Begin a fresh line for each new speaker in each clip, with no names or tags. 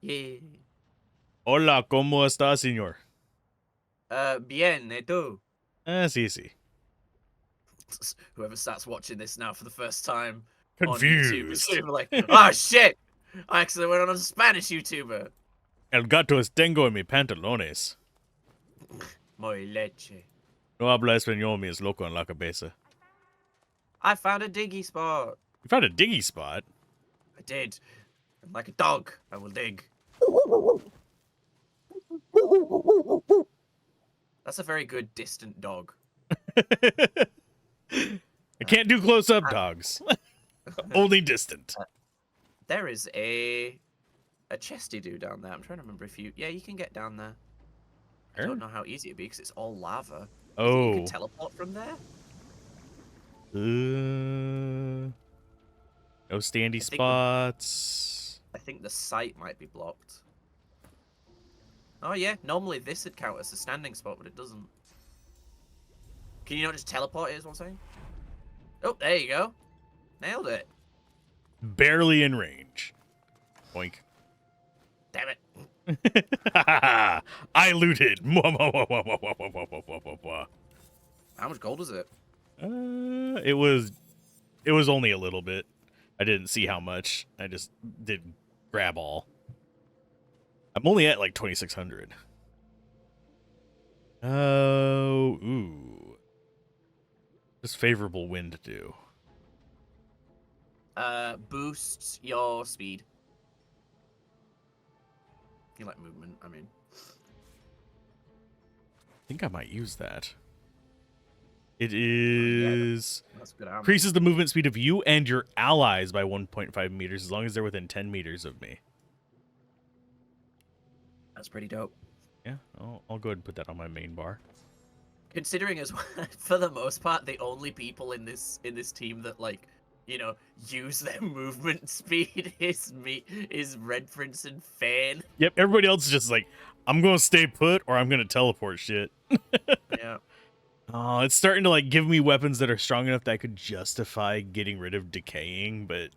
Yeah.
Hola, ¿cómo está, señor?
Bien, ¿y tú?
Sí, sí.
Whoever starts watching this now for the first time on YouTube is
Confused.
gonna be like, oh shit! I accidentally went on a Spanish YouTuber.
El gato es tengo en mi pantalones.
Muy leche.
No habla español, mi es loco en la cabeza.
I found a diggy spot.
You found a diggy spot?
I did. And like a dog, I will dig. That's a very good distant dog.
I can't do close-up dogs. Only distant.
There is a chesty dude down there. I'm trying to remember if you... Yeah, you can get down there. I don't know how easy it'd be because it's all lava. Do you think you can teleport from there?
No standy spots.
I think the site might be blocked. Oh yeah, normally this would count as a standing spot, but it doesn't. Can you not just teleport it, is what I'm saying? Oh, there you go. Nailed it.
Barely in range. Boink.
Damn it.
I looted.
How much gold is it?
It was only a little bit. I didn't see how much. I just did grab all. I'm only at like 2,600. Oh, ooh. Just favorable wind do.
Boosts your speed. You like movement, I mean.
I think I might use that. It is...
That's good armor.
Increases the movement speed of you and your allies by 1.5 meters as long as they're within 10 meters of me.
That's pretty dope.
Yeah, I'll go ahead and put that on my main bar.
Considering as well, for the most part, the only people in this team that like, you know, use their movement speed is Red Prince and Fane.
Yep, everybody else is just like, I'm gonna stay put or I'm gonna teleport shit.
Yeah.
Oh, it's starting to like give me weapons that are strong enough that I could justify getting rid of decaying, but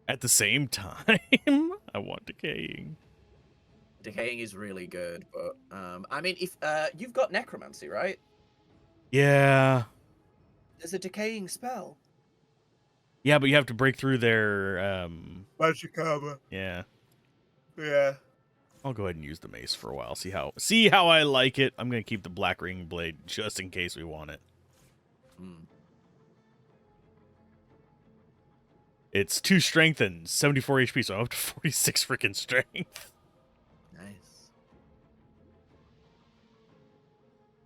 at the same time, I want decaying.
Decaying is really good, but I mean, if you've got necromancy, right?
Yeah.
There's a decaying spell.
Yeah, but you have to break through their
Magic armor.
Yeah.
Yeah.
I'll go ahead and use the mace for a while. See how I like it. I'm gonna keep the black ring blade just in case we want it. It's 2 strength and 74 HP, so I'm up to 46 freaking strength.
Nice.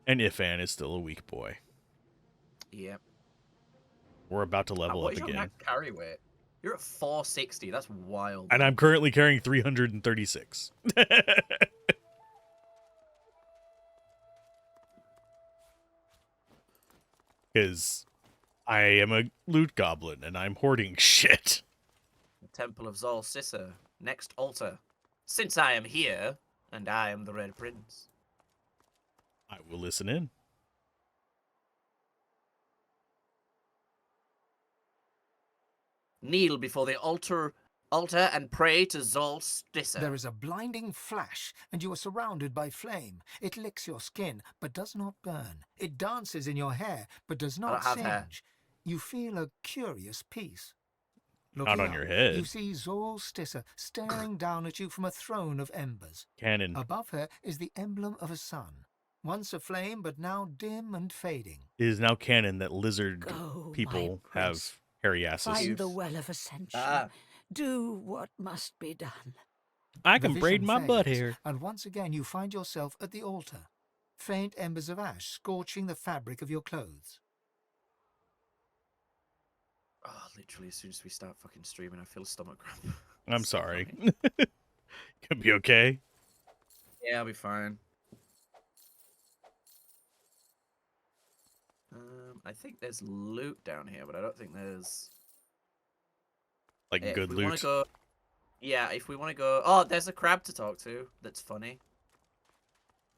And Ifan is still a weak boy.
Yep.
We're about to level up
What is your
again.
max carry weight? You're at 460. That's wild.
And I'm currently carrying 336. Because I am a loot goblin and I'm hoarding shit.
The Temple of Zolcissa. Next altar. Since I am here, and I am the Red Prince.
I will listen in.
Kneel before the altar and pray to Zolcissa.
There is a blinding flash, and you are surrounded by flame. It licks your skin, but does not burn. It dances in your hair, but does not singe. You feel a curious peace.
Not on your head.
You see Zolcissa staring down at you from a throne of embers.
Cannon.
Above her is the emblem of a sun, once aflame, but now dim and fading.
It is now canon that lizard people have hairy asses.
Find the well of ascension. Do what must be done.
I can braid my butt hair.
And once again you find yourself at the altar. Faint embers of ash scorching the fabric of your clothes.
Oh, literally, as soon as we start fucking streaming, I feel a stomach cramp.
I'm sorry. Could be okay.
Yeah, I'll be fine. I think there's loot down here, but I don't think there's...
Like good loot.
Yeah, if we want to go... Oh, there's a crab to talk to. That's funny.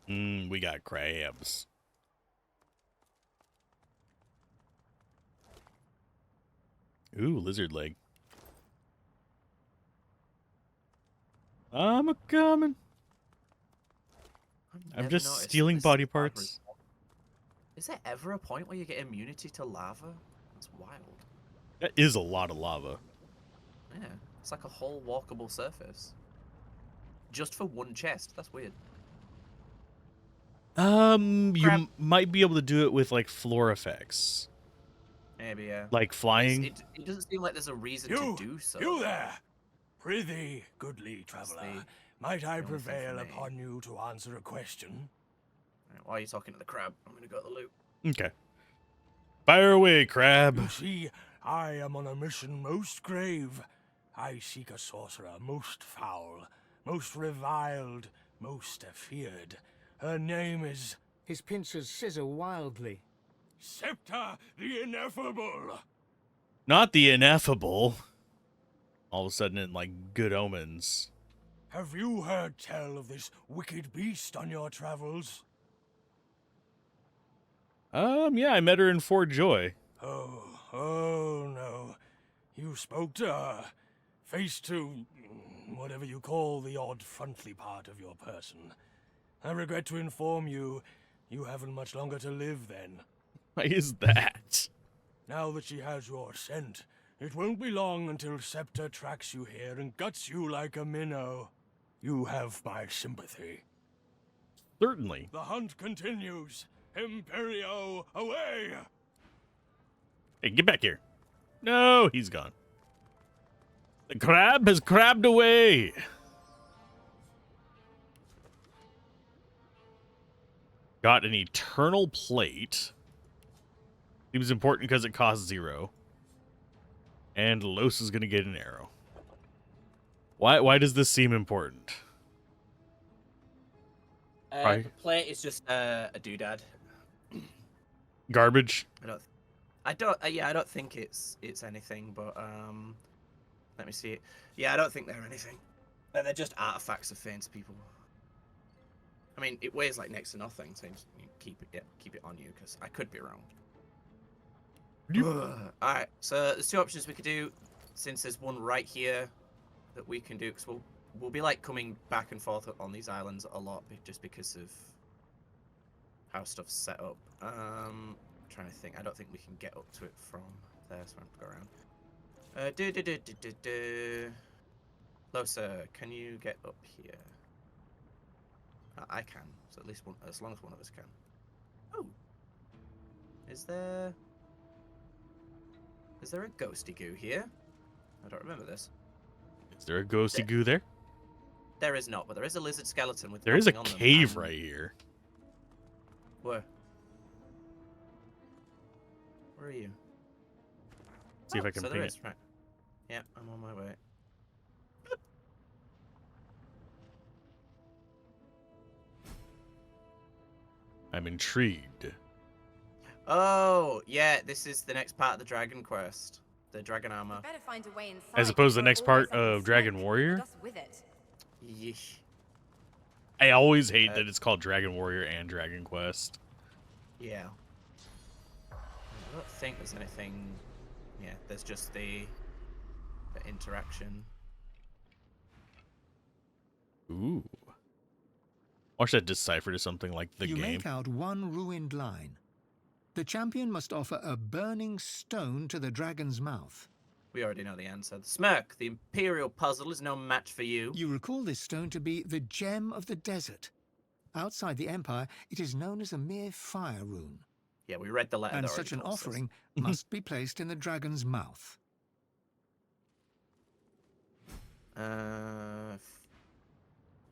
We got crabs. Ooh, lizard leg. I'm a coming.
I've
I'm
never
just
noticed
stealing
this
body
lava
parts.
Is there ever a point where you get immunity to lava? That's wild.
That is a lot of lava.
Yeah, it's like a whole walkable surface. Just for one chest. That's weird. Crab.
Might be able to do it with like floor effects,
Maybe, yeah.
like flying.
It doesn't seem like there's a reason to do so.
You there! Prithee, goodly traveller, might I
the only thing for
prevail
me.
upon you to answer a question?
Right, while you're talking to the crab, I'm gonna go to the loot.
Okay. Fire away, crab.
You see, I am on a mission most grave. I seek a sorcerer most foul, most reviled, most feared. Her name is...
His pincers scissor wildly.
Septa the Ineffable!
Not the ineffable. All of a sudden in like Good Omens.
Have you heard tell of this wicked beast on your travels?
Yeah, I met her in Fort Joy.
Oh no. You spoke to her. Face to... whatever you call the odd frontly part of your person. I regret to inform you, you haven't much longer to live then.
Why is that?
Now that she has your scent, it won't be long until Septa tracks you here and guts you like a minnow. You have my sympathy.
Certainly.
The hunt continues. Imperio, away!
Hey, get back here. No, he's gone. The crab has crabbed away. Got an eternal plate. Seems important because it costs 0. And Los is going to get an arrow. Why does this seem important?
The plate is just a doodad.
Garbage?
I don't think it's anything, but let me see it. Yeah, I don't think they're anything. They're just artifacts of Fane's people. I mean, it weighs like next to nothing, so you keep it on you, because I could be wrong. Alright, so there's 2 options we could do, since there's one right here that we can do, because we'll be like coming back and forth on these islands a lot, just because of how stuff's set up. I'm trying to think. I don't think we can get up to it from there, so I have to go around. Losa, can you get up here? I can, so at least one, as long as one of us can. Oh, is there a ghosty goo here? I don't remember this.
Is there a ghosty goo there?
There is not, but there is a lizard skeleton with.
There is a
nothing on
cave
them.
right here.
Where? Where are you?
See if I can
so
ping
there
it.
is, right. Yeah, I'm on my way.
I'm intrigued.
Oh, yeah, this is the next part of the Dragon Quest. The Dragon Armor.
Better find a way inside
As opposed to the
before
next
it
part
always
of Dragon
smoke.
Warrior?
Put us with it.
Yeesh.
I always hate that it's called Dragon Warrior and Dragon Quest.
Yeah. I don't think there's anything... Yeah, there's just the interaction.
Ooh. Watch that decipher to something like the
You
game.
make out one ruined line. The champion must offer a burning stone to the dragon's mouth.
We already know the answer. The Smirk, the Imperial puzzle, is no match for you.
You recall this stone to be the gem of the desert. Outside the Empire, it is known as a mere fire rune.
Yeah, we read the letter.
And
that already
such an
told us this.
offering must be placed in the dragon's mouth.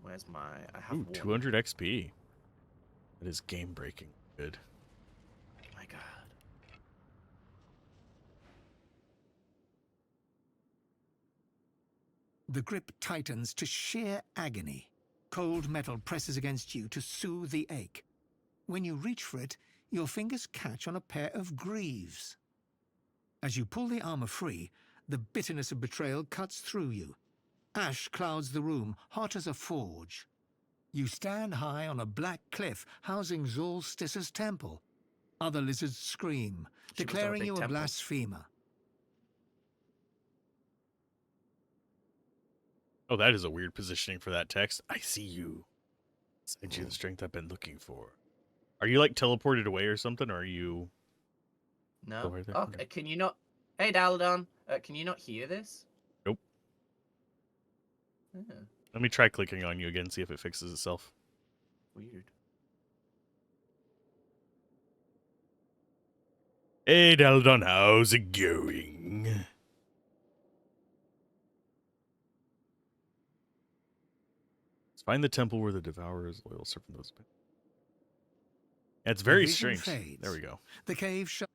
Where's my... I have
Ooh,
one.
200 XP. That is game-breaking good.
My god.
The grip tightens to sheer agony. Cold metal presses against you to soothe the ache. When you reach for it, your fingers catch on a pair of greaves. As you pull the armor free, the bitterness of betrayal cuts through you. Ash clouds the room, hot as a forge. You stand high on a black cliff housing Zolstis's temple. Other lizards scream,
She must have a
declaring
big
you a
temple.
blasphemer.
Oh, that is a weird positioning for that text. I see you. Send you the strength I've been looking for. Are you like teleported away or something, or are you
No.
still right there?
Oh,
Okay.
can you not? Hey, Daladon, can you not hear this?
Nope.
Oh,
Let me try clicking on you again, see if it fixes itself.
weird.
Hey, Daladon, how's it going? Let's find the temple where the Devourer's loyal servant those. It's
The
very
vision
strange.
fades.
There we go.
The cave shut.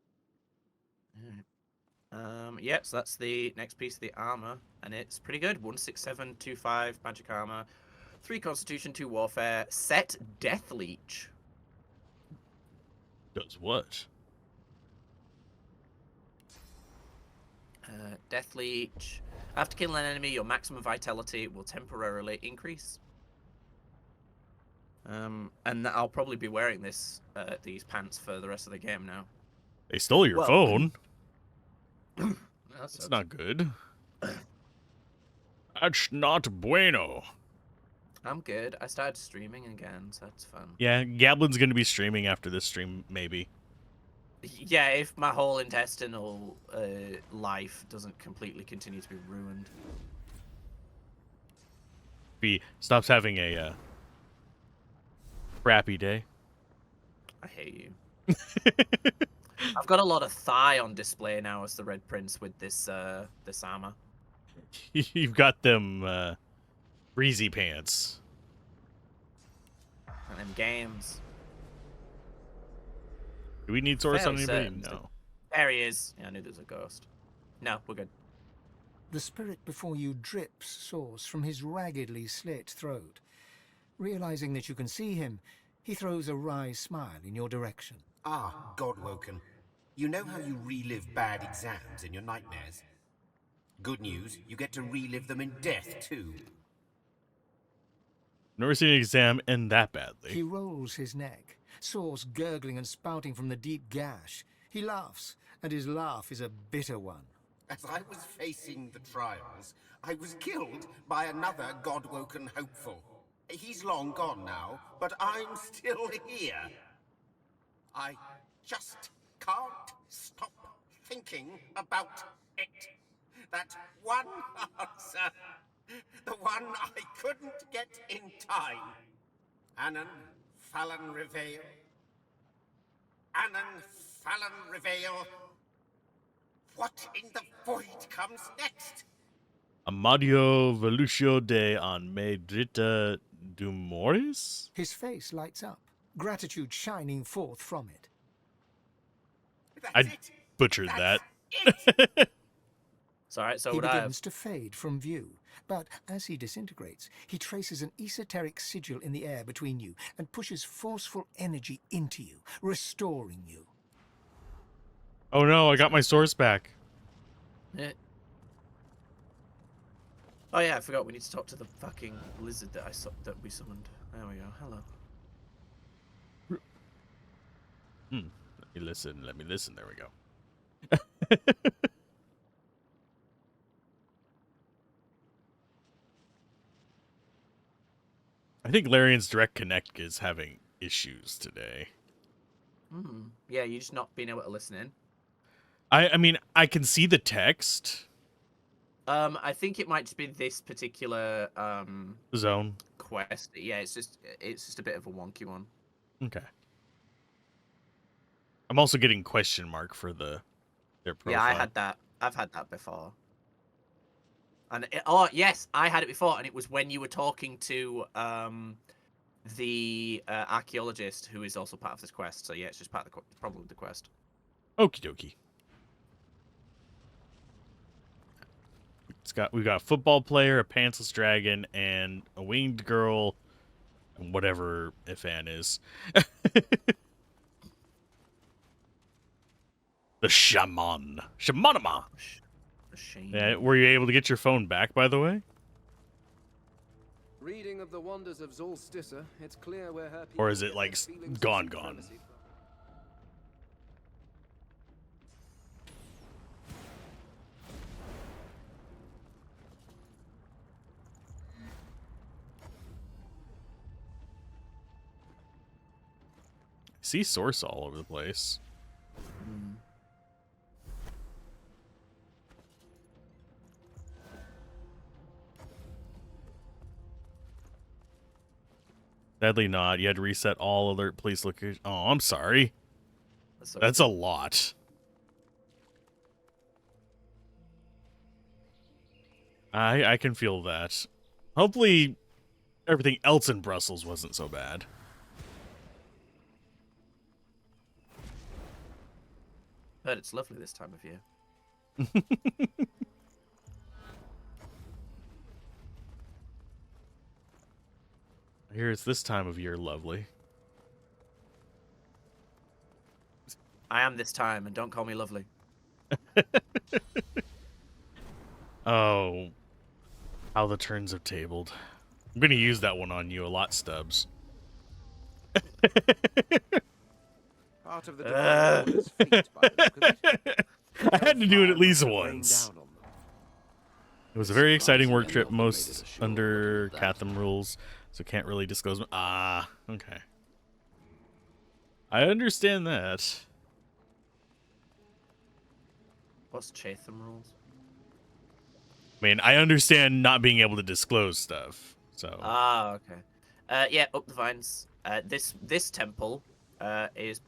Alright. Yeah, so that's the next piece of the armor, and it's pretty good. 16725 magic armor, 3 constitution, 2 warfare, set death leech.
Does what?
Death leech. After killing an enemy, your maximum vitality will temporarily increase. And I'll probably be wearing these pants for the rest of the game now.
They stole your
Well,
phone.
That
That's
sucks.
not good. That's not bueno.
I'm good. I started streaming again, so that's fun.
Yeah, Gablin's going to be streaming after this stream, maybe.
Yeah, if my whole intestinal life doesn't completely continue to be ruined.
If he stops having a crappy day.
I hate you. I've got a lot of thigh on display now as the Red Prince with this this armor.
You've got them breezy pants.
And them games.
Do we need source on
Fairly
anybody?
certain.
No.
There he is. Yeah, I knew there was a ghost. No, we're good.
The spirit before you drips sauce from his raggedly slit throat. Realizing that you can see him, he throws a wry smile in your direction.
Ah, Godwoken. You know how you relive bad exams in your nightmares? Good news, you get to relive them in death, too.
Never seen an exam end that badly.
He rolls his neck, sauce gurgling and spouting from the deep gash. He laughs, and his laugh is a bitter one.
As I was facing the trials, I was killed by another Godwoken hopeful. He's long gone now, but I'm still here. I just can't stop thinking about it. That one answer, the one I couldn't get in time. Anon Fallon Reveal. Anon Fallon Reveal. What in the void comes next?
Amadio Velucio de Almedrita Dumoris?
His face lights up, gratitude shining forth from it.
That's
I
it.
butchered
That's
that.
it.
It's alright, so
He
would I have.
begins to fade from view, but as he disintegrates, he traces an esoteric sigil in the air between you and pushes forceful energy into you, restoring you.
Oh no, I got my source back.
Yeah. Oh yeah, I forgot we need to talk to the fucking lizard that that we summoned. There we go. Hello.
Let me listen. There we go. I think Larian's Direct Connect is having issues today.
Yeah, you just not being able to listen in.
I mean, I can see the text.
I think it might just be this particular
Zone.
quest. Yeah, it's just a bit of a wonky one.
Okay. I'm also getting question mark for their profile.
Yeah, I had that. I've had that before. And oh yes, I had it before, and it was when you were talking to the archaeologist who is also part of this quest. So yeah, it's just part of the problem with the quest.
Okie dokie. We've got a football player, a pantsless dragon, and a winged girl, and whatever Ifan is. The shaman. Shamanama.
A shame.
Yeah, were you able to get your phone back, by the way?
Reading of the wonders of Zolstissa, it's clear where her
Or is
people
it,
get
like,
their feelings of
gone?
supremacy.
See source all over the place.
Mm.
Sadly not. You had to reset all alert police location. Oh, I'm sorry. That's a lot. I can feel that. Hopefully everything else in Brussels wasn't so bad.
Heard it's lovely this time of year.
I hear it's this time of year lovely.
I am this time, and don't call me lovely.
Oh, how the turns have tabled. I'm going to use that one on you a lot, Stubbs.
Part of the divine order's fate, by the look of it.
I had to do it at least
Rain
once.
down on them.
It was a very exciting work trip, most under Catham rules, so can't really disclose. Ah, okay. I understand that.
What's Chatham rules?
I mean, I understand not being able to disclose stuff, so.
Ah, okay. Yeah, up the vines. This temple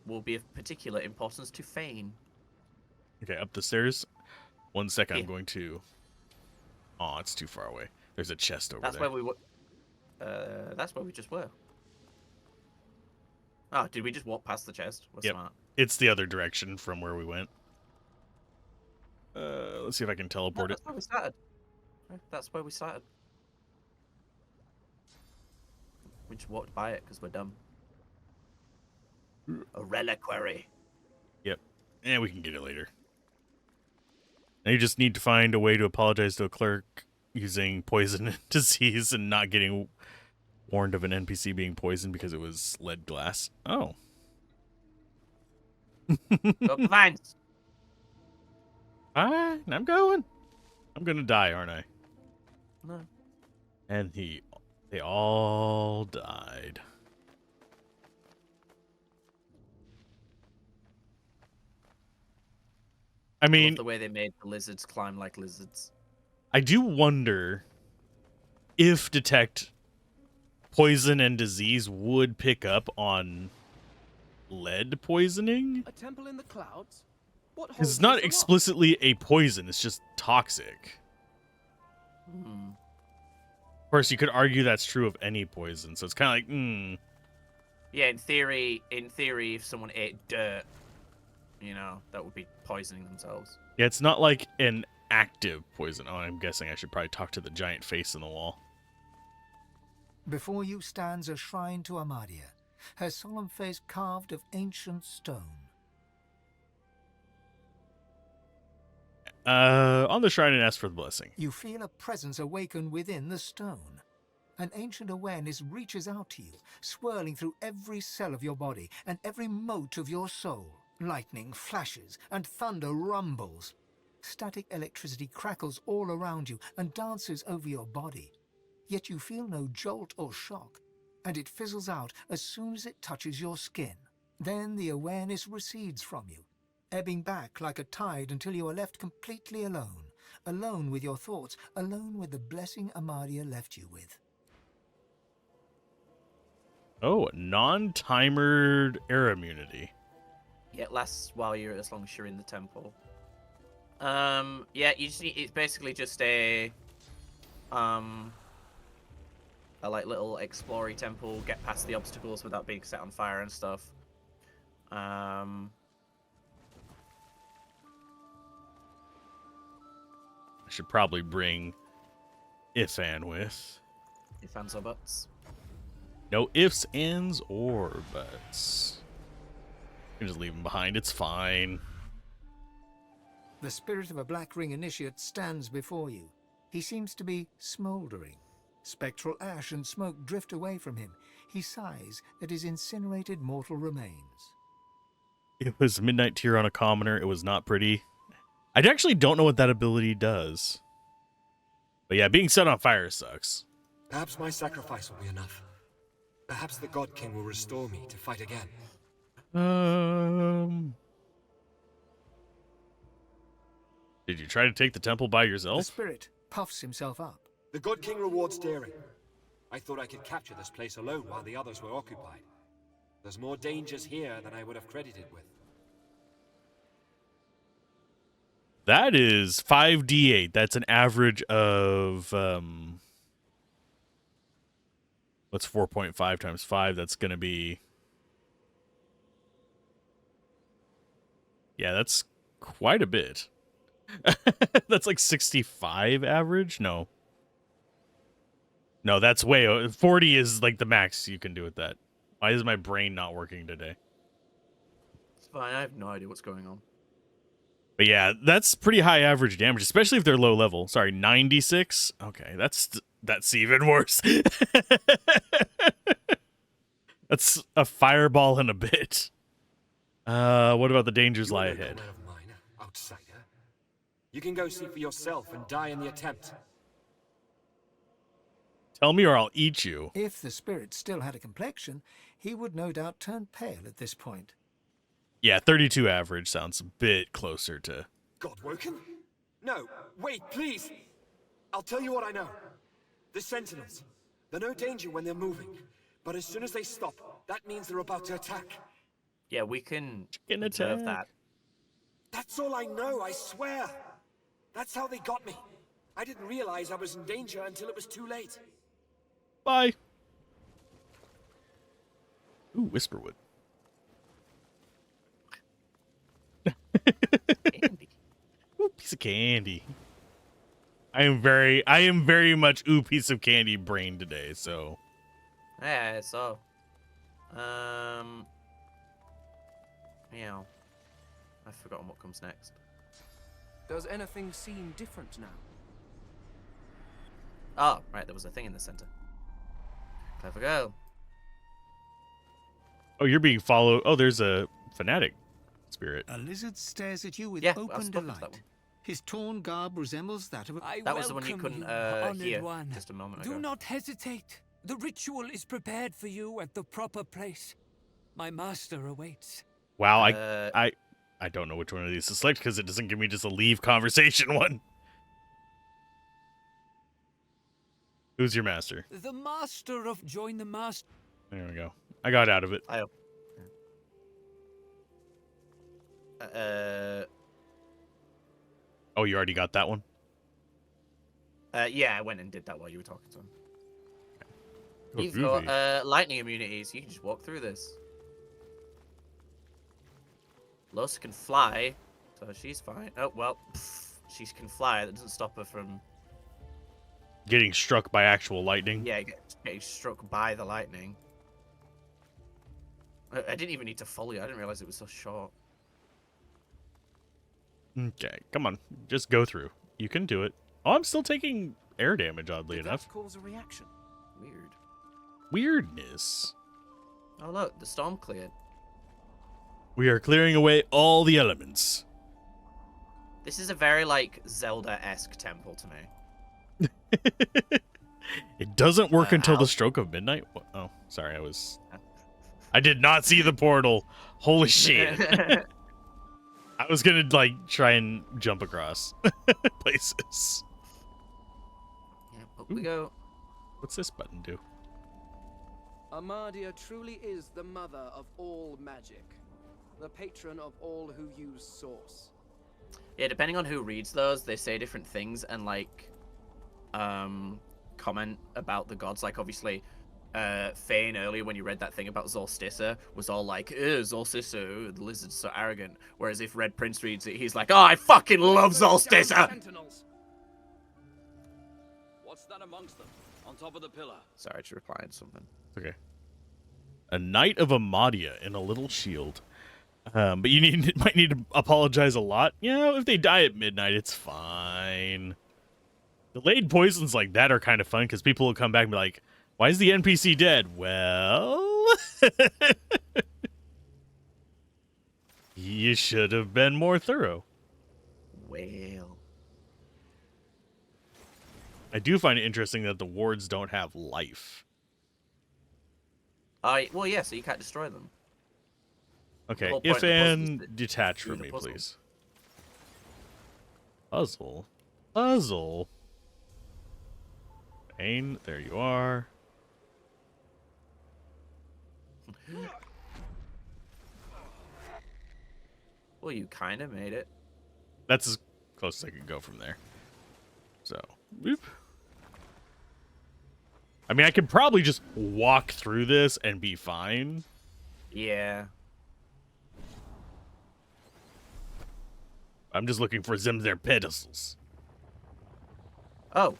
will be of particular importance to Fane.
Okay, up the stairs. 1 second, I'm
Yeah.
going to. Oh, it's too far away. There's a chest over
That's
there.
where we were. That's where we just were. Oh, did we just walk past the chest? We're
Yep.
smart.
It's the other direction from where we went. Let's see if I can
No,
teleport it.
that's where we started. That's where we started. We just walked by it because we're dumb. A reliquary.
Yep. And we can get it later. Now you just need to find a way to apologize to a clerk using poison and disease and not getting warned of an NPC being poisoned because it was lead glass. Oh.
Up the vines.
Alright, I'm going. I'm gonna die, aren't I?
No.
And they all died. I
I
mean,
love the way they made the lizards climb like lizards.
I do wonder if detect poison and disease would pick up on lead poisoning.
A temple in the clouds? What
Because
holds
it's not
this aloft?
explicitly a poison, it's just toxic.
Hmm.
Of course, you could argue that's true of any poison, so it's kind of like,
Yeah, in theory, if someone ate dirt, that would be poisoning themselves.
Yeah, it's not like an active poison. Oh, I'm guessing I should probably talk to the giant face in the wall.
Before you stands a shrine to Amadia, her solemn face carved of ancient stone.
On the shrine and ask for the blessing.
You feel a presence awaken within the stone. An ancient awareness reaches out to you, swirling through every cell of your body and every mote of your soul. Lightning flashes and thunder rumbles. Static electricity crackles all around you and dances over your body. Yet you feel no jolt or shock, and it fizzles out as soon as it touches your skin. Then the awareness recedes from you, ebbing back like a tide until you are left completely alone. Alone with your thoughts, alone with the blessing Amadia left you with.
Oh, non-timered air immunity.
Yeah, it lasts as long as you're in the temple. Yeah, you just it's basically just a like little explory temple, get past the obstacles without being set on fire and stuff.
I should probably bring Ifan with.
If ands or buts.
No ifs, ands, or buts. You can just leave him behind. It's fine.
The spirit of a Black Ring initiate stands before you. He seems to be smouldering. Spectral ash and smoke drift away from him. He sighs at his incinerated mortal remains.
It was midnight tier on a commoner. It was not pretty. I actually don't know what that ability does. But yeah, being set on fire sucks.
Perhaps my sacrifice will be enough. Perhaps the God King will restore me to fight again.
Did you try to take the temple by
The
yourself?
spirit puffs himself up.
The God King rewards daring. I thought I could capture this place alone while the others were occupied. There's more dangers here than I would have credited with.
That is 5d8. That's an average of what's 4.5 times 5? That's going to be, yeah, that's quite a bit. That's like 65 average? No. No, that's way 40 is like the max you can do with that. Why is my brain not working today?
It's fine. I have no idea what's going on.
But yeah, that's pretty high average damage, especially if they're low level. Sorry, 96. Okay, that's even worse. That's a fireball and a bit. What about the dangers lie ahead?
Of mine, outsider. You can go see for yourself and die in the attempt.
Tell me or I'll eat you.
If the spirit still had a complexion, he would no doubt turn pale at this point.
Yeah, 32 average sounds a bit closer to...
Godwoken? No, wait, please! I'll tell you what I know. The Sentinels. They're no danger when they're moving, but as soon as they stop, that means they're about to attack.
Yeah, we can
Chicken
observe
attack.
that.
That's all I know, I swear! That's how they got me. I didn't realize I was in danger until it was too late.
Bye. Ooh, Whisperwood.
Candy.
Ooh, piece of candy. I am very much ooh piece of candy brain today, so
Yeah, so. Meow. I've forgotten what comes next.
Does anything seem different now?
Oh, right, there was a thing in the center. Clever girl.
oh, you're being followed. Oh, there's a fanatic spirit.
A lizard stares at you with
Yeah, I
open
was talking to that
delight.
one.
His torn garb resembles that of a...
That was the one you couldn't hear
one.
just a moment
Do
ago.
not hesitate. The ritual is prepared for you at the proper place. My master awaits.
Wow,
Uh,
I don't know which one of these to select because it doesn't give me just a leave conversation one. Who's your master?
The master of join the master.
There we go. I got out of it.
I hope.
Oh, you already got that one?
Yeah, I went and did that while you were talking to him.
Oh,
You've
groovy.
got lightning immunities. You can just walk through this. Los can fly, so she's fine. Oh, well, she can fly. That doesn't stop her from,
Getting struck by actual lightning.
yeah, getting struck by the lightning. I didn't even need to follow you. I didn't realize it was so short.
Okay, come on. Just go through. You can do it. Oh, I'm still taking air damage, oddly
Did
enough.
that cause a reaction?
Weird.
Weirdness.
Oh, look, the storm cleared.
We are clearing away all the elements.
This is a very, like, Zelda-esque temple to me.
It doesn't work until
Ow.
the stroke of midnight. Oh, sorry, I did not see the portal. Holy shit. I was gonna, like, try and jump across places.
Yeah, up we go.
What's this button do?
Armadia truly is the mother of all magic, the patron of all who use Source.
Yeah, depending on who reads those, they say different things and, like, comment about the gods. Like, obviously, Fane earlier, when you read that thing about Zolstissa, was all like, Zolstissa, the lizard's so arrogant. Whereas if Red Prince reads it, he's like, oh, I fucking love Zolstissa!
Sentinels. What's that amongst them? On top of the pillar.
Sorry, I should reply to something.
Okay. A Knight of Amadia in a little shield. But you might need to apologize a lot. You know, if they die at midnight, it's fine. Delayed poisons like that are kind of fun because people will come back and be like, why is the NPC dead? Well, you should have been more thorough.
Well.
I do find it interesting that the wards don't have life.
Well, yeah, so you can't destroy them.
Okay,
whole
if
point of the puzzle is
and
to
detach
do
from
the
me,
puzzle.
please. Puzzle. Puzzle. Fane, there you are.
Well, you kind of made it.
That's as close as I can go from there. So, whoop. I mean, I could probably just walk through this and be fine.
Yeah.
I'm just looking for Zimzer pedestals.
Oh.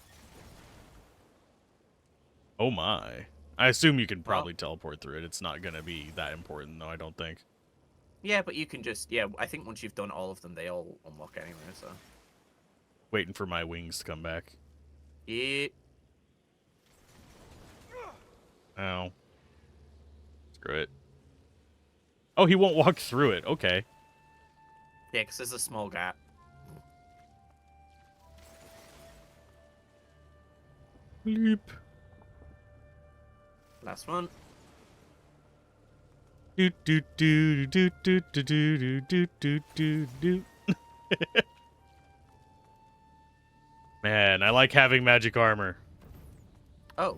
Oh my. I assume you can probably teleport through it. It's not going to be that important, though, I don't think.
Yeah, but you can just... Yeah, I think once you've done all of them, they all unlock anyway, so...
Waiting for my wings to come back.
Yeah.
Ow. Screw it. Oh, he won't walk through it. Okay.
Yeah, because there's a small gap.
Bleep.
Last one.
Do do do do do do do do do do do. Man, I like having magic armor.
Oh.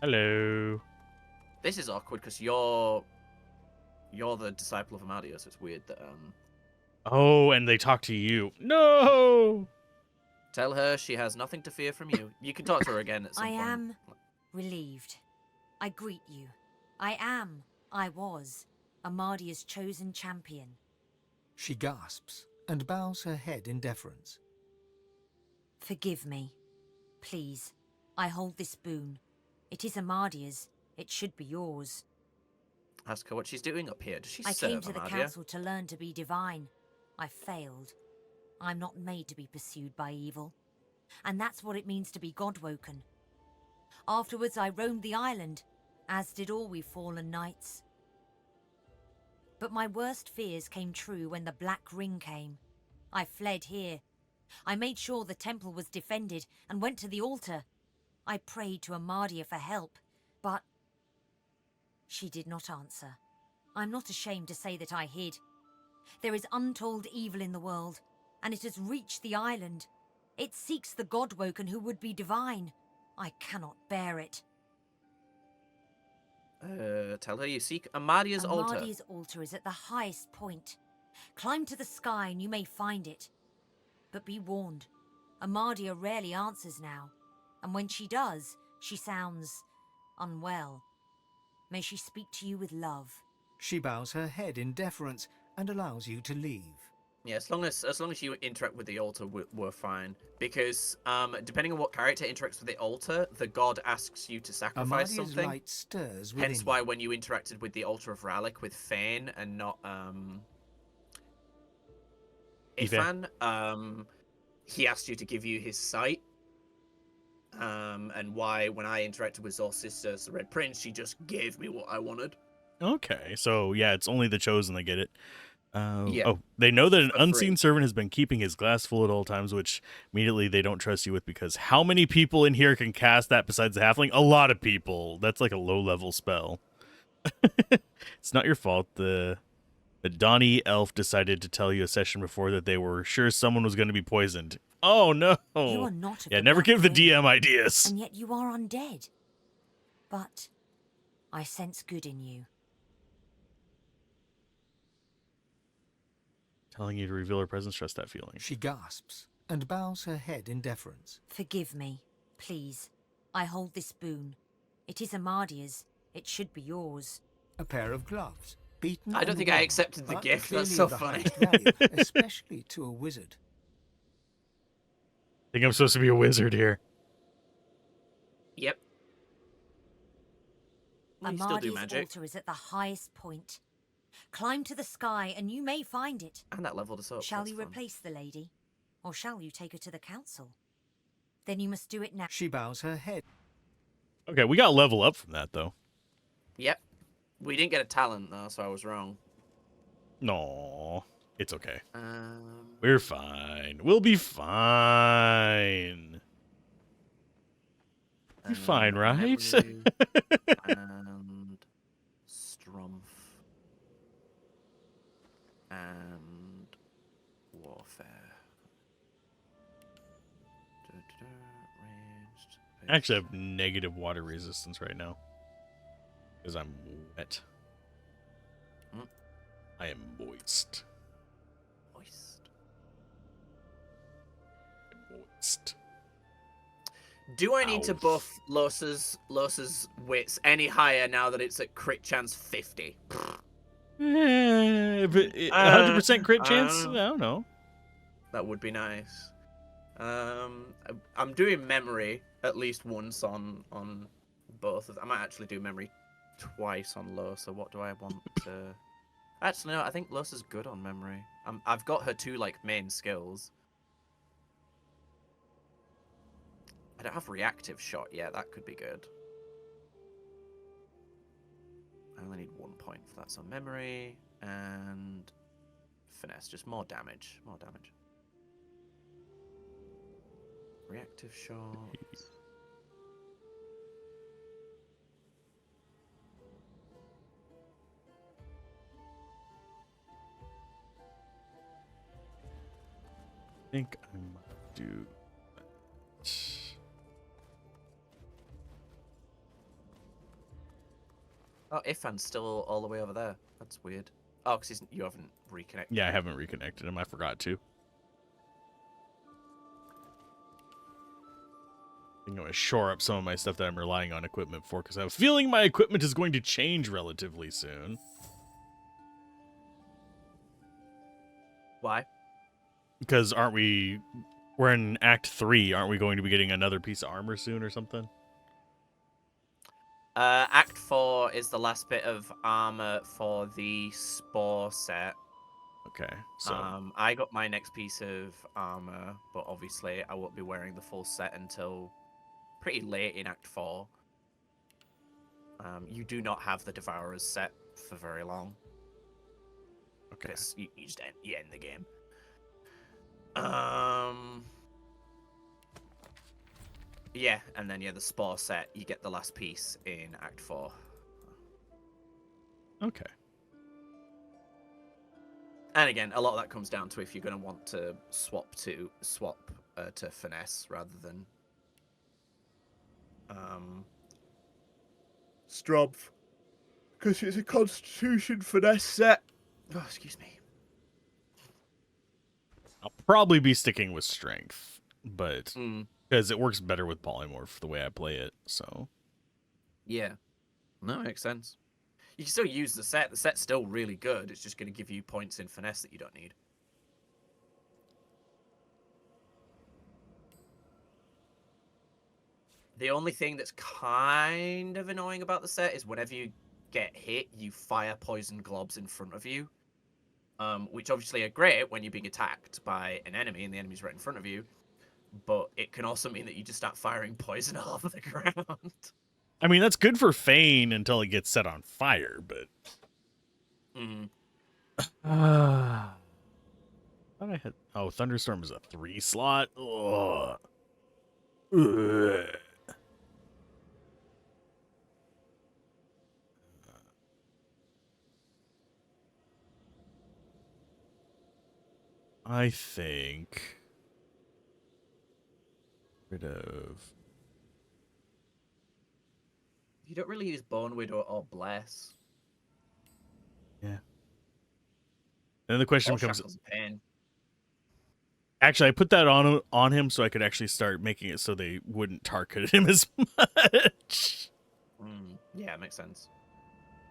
Hello.
This is awkward because you're the disciple of Amadia, so it's weird that
Oh, and they talk to you. No.
tell her she has nothing to fear from you. You can talk to her again at some
I
point.
am relieved. I greet you. I was Amadia's chosen champion.
She gasps and bows her head in deference.
Forgive me. Please. I hold this boon. It is Amadia's. It should be yours.
Ask her what she's doing up here. Does she
I
serve
came to the
Amadia?
council to learn to be divine. I failed. I'm not made to be pursued by evil. And that's what it means to be God-woken. Afterwards I roamed the island, as did all we fallen knights. But my worst fears came true when the Black Ring came. I fled here. I made sure the temple was defended and went to the altar. I prayed to Amadia for help, but she did not answer. I'm not ashamed to say that I hid. There is untold evil in the world, and it has reached the island. It seeks the God-woken who would be divine. I cannot bear it.
Tell her you seek Amadia's altar.
Amadia's altar is at the highest point. Climb to the sky and you may find it. But be warned, Amadia rarely answers now, and when she does, she sounds unwell. May she speak to you with love.
She bows her head in deference and allows you to leave.
Yeah, as long as you interact with the altar, we're fine. Because depending on what character interacts with the altar, the god asks you to sacrifice
Amadia's
something.
light stirs within
Hence
you.
why when you interacted with the altar of Ralik with Fane and not Ifan, he asked you to give you his sight. And why when I interacted with Zor's sister, the Red Prince, she just gave me what I wanted.
Okay, so yeah, it's only the chosen that get it.
Yeah.
Oh, they know that an
For free.
unseen servant has been keeping his glass full at all times, which immediately they don't trust you with, because how many people in here can cast that besides the halfling? A lot of people. That's like a low-level spell. It's not your fault. The Donnie elf decided to tell you a session before that they were sure someone was going to be poisoned. Oh, no.
You are not of
Yeah,
the
never
Black
give the
Ring,
DM ideas.
and yet you are undead. But I sense good in you.
Telling you to reveal her presence, trust that feeling.
She gasps and bows her head in deference.
Forgive me, please. I hold this boon. It is Amadia's. It should be yours.
A pair of gloves, beaten.
I don't
and
think I
worn,
accepted the
but
gift.
clearly
That's so
of the
funny.
highest value, especially to a wizard.
I think I'm supposed to be a wizard here.
Yep. Well, you still do
Amadia's
magic.
altar is at the highest point. Climb to the sky and you may find it.
And that leveled us up.
Shall
that's
you
fun.
replace the lady? Or shall you take her to the council? Then you must do it now.
She bows her head.
Okay, we got level up from that, though.
Yep. We didn't get a talent, though, so I was wrong.
No, it's okay.
Um,
We're fine. We'll be fine. You're fine, right?
Memory and Strumpf. fair. Ranged.
I actually have negative water resistance right now. Because I'm wet.
Mm.
I am moist. Moist.
Do I need to
Ow.
buff Los's wits any higher now that it's at crit chance 50?
But 100% crit chance? I
don't
don't know.
That would be nice. I'm doing memory at least once on both of them. I might actually do memory twice on Losa. What do I want to... Actually, no, I think Losa's good on memory. I've got her two, like, main skills. I don't have reactive shot yet. That could be good. I only need 1 point for that. So memory and finesse. Just more damage. More damage. Reactive shot.
I think I might do that.
Oh, Ifan's still all the way over there. That's weird. Oh, because you haven't reconnected.
Yeah, I haven't reconnected him. I forgot to. I think I'm going to shore up some of my stuff that I'm relying on equipment for, because I have a feeling my equipment is going to change relatively soon.
Why?
Because we're in Act 3, aren't we going to be getting another piece of armor soon or something?
Act 4 is the last bit of armor for the Spore set.
Okay, so...
I got my next piece of armor, but obviously I won't be wearing the full set until pretty late in Act 4. You do not have the Devourer's set for very long.
Okay.
You just end the game. Yeah, and then the Spore set, you get the last piece in Act 4.
Okay.
And again, a lot of that comes down to if you're going to want to swap to finesse rather than strength, because it's a Constitution finesse set. Oh, excuse me.
I'll probably be sticking with strength, but...
Mm.
Because it works better with polymorph the way I play it, so...
Yeah. No, makes sense. You can still use the set. The set's still really good. It's just going to give you points in finesse that you don't need. The only thing that's kind of annoying about the set is whenever you get hit, you fire poison globs in front of you. Which obviously are great when you're being attacked by an enemy and the enemy's right in front of you. But it can also mean that you just start firing poison all over the ground.
I mean, that's good for Fane until it gets set on fire, but... Thought I had... Oh, Thunderstorm is a 3 slot? Ugh. Ugh. I think... Rid of...
You don't really use Bone Widow or Bless.
Yeah. And then the question
Or
becomes...
Shackles of Pain.
Actually, I put that on him so I could actually start making it so they wouldn't target him as much.
Yeah, makes sense.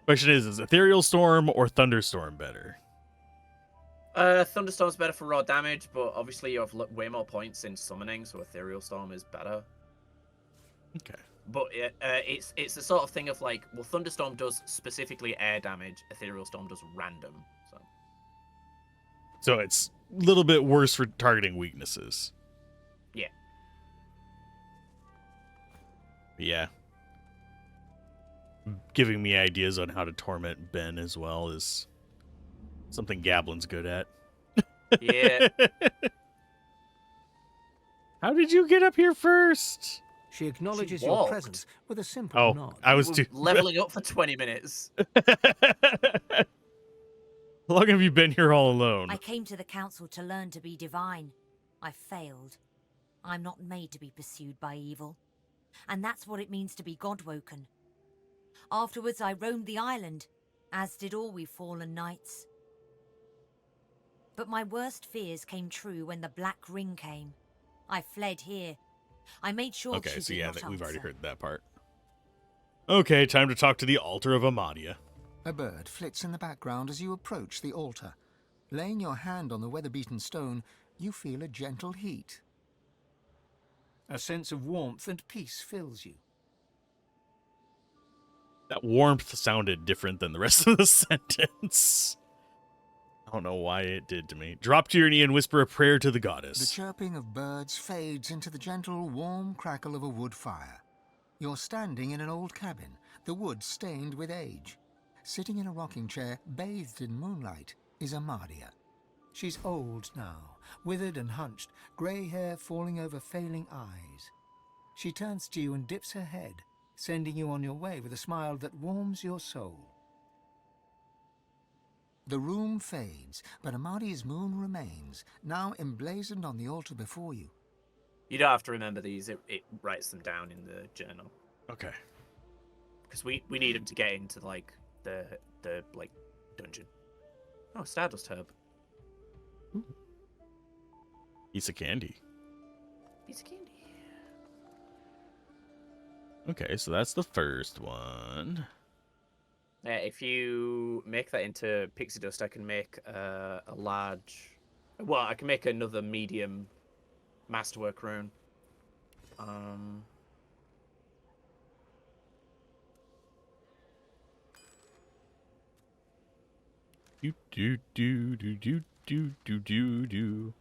Question is Ethereal Storm or Thunderstorm better?
Thunderstorm's better for raw damage, but obviously you have way more points in summoning, so Ethereal Storm is better.
Okay.
But it's the sort of thing of like, well, Thunderstorm does specifically air damage, Ethereal Storm does random.
So it's a little bit worse for targeting weaknesses.
Yeah.
Yeah. Giving me ideas on how to torment Ben as well is something Gablin's good at.
Yeah.
How did you get up here first?
She acknowledges
She
your
walked.
presence with a simple
Oh,
nod.
I was
We're
too...
leveling up for 20 minutes.
How long have you been here all alone?
I came to the council to learn to be divine. I failed. I'm not made to be pursued by evil. And that's what it means to be God-woken. Afterwards, I roamed the island, as did all we fallen knights. But my worst fears came true when the Black Ring came. I fled here. I made sure
Okay,
she
so
did
yeah,
not
we've already
answer.
heard that part. Okay, time to talk to the altar of Amadia.
A bird flits in the background as you approach the altar. Laying your hand on the weather-beaten stone, you feel a gentle heat. A sense of warmth and peace fills you.
That warmth sounded different than the rest of the sentence. I don't know why it did to me. Drop to your knee and whisper a prayer to the
The
goddess.
chirping of birds fades into the gentle, warm crackle of a wood fire. You're standing in an old cabin, the wood stained with age. Sitting in a rocking chair, bathed in moonlight, is Amadia. She's old now, withered and hunched, grey hair falling over failing eyes. She turns to you and dips her head, sending you on your way with a smile that warms your soul. The room fades, but Amadia's moon remains, now emblazoned on the altar before you.
You don't have to remember these. It writes them down in the journal.
Okay.
Because we need him to get into, like, the like, dungeon. Oh, Stardust Herb.
Piece of candy.
Piece of candy.
Okay, so that's the first one.
Yeah, if you make that into pixie dust, I can make a large... Well, I can make another medium masterwork rune.
Do do do do do do do do do.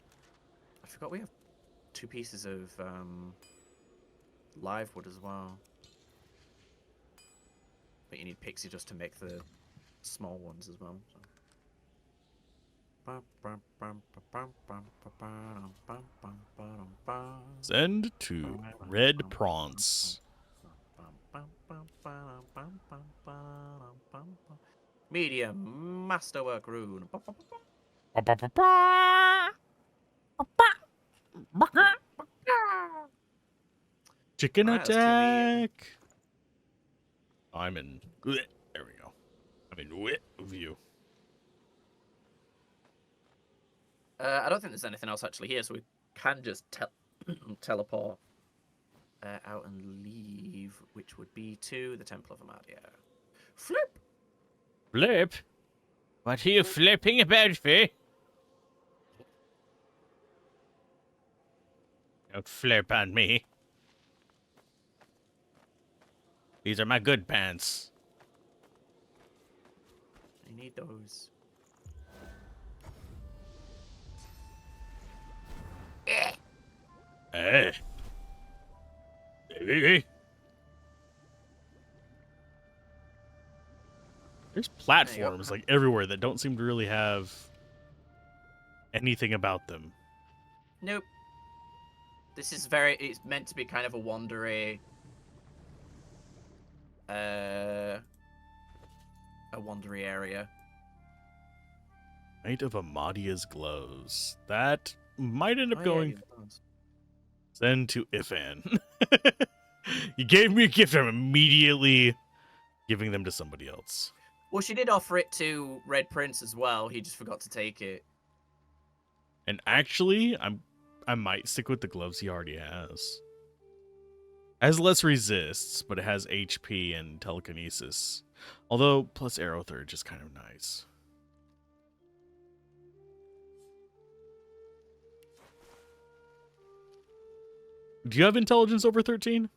I forgot we have 2 pieces of live wood as well. But you need pixie dust to make the small ones as well.
Send to Red Prince.
Medium masterwork rune.
Chicken
Right, that's 2 medium.
attack. I'm in. There we go. I'm in view.
I don't think there's anything else actually here, so we can just teleport out and leave, which would be to the Temple of Amadia. Flip!
Flip? What are you flipping about, Faye? Don't flip on me. These are my good pants.
I need those.
Hey. Hey. There's platforms like everywhere that don't seem to really have anything about them.
Nope. This is it's meant to be kind of a wandery area.
Knight of Amadia's gloves. That might end up
Oh,
going.
yeah,
Send to Ifan. You gave me a gift. I'm immediately giving them to somebody else.
well, she did offer it to Red Prince as well. He just forgot to take it.
And actually, I might stick with the gloves he already has. Has less resists, but it has HP and telekinesis. Although plus arrow third is kind of nice. Do you have intelligence over 13?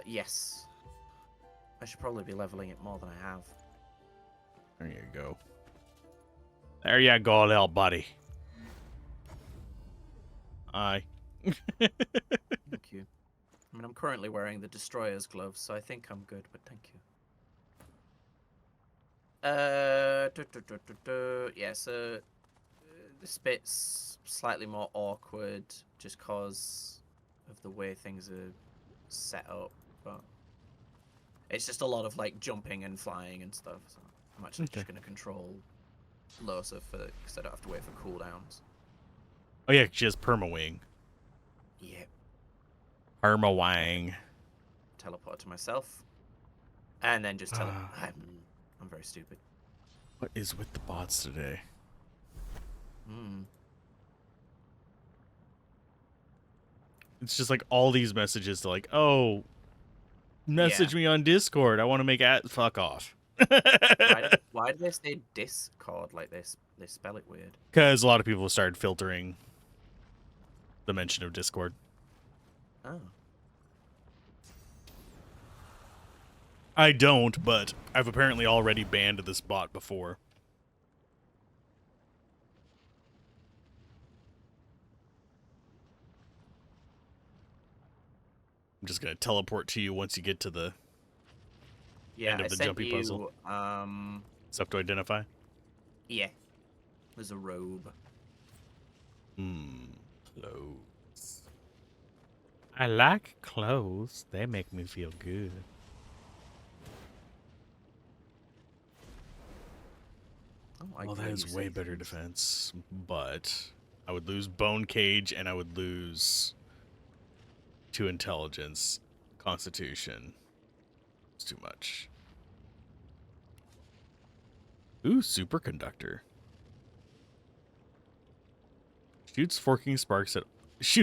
Yes. I should probably be leveling it more than I have.
There you go. There you go, little buddy. Aye.
Thank you. I mean, I'm currently wearing the Destroyer's gloves, so I think I'm good, but thank you. Yeah, so this bit's slightly more awkward just because of the way things are set up, but It's just a lot of like jumping and flying and stuff. So I'm actually just gonna control Losa because I don't have to wait for cooldowns.
Oh yeah, she has perma-wing.
Yeah.
Perma-wang.
Teleport to myself. And then just I'm very stupid.
What is with the bots today? It's just like all these messages to like, oh, message me on Discord. I want to make fuck off.
Why do they say Discord like this? They spell it weird.
Because a lot of people started filtering the mention of Discord.
Oh.
I don't, but I've apparently already banned this bot before. I'm just gonna teleport to you once you get to the end of the jumpy puzzle. Stuff to identify?
Yeah. There's a robe.
Clothes. I like clothes. They make me feel good. Well, that is way better defense, but I would lose Bone Cage and I would lose 2 intelligence, Constitution. It's too much. Ooh, Superconductor. Shoots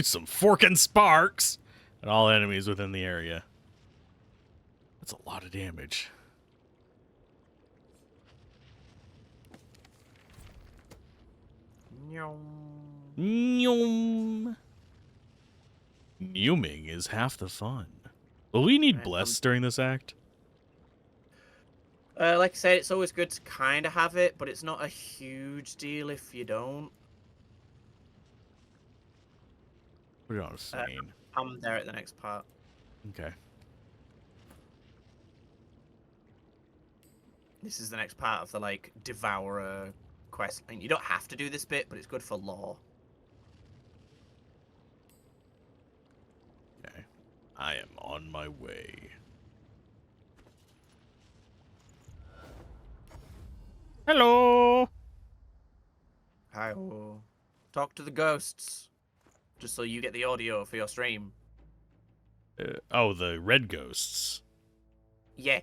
some forking sparks at all enemies within the area. That's a lot of damage. Nyum. Newming is half the fun. Will we need Bless during this act?
Like I said, it's always good to kind of have it, but it's not a huge deal if you don't.
Put it on Fane.
I'm there at the next part.
Okay.
This is the next part of the, like, Devourer quest. I mean, you don't have to do this bit, but it's good for lore.
Okay. I am on my way. Hello!
Hi. Talk to the ghosts. Just so you get the audio for your stream.
Oh, the red ghosts.
Yeah.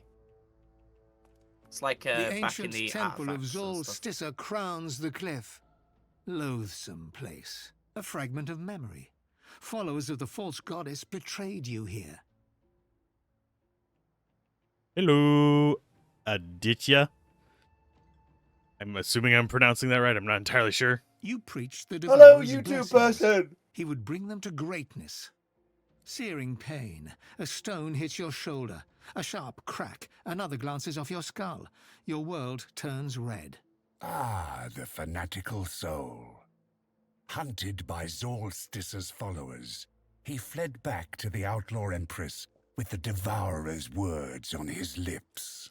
It's like
the
back in
ancient
the
temple of
artifacts and stuff.
Zol crowns the cliff. Loathsome place, a fragment of memory. Followers of the false goddess betrayed you here.
Hello, Aditya. I'm assuming I'm pronouncing that right. I'm not entirely sure.
You preached the
Hello,
Devourer's
YouTube
blessings.
person.
He would bring them to greatness. Searing pain. A stone hits your shoulder. A sharp crack. Another glances off your skull. Your world turns red.
Ah, the fanatical soul. Hunted by Zolstis's followers, he fled back to the Outlaw Empress with the Devourer's words on his lips.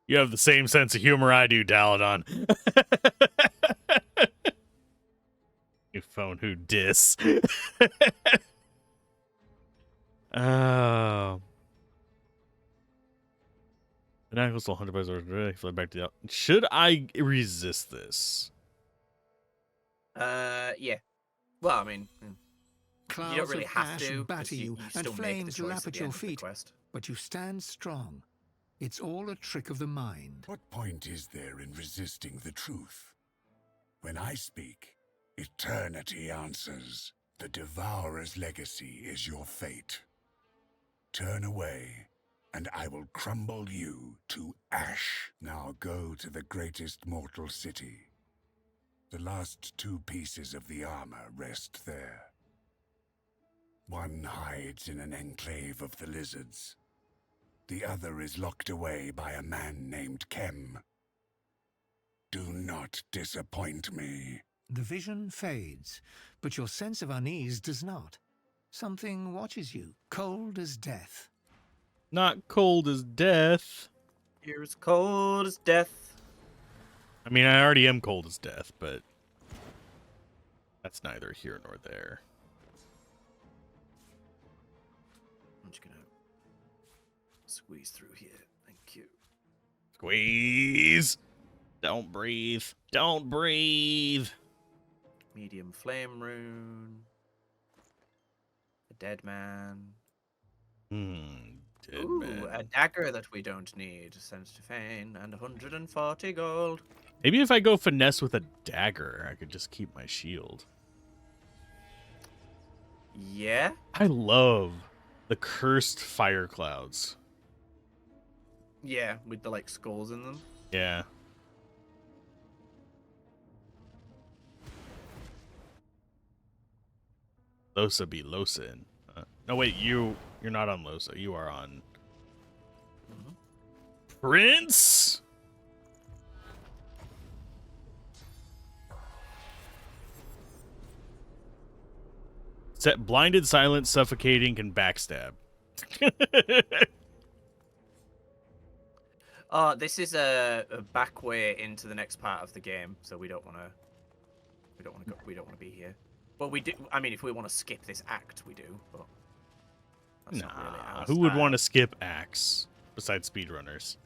You have the same sense of humor I do, Daladon. You phone who dis. Oh. The knuckles still hunted by Zora. Fled back to the. Should I resist this?
Yeah. Well, I mean,
Clouds
you don't really
of
have
ash
to.
batter you,
you
and
still make the
flames
choice
lap
at
at
the
your
end of the
feet.
quest.
But you stand strong. It's all a trick of the mind.
What point is there in resisting the truth? When I speak, eternity answers. The Devourer's legacy is your fate. Turn away, and I will crumble you to ash. Now go to the greatest mortal city. The last 2 pieces of the armor rest there. One hides in an enclave of the lizards. The other is locked away by a man named Kem. Do not disappoint me.
The vision fades, but your sense of unease does not. Something watches you, cold as death.
Not cold as death.
You're as cold as death.
I mean, I already am cold as death, but that's neither here nor there.
I'm just gonna Squeeze through here. Thank you.
Squeeze. Don't breathe. Don't breathe.
Medium flame rune. A dead man.
Dead
Ooh,
man.
a dagger that we don't need. Sent to Fane and 140 gold.
Maybe if I go finesse with a dagger, I could just keep my shield.
Yeah?
I love the cursed fire clouds.
Yeah, with the like skulls in them.
Yeah. Losa be Losa. No, wait, you're not on Losa. You are on Prince. Set blinded, silent, suffocating, can backstab.
This is a back way into the next part of the game, so we don't want to be here. But we do. I mean, if we want to skip this act, we do. But that's not really our
Who would
style.
want to skip acts besides speedrunners?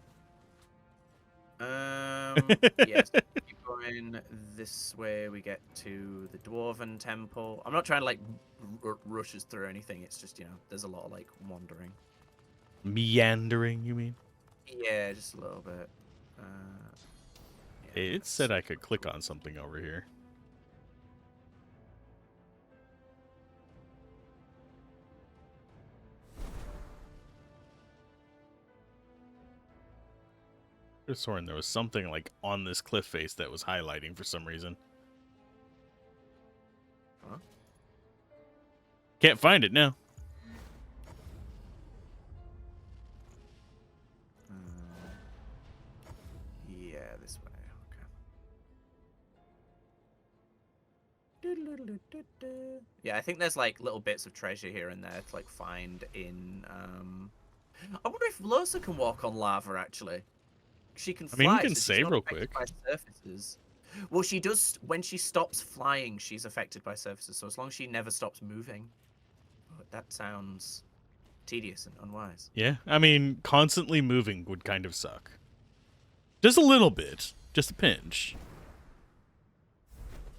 Yes. Keep going this way. We get to the Dwarven Temple. I'm not trying to like rush us through anything. It's just there's a lot of like wandering.
Meandering, you mean?
Yeah, just a little bit. Yeah,
It said I could click on something over here. I could have sworn there was something like on this cliff face that was highlighting for some reason.
Huh?
Can't find it now.
Yeah, this way. Okay. Yeah, I think there's like little bits of treasure here and there to like find in. I wonder if Losa can walk on lava actually. She can fly.
I mean, you can
so she's
save
not
real
affected
quick.
by surfaces. Well, she does when she stops flying. She's affected by surfaces. So as long as she never stops moving, but that sounds tedious and unwise.
Yeah, I mean, constantly moving would kind of suck. Just a little bit. Just a pinch.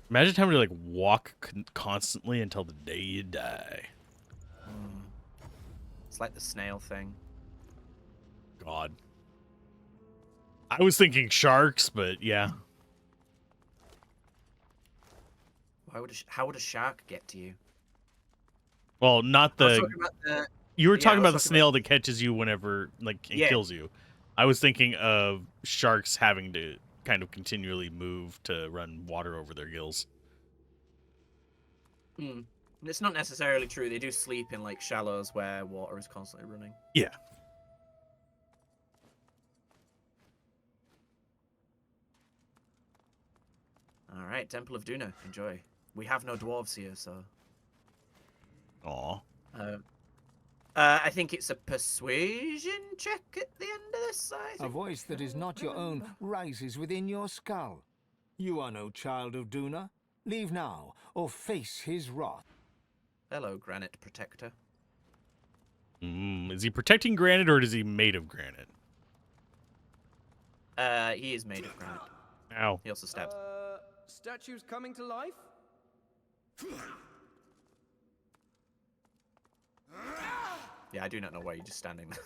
Imagine having to, like, walk constantly until the day you die.
It's like the snail thing.
God. I was thinking sharks, but yeah.
How would a shark get to you?
Well, not
I was
the...
talking about the...
You were
Yeah,
talking
I was
about the
talking
snail that catches you whenever, like, it
Yeah.
kills you. I was thinking of sharks having to kind of continually move to run water over their gills.
It's not necessarily true. They do sleep in like shallows where water is constantly running.
Yeah.
All right, Temple of Duna. Enjoy. We have no dwarves here, so.
Aw.
I think it's a persuasion check at the end of this.
A voice that is not your own rises within your skull. You are no child of Duna. Leave now, or face his wrath.
Hello, Granite Protector.
Is he protecting granite, or is he made of granite?
He is made of granite.
Ow.
He also stabs.
Statues coming to life?
Yeah, I do not know why you're just standing there.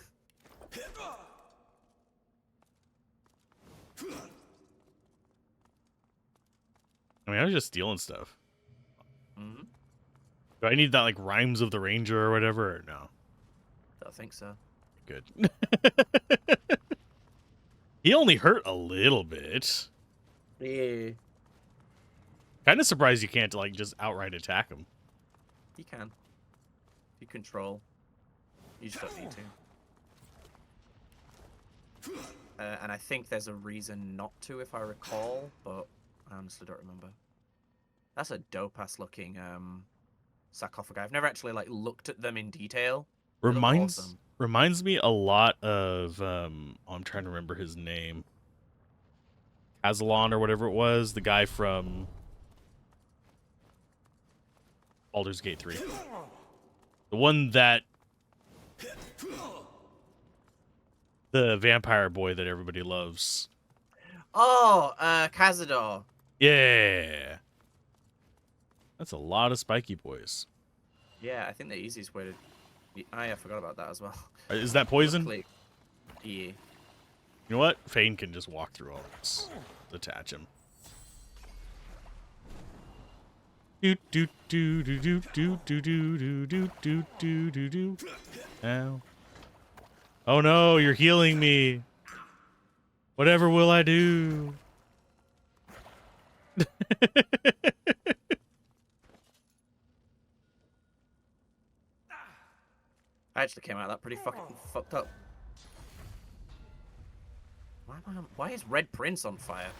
I mean, I was just stealing stuff.
Mm-hmm.
Do I need that, like, Rhymes of the Ranger or whatever, or no?
Don't think so.
Good. He only hurt a little bit.
Yeah.
Kind of surprised you can't, like, just outright attack him.
You can. You control. You just don't need to. And I think there's a reason not to, if I recall, but I honestly don't remember. That's a dope-ass looking sarcophagi. I've never actually like looked at them in detail. They look awesome.
Reminds me a lot of I'm trying to remember his name. Azalon or whatever it was, the guy from Baldur's Gate 3. The one that The vampire boy that everybody loves.
Oh, Cazador.
Yeah. That's a lot of spiky boys.
Yeah, I think the easiest way to... I forgot about that as well.
Is that poison?
Luckily, yeah.
You know what? Fane can just walk through all this. Detach him. Do do do do do do do do do do do do do. Ow. Oh no, you're healing me. Whatever will I do?
I actually came out of that pretty fucking fucked up. Why is Red Prince on fire?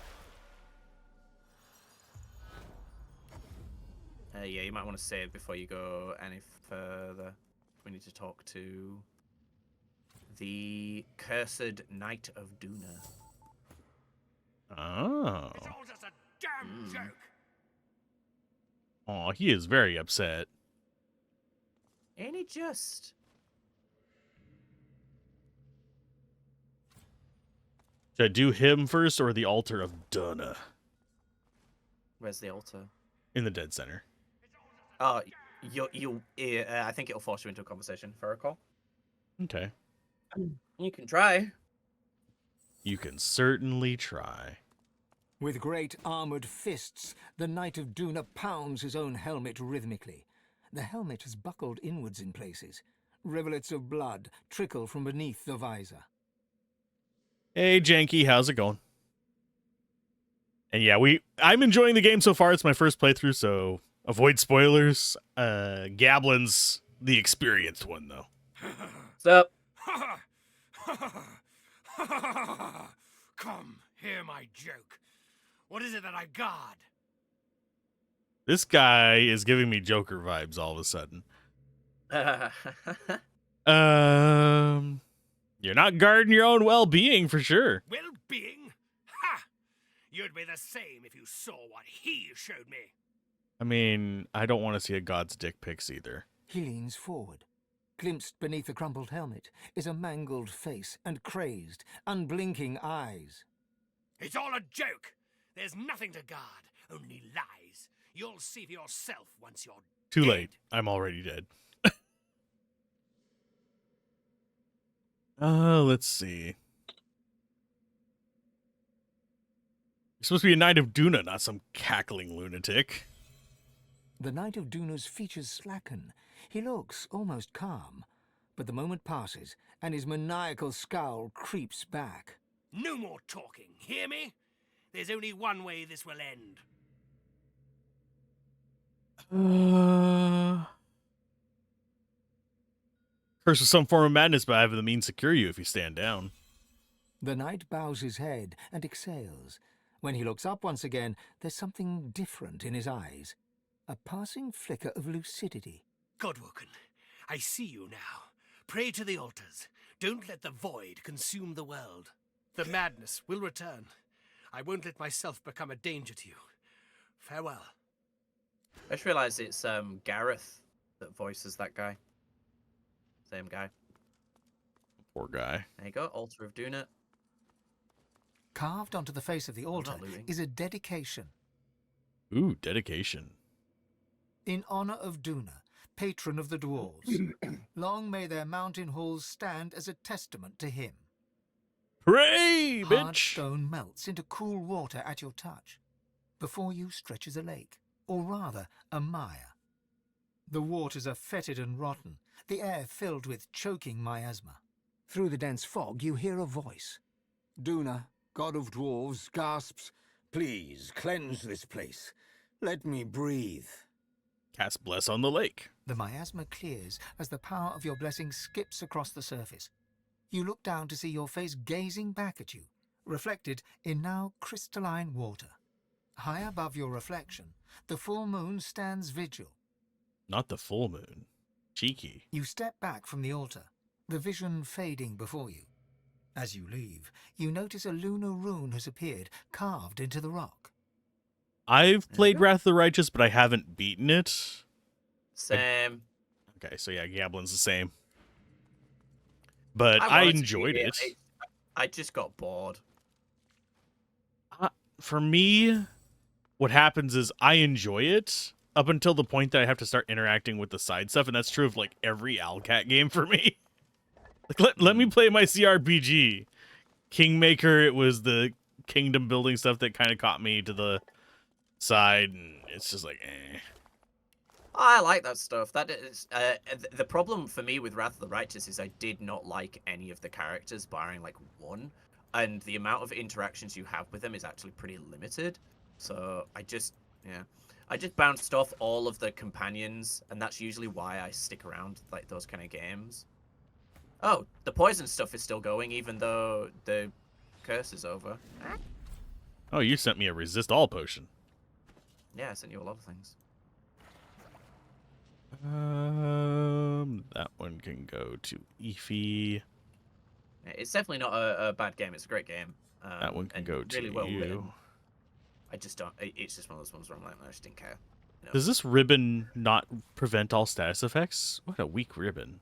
Yeah, you might want to save before you go any further. We need to talk to the cursed Knight of Duna.
Oh.
It's all just a damn joke.
Oh, he is very upset.
Ain't he just?
Should I do him first or the altar of Duna
Where's the altar?
in the dead center?
Oh, I think it'll force you into a conversation, if I recall.
Okay.
You can try.
You can certainly try.
With great armored fists, the Knight of Duna pounds his own helmet rhythmically. The helmet has buckled inwards in places. Rivulets of blood trickle from beneath the visor.
Hey, Janky, how's it going? And yeah, I'm enjoying the game so far. It's my first playthrough, so avoid spoilers. Gablin's the experienced one, though.
What's up?
Come, hear my joke. What is it that I got?
This guy is giving me Joker vibes all of a sudden. You're not guarding your own well-being for sure.
Well-being? Ha! You'd be the same if you saw what he showed me.
I mean, I don't want to see a god's dick pics either.
He leans forward. Glimpsed beneath the crumpled helmet is a mangled face and crazed, unblinking eyes.
It's all a joke. There's nothing to guard, only lies. You'll see for yourself once you're
Too
dead.
late. I'm already dead. Let's see. You're supposed to be a Knight of Duna, not some cackling lunatic.
The Knight of Duna's features slacken. He looks almost calm, but the moment passes and his maniacal scowl creeps back.
No more talking, hear me? There's only one way this will end.
Curse with some form of madness, but I have the means to cure you if you stand down.
The knight bows his head and exhales. When he looks up once again, there's something different in his eyes. A passing flicker of lucidity.
Godwoken, I see you now. Pray to the altars. Don't let the void consume the world. The madness will return. I won't let myself become a danger to you. Farewell.
I just realised it's Gareth that voices that guy. Same guy.
Poor guy.
There you go, Altar of Duna.
Carved onto the face of the altar
looting.
is a dedication.
Ooh, dedication.
In honor of Duna, patron of the dwarves. Long may their mountain halls stand as a testament to him.
Hooray,
Hard
bitch!
stone melts into cool water at your touch. Before you stretches a lake, or rather, a mire. The waters are fetid and rotten, the air filled with choking miasma. Through the dense fog, you hear a voice.
Duna, god of dwarves, gasps, "Please, cleanse this place. Let me breathe."
Cast Bless on the lake.
The miasma clears as the power of your blessing skips across the surface. You look down to see your face gazing back at you, reflected in now crystalline water. High above your reflection, the full moon stands vigil.
Not the full moon. Cheeky.
You step back from the altar, the vision fading before you. As you leave, you notice a lunar rune has appeared, carved into the rock.
I've played Wrath of the Righteous, but I haven't beaten it.
Same.
Okay, so yeah, Gablin's the same. But I
wanted to
enjoyed
beat
it.
I just got bored.
For me, what happens is I enjoy it up until the point that I have to start interacting with the side stuff, and that's true of like every Alcat game for me. Like, let me play my CRPG. Kingmaker, it was the kingdom building stuff that kind of caught me to the side, and it's just like, eh.
I like that stuff. That is the problem for me with Wrath of the Righteous is I did not like any of the characters, barring like one, and the amount of interactions you have with them is actually pretty limited. So I just bounced off all of the companions, and that's usually why I stick around like those kind of games. Oh, the poison stuff is still going, even though the curse is over.
Oh, you sent me a resist all potion.
Yeah, I sent you a lot of things.
That one can go to Efi.
It's definitely not a bad game. It's a great game.
That one can go to
really well
you.
written. I just don't. It's just one of those ones where I'm like, I just didn't care. No.
Does this ribbon not prevent all status effects? What a weak ribbon.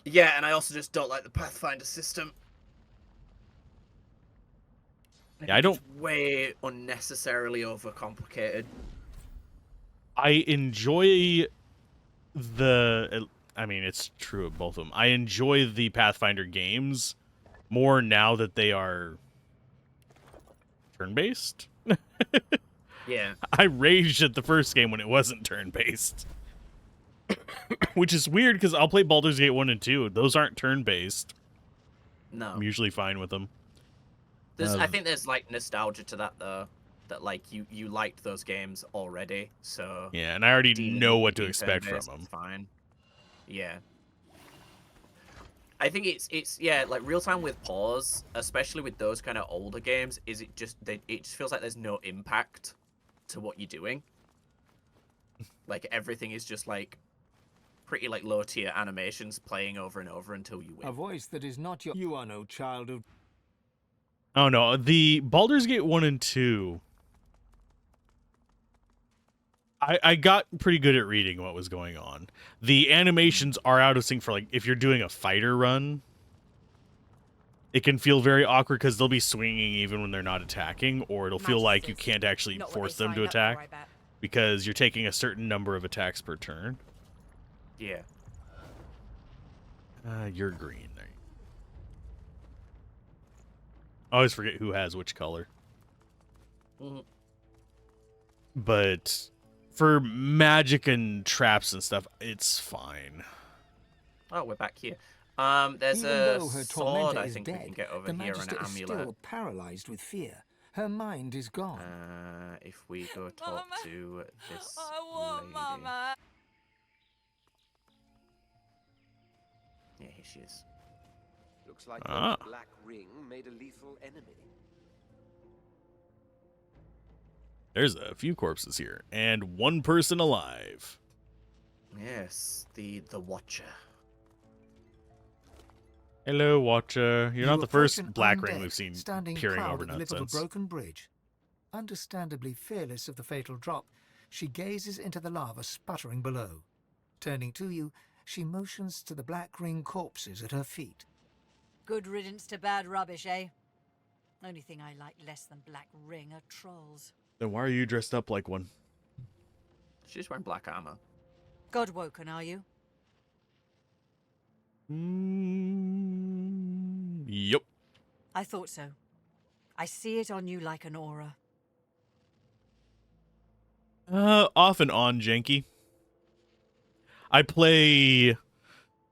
Yeah, and I also just don't like the Pathfinder system.
Yeah, I don't.
It's way unnecessarily overcomplicated.
I enjoy the. I mean, it's true of both of them. I enjoy the Pathfinder games more now that they are turn-based.
Yeah.
I raged at the first game when it wasn't turn-based. Which is weird, because I'll play Baldur's Gate 1 and 2. Those aren't turn-based.
No.
I'm usually fine with them.
I think there's, like, nostalgia to that, though. That, like, you liked those games already, so...
Yeah, and I already know what to expect from them.
Fine. Yeah. I think it's yeah, like, real-time with pause, especially with those kind of older games, it just feels like there's no impact to what you're doing. Like, everything is just, like, pretty, like, low-tier animations playing over and over until you win.
A voice that is not your... You are no child of...
Oh, no. The Baldur's Gate 1 and 2... I got pretty good at reading what was going on. The animations are out of sync for, like, if you're doing a fighter run. It can feel very awkward because they'll be swinging even when they're not attacking, or it'll feel like you can't actually force them to attack because you're taking a certain number of attacks per turn.
Yeah.
You're green. I always forget who has which color.
Mm-hmm.
But for magic and traps and stuff, it's fine.
Oh, we're back here. There's a sword I think we can get over here, and an amulet.
Is still paralyzed with fear. Her mind is gone.
If we go talk to this lady.
Mama.
Yeah, here she is.
Looks like the black ring made a lethal enemy.
There's a few corpses here, and one person alive.
Yes, the Watcher.
Hello, Watcher. You're not the first black ring we've seen
standing
peering
proud
over
at the lip of a
nonsense.
broken bridge. Understandably fearless of the fatal drop, she gazes into the lava sputtering below. Turning to you, she motions to the black ring corpses at her feet.
Good riddance to bad rubbish, eh? Only thing I like less than black ring are trolls.
Then why are you dressed up like one?
She's wearing black armor.
Godwoken, are you?
Yep.
I thought so. I see it on you like an aura.
Off and on, janky. I play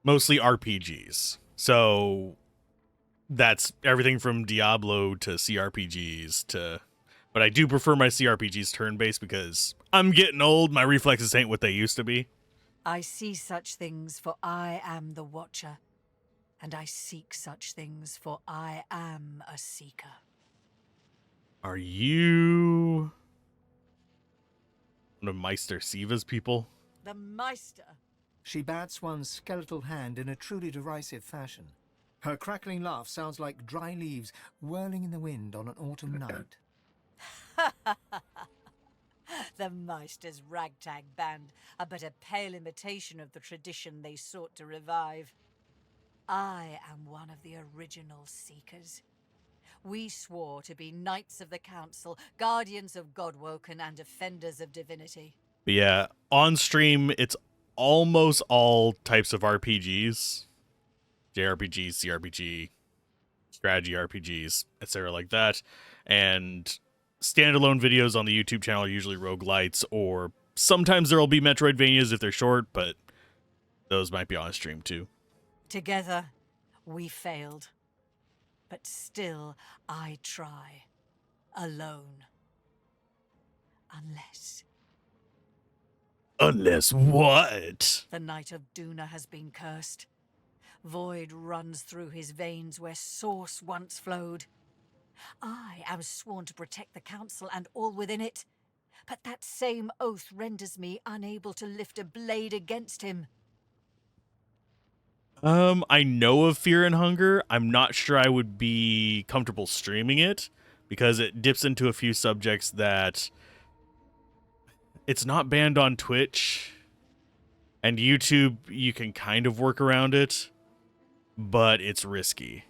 mostly RPGs, so that's everything from Diablo to CRPGs to... But I do prefer my CRPGs turn-based because I'm getting old, my reflexes ain't what they used to be.
I see such things, for I am the Watcher. And I seek such things, for I am a seeker.
Are you one of Meister Siva's people?
The Meister.
She bats one skeletal hand in a truly derisive fashion. Her crackling laugh sounds like dry leaves whirling in the wind on an autumn night.
The Meister's ragtag band are but a pale imitation of the tradition they sought to revive. I am one of the original Seekers. We swore to be Knights of the Council, Guardians of Godwoken, and Defenders of Divinity.
But yeah, on stream, it's almost all types of RPGs. JRPGs, CRPG, strategy RPGs, etc. like that. And standalone videos on the YouTube channel are usually roguelites, or sometimes there'll be Metroidvanias if they're short, but those might be on stream too.
Together, we failed. But still, I try. Alone.
Unless what?
The Knight of Duna has been cursed. Void runs through his veins where source once flowed. I am sworn to protect the Council and all within it, but that same oath renders me unable to lift a blade against him.
I know of Fear and Hunger. I'm not sure I would be comfortable streaming it because it dips into a few subjects that it's not banned on Twitch, and YouTube you can kind of work around it, but it's risky.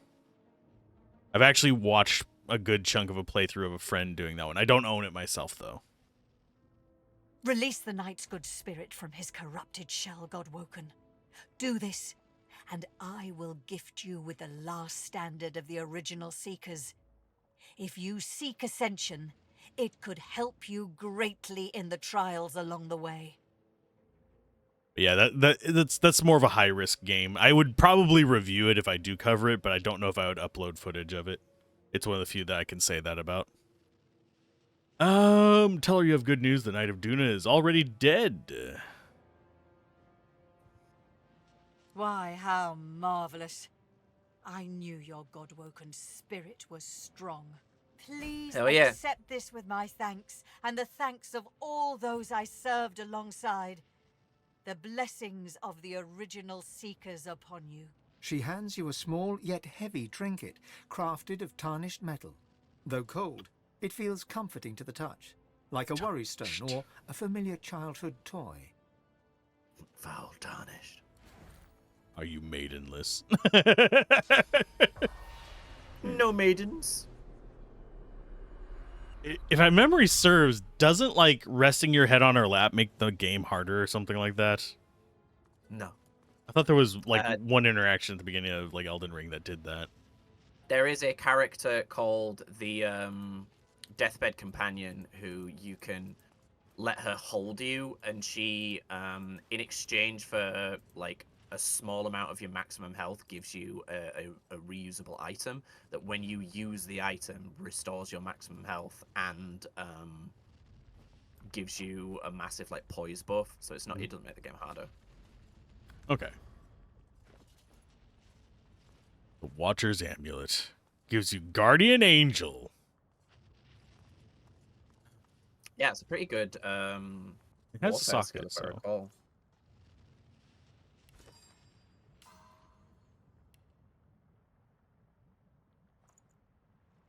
I've actually watched a good chunk of a playthrough of a friend doing that one. I don't own it myself though.
Release the Knight's good spirit from his corrupted shell, Godwoken. Do this, and I will gift you with the last standard of the original Seekers. If you seek ascension, it could help you greatly in the trials along the way.
Yeah, that's more of a high risk game. I would probably review it if I do cover it, but I don't know if I would upload footage of it. It's one of the few that I can say that about. Tell her you have good news. The Knight of Duna is already dead.
Why, how marvelous. I knew your Godwoken spirit was strong. Please
Hell yeah.
accept this with my thanks, and the thanks of all those I served alongside. The blessings of the original Seekers upon you.
She hands you a small yet heavy trinket, crafted of tarnished metal. Though cold, it feels comforting to the touch, like a worry stone or a familiar childhood toy.
Foul tarnished.
Are you maidenless?
No maidens.
If my memory serves, doesn't like resting your head on her lap make the game harder or something like that?
No.
I thought there was like one interaction at the beginning of like Elden Ring that did that.
There is a character called the Deathbed Companion who you can let her hold you, and she, in exchange for like a small amount of your maximum health, gives you a reusable item that when you use the item restores your maximum health and gives you a massive like poise buff, so it's not, it doesn't make the game harder.
Okay. The Watcher's Amulet gives you Guardian Angel.
Yeah, it's a pretty good
it has a
warfare
socket,
skill, if I
so.
recall.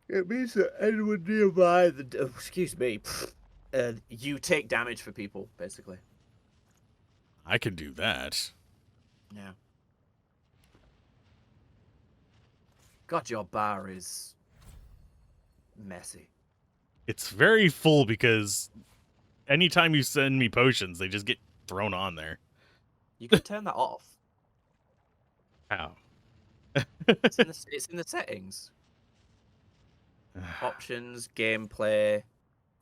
It means that anyone nearby, excuse me, you take damage for people, basically.
I can do that.
Yeah. God, your bar is messy.
It's very full because anytime you send me potions, they just get thrown on there.
You can turn that off.
How?
It's in the settings. Options, gameplay,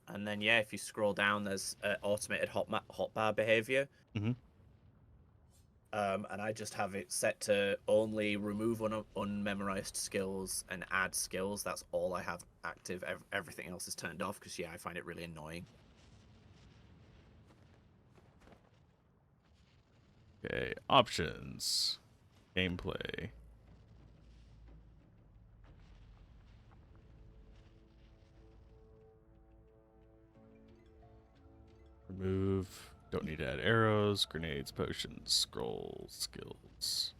and then yeah, if you scroll down, there's automated hotbar behavior.
Mm-hmm.
And I just have it set to only remove unmemorized skills and add skills. That's all I have active. Everything else is turned off because, yeah, I find it really annoying.
Okay, options. Gameplay. Remove. Don't need to add arrows, grenades, potions, scrolls, skills.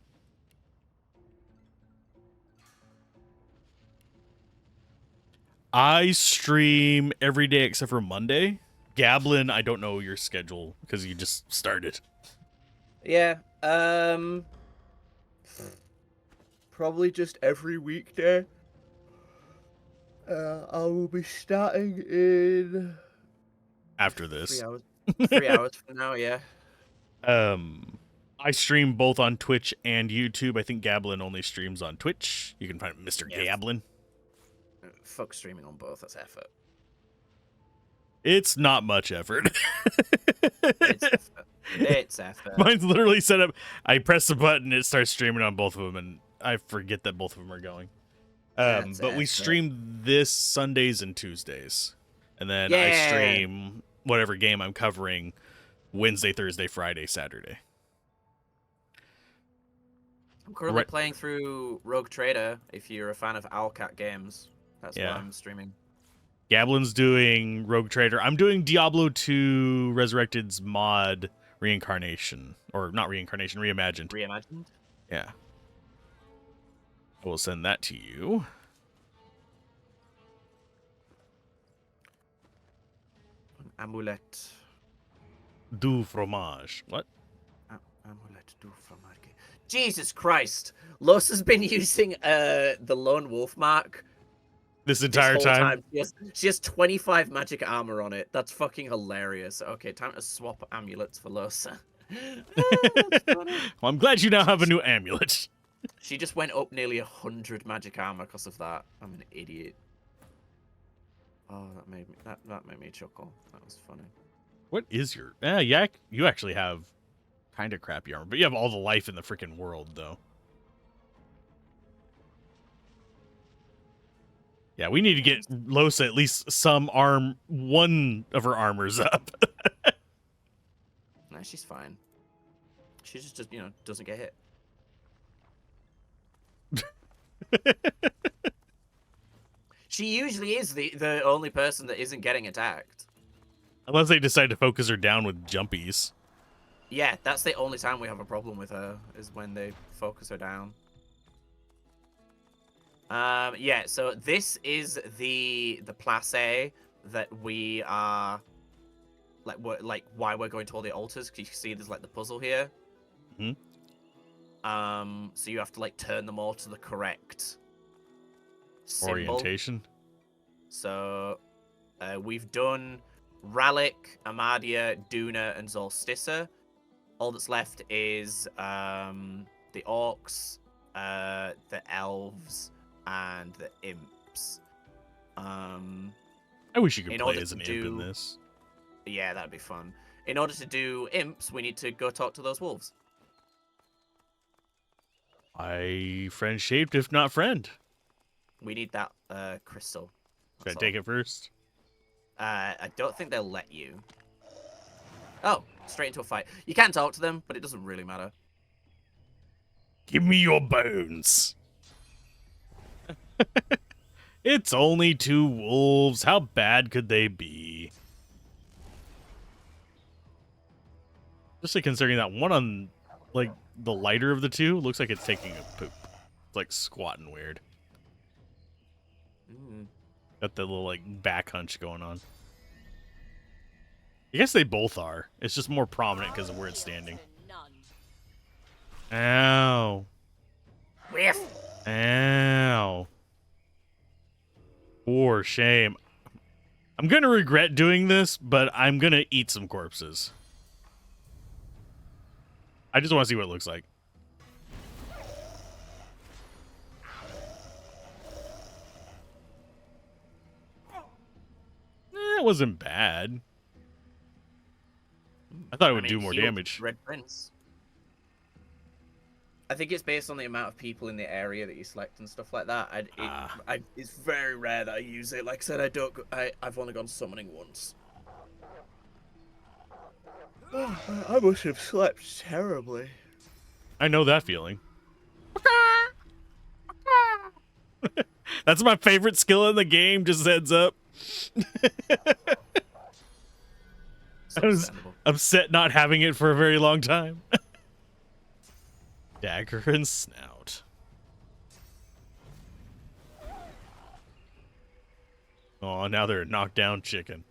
I stream every day except for Monday. Gablin, I don't know your schedule because you just started.
Yeah. Probably just every weekday. I will be starting in
After this.
3 hours. 3 hours from now, yeah.
I stream both on Twitch and YouTube. I think Gablin only streams on Twitch. You can find Mr. Gablin.
Fuck streaming on both, that's effort.
It's not much effort.
It's effort. It's effort.
Mine's literally set up. I press the button, it starts streaming on both of them, and I forget that both of them are going. But we stream this Sundays and Tuesdays. And then I stream whatever game I'm covering Wednesday, Thursday, Friday, Saturday.
I'm currently playing through Rogue Trader, if you're a fan of Owlcat games. That's what I'm streaming.
Gablin's doing Rogue Trader. I'm doing Diablo 2 Resurrected's mod Reincarnation. Or not Reincarnation, Reimagined.
Reimagined?
Yeah. I will send that to you.
An amulet.
Du fromage. What?
Amulet du fromage. Jesus Christ! Los has been using the lone wolf mark
this entire time.
She has 25 magic armor on it. That's fucking hilarious. Okay, time to swap amulets for Losa.
Well, I'm glad you now have a new amulet.
She just went up nearly 100 magic armor because of that. I'm an idiot. Oh, that made me chuckle. That was funny.
What is your... yeah, you actually have kind of crappy armor, but you have all the life in the freaking world, though. Yeah, we need to get Losa at least one of her armors up.
Nah, she's fine. She just doesn't get hit. She usually is the only person that isn't getting attacked.
Unless they decide to focus her down with jumpies.
Yeah, that's the only time we have a problem with her, is when they focus her down. Yeah, so this is the place that we are, why we're going to all the altars, because you can see there's, the puzzle here.
Mm-hmm.
So you have to, turn them all to the correct symbol.
Orientation.
So, we've done Rallic, Amadia, Duna, and Zolstissa. All that's left is the orcs, the elves, and the imps.
I wish you could play as an imp in this.
Yeah, that'd be fun. In order to do imps, we need to go talk to those wolves.
Friend shaped, if not friend.
We need that crystal.
Should I take it first?
I don't think they'll let you. Oh, straight into a fight. You can talk to them, but it doesn't really matter.
Give me your bones. It's only 2 wolves. How bad could they be? Especially considering that one on, the lighter of the two looks like it's taking a poop. It's, squatting weird. Got the little, back hunch going on. I guess they both are. It's just more prominent because of where it's standing. Ow.
Whiff.
Ow. For shame. I'm going to regret doing this, but I'm going to eat some corpses. I just want to see what it looks like. It wasn't bad. I thought it would do more damage.
Red Prince. I think it's based on the amount of people in the area that you select and stuff like that. It's very rare that I use it. Like I said, I've only gone summoning once. I must have slept terribly.
I know that feeling. That's my favorite skill in the game, just heads up. I was upset not having it for a very long time. Dagger and snout. Oh, now they're a knockdown chicken.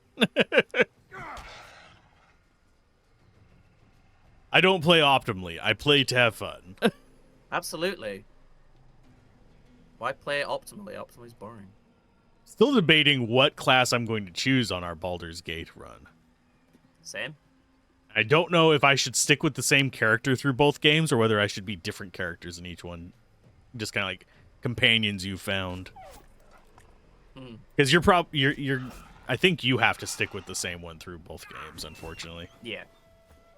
I don't play optimally. I play to have fun.
Absolutely. Why play it optimally? Optimally is boring.
Still debating what class I'm going to choose on our Baldur's Gate run.
Same.
I don't know if I should stick with the same character through both games or whether I should be different characters in each one. Just kind of like companions you found. Because you're I think you have to stick with the same one through both games, unfortunately.
Yeah.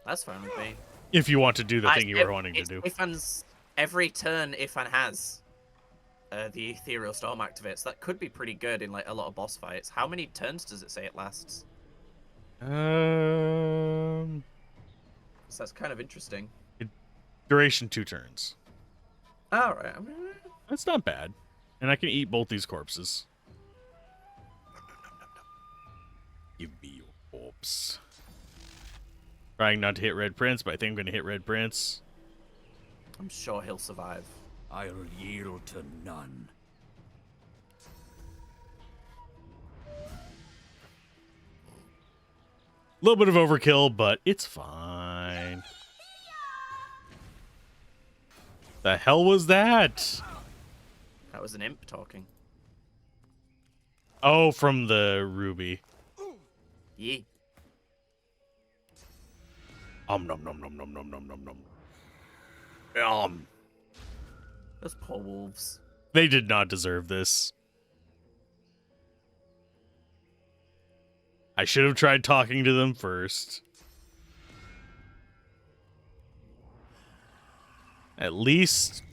That's fine with me.
If you want to do the thing you were wanting to do.
Every turn Ifan has, the Ethereal Storm activates. That could be pretty good in like a lot of boss fights. How many turns does it say it lasts? So that's kind of interesting.
Duration 2 turns.
All right.
That's not bad. And I can eat both these corpses. Give me your corpse. Trying not to hit Red Prince, but I think I'm going to hit Red Prince.
I'm sure he'll survive.
I'll yield to none.
A little bit of overkill, but it's fine. The hell was that?
That was an imp talking.
Oh, from the ruby.
Yeah.
Nom nom nom nom nom nom nom nom.
Those poor wolves.
They did not deserve this. I should have tried talking to them first. At least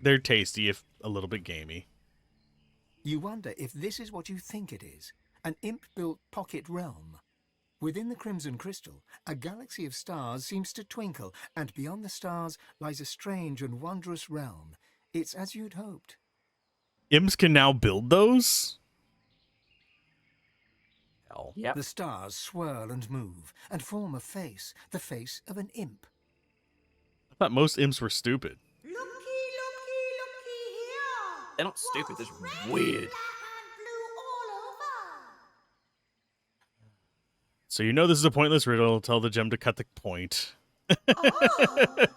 they're tasty, if a little bit gamey.
You wonder if this is what you think it is, an imp-built pocket realm. Within the Crimson Crystal, a galaxy of stars seems to twinkle, and beyond the stars lies a strange and wondrous realm. It's as you'd hoped.
Imps can now build those? Hell.
Yep.
The stars swirl and move, and form a face, the face of an imp.
I thought most imps were stupid.
Looky, looky, looky here.
They're not stupid, they're just weird.
So you know this is a pointless riddle. Tell the gem to cut the point.
Right.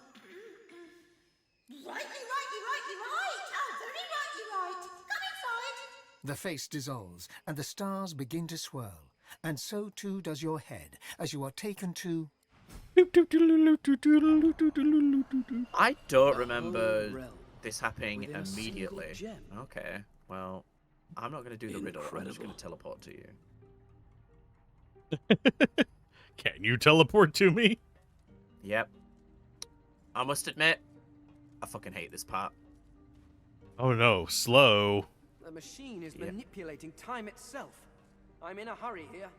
The face dissolves, and the stars begin to swirl, and so too does your head, as you are taken to...
I don't remember this happening immediately. Okay, well, I'm not going to do the riddle. I'm just going to teleport to you.
Can you teleport to me?
Yep. I must admit, I fucking hate this part.
Oh no, slow.
The machine is manipulating time itself. I'm in a hurry here.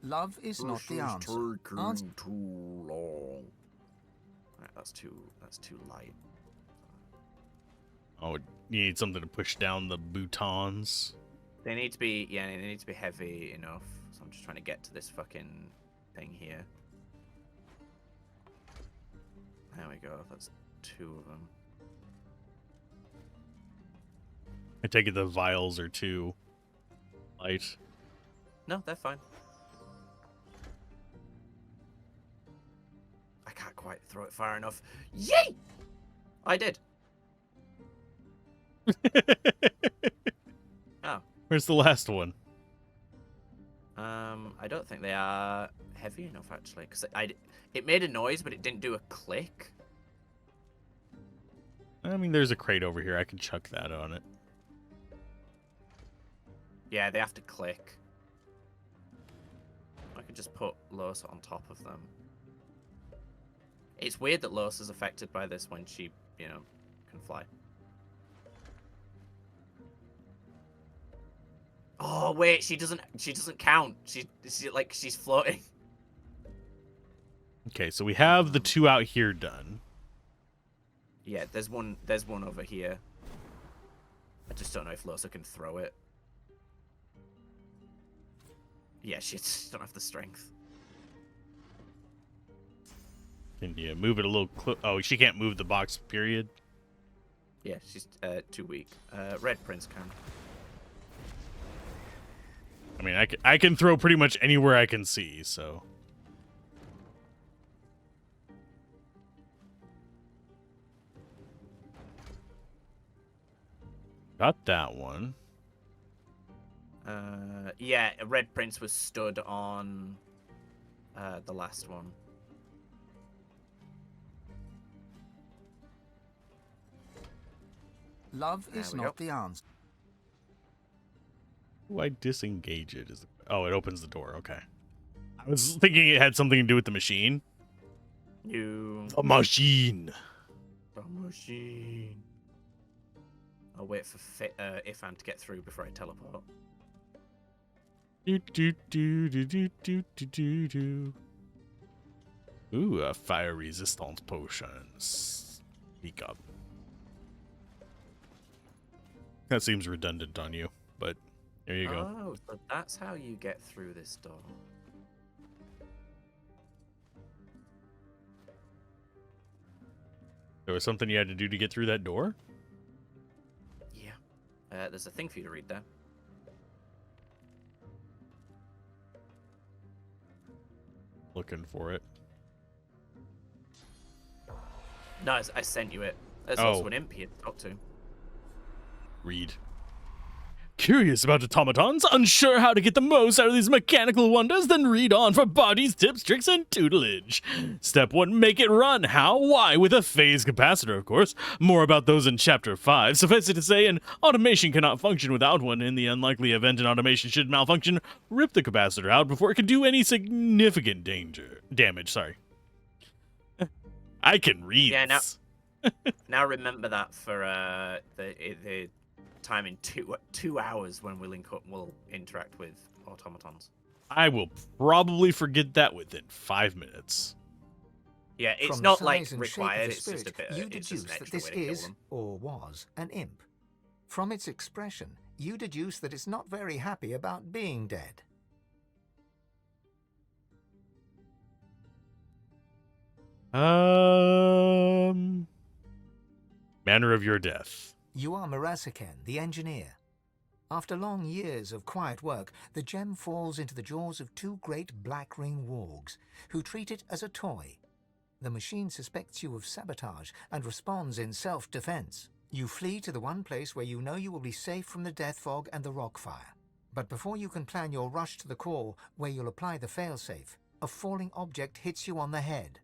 Love is not the answer.
Too long. Right, that's too light.
Oh, you need something to push down the boutons.
They need to be, they need to be heavy enough. So I'm just trying to get to this fucking thing here. There we go. That's 2 of them.
I take it the vials are too light.
No, they're fine. I can't quite throw it far enough. Yay! I did. Oh.
Where's the last one?
I don't think they are heavy enough actually, because it made a noise, but it didn't do a click.
I mean, there's a crate over here. I can chuck that on it.
Yeah, they have to click. I could just put Losa on top of them. It's weird that Losa's affected by this when she, can fly. Oh wait, she doesn't count. She's floating.
Okay, so we have the 2 out here done.
Yeah, there's one over here. I just don't know if Losa can throw it. Yeah, she just don't have the strength.
Can you move it a little oh, she can't move the box, period?
Yeah, she's too weak. Red Prince can.
I mean, I can throw pretty much anywhere I can see, so. Got that one.
Yeah, Red Prince was stood on the last one.
Love is not the answer.
Do I disengage it? Oh, it opens the door. Okay. I was thinking it had something to do with the machine.
You.
The machine.
The machine. I'll wait for Ifan to get through before I teleport.
Do, do, do, do, do, do, do, do, do. Ooh, a fire resistance potion. Speak up. That seems redundant on you, but there you go.
Oh, so that's how you get through this door.
There was something you had to do to get through that door?
Yeah. There's a thing for you to read there.
Looking for it.
No, I sent you it. There's
Oh.
also an imp here to talk to.
Read. Curious about automatons? Unsure how to get the most out of these mechanical wonders? Then read on for bodies, tips, tricks, and tutelage. Step 1, make it run. How? Why? With a phase capacitor, of course. More about those in Chapter 5. Suffice it to say, an automation cannot function without one. In the unlikely event an automation should malfunction, rip the capacitor out before it can do any significant damage. Sorry. I can read.
Yeah, now remember that for the time in 2 hours when we link up, we'll interact with automatons.
I will probably forget that within 5 minutes.
Yeah, it's
From
not
the
like
size and shape of
required.
the
It's just a
spirit,
bit.
you
It's
deduce
just an
that
extra
this
way to kill
is,
them.
or was, an imp. From its expression, you deduce that it's not very happy about being dead.
Manner of your death.
You are Mirasaken, the engineer. After long years of quiet work, the gem falls into the jaws of 2 great black ring wargs, who treat it as a toy. The machine suspects you of sabotage and responds in self-defense. You flee to the one place where you know you will be safe from the death fog and the rock fire. But before you can plan your rush to the core, where you'll apply the failsafe, a falling object hits you on the head.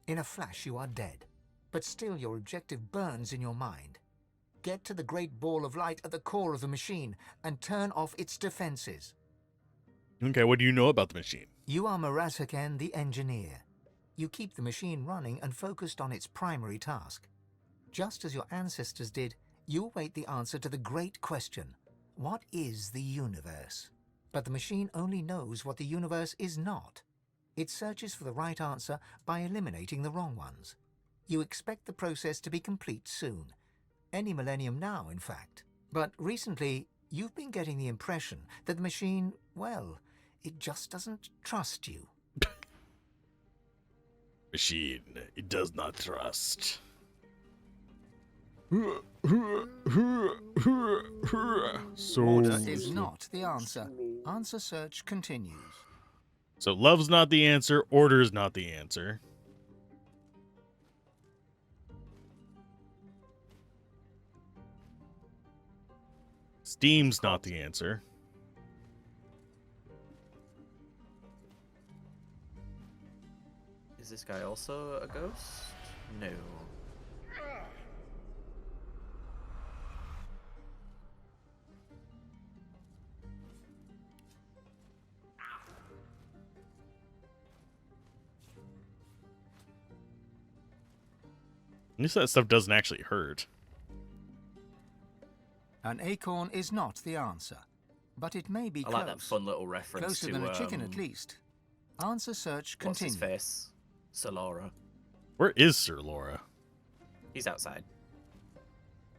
In a flash, you are dead. But still your objective burns in your mind. Get to the great ball of light at the core of the machine and turn off its defenses.
Okay, what do you know about the machine?
You are Mirasaken, the engineer. You keep the machine running and focused on its primary task. Just as your ancestors did, you await the answer to the great question: what is the universe? But the machine only knows what the universe is not. It searches for the right answer by eliminating the wrong ones. You expect the process to be complete soon. Any millennium now, in fact. But recently, you've been getting the impression that the machine, well, it just doesn't trust you.
Machine, it does not trust. So
Order is not the answer. Answer search continues.
So love's not the answer, order's not the answer. Steam's not the answer.
Is this guy also a ghost? No.
At least that stuff doesn't actually hurt.
An acorn is not the answer, but it may be
I
close.
like that fun little reference
Closer
to
than a chicken, at least. Answer search
what's his
continues.
face? Sir Laura.
Where is Sir Laura?
He's outside.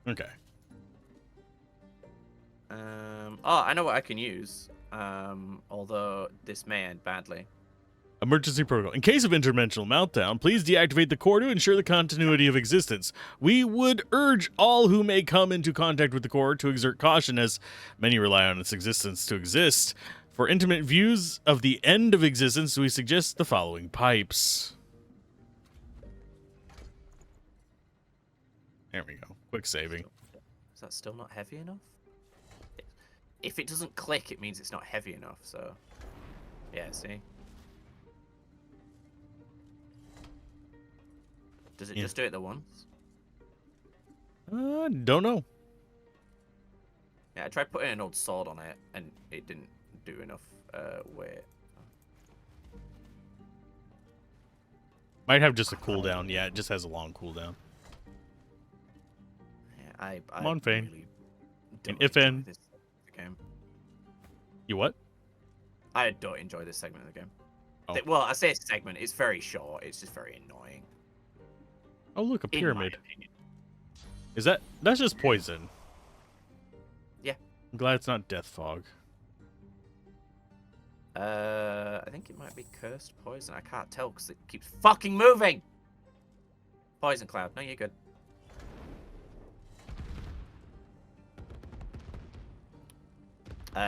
Okay.
Oh, I know what I can use. Although this may end badly.
Emergency protocol. In case of interdimensional meltdown, please deactivate the core to ensure the continuity of existence. We would urge all who may come into contact with the core to exert caution, as many rely on its existence to exist. For intimate views of the end of existence, we suggest the following pipes. There we go. Quick saving.
Is that still not heavy enough? If it doesn't click, it means it's not heavy enough, so... Yeah, see? Does it just do it the once?
Don't know.
Yeah, I tried putting an old sword on it, and it didn't do enough weight.
Might have just a cooldown. Yeah, it just has a long cooldown.
Yeah,
Come on, Fane.
Really
And if in...
this game.
You what?
I don't enjoy this segment of the game.
Oh.
Well, I say segment. It's very short. It's just very annoying.
Oh, look, a
In my
pyramid.
opinion.
Is that... That's just poison.
Yeah.
I'm glad it's not death fog.
I think it might be cursed poison. I can't tell because it keeps fucking moving. Poison cloud. No, you're good.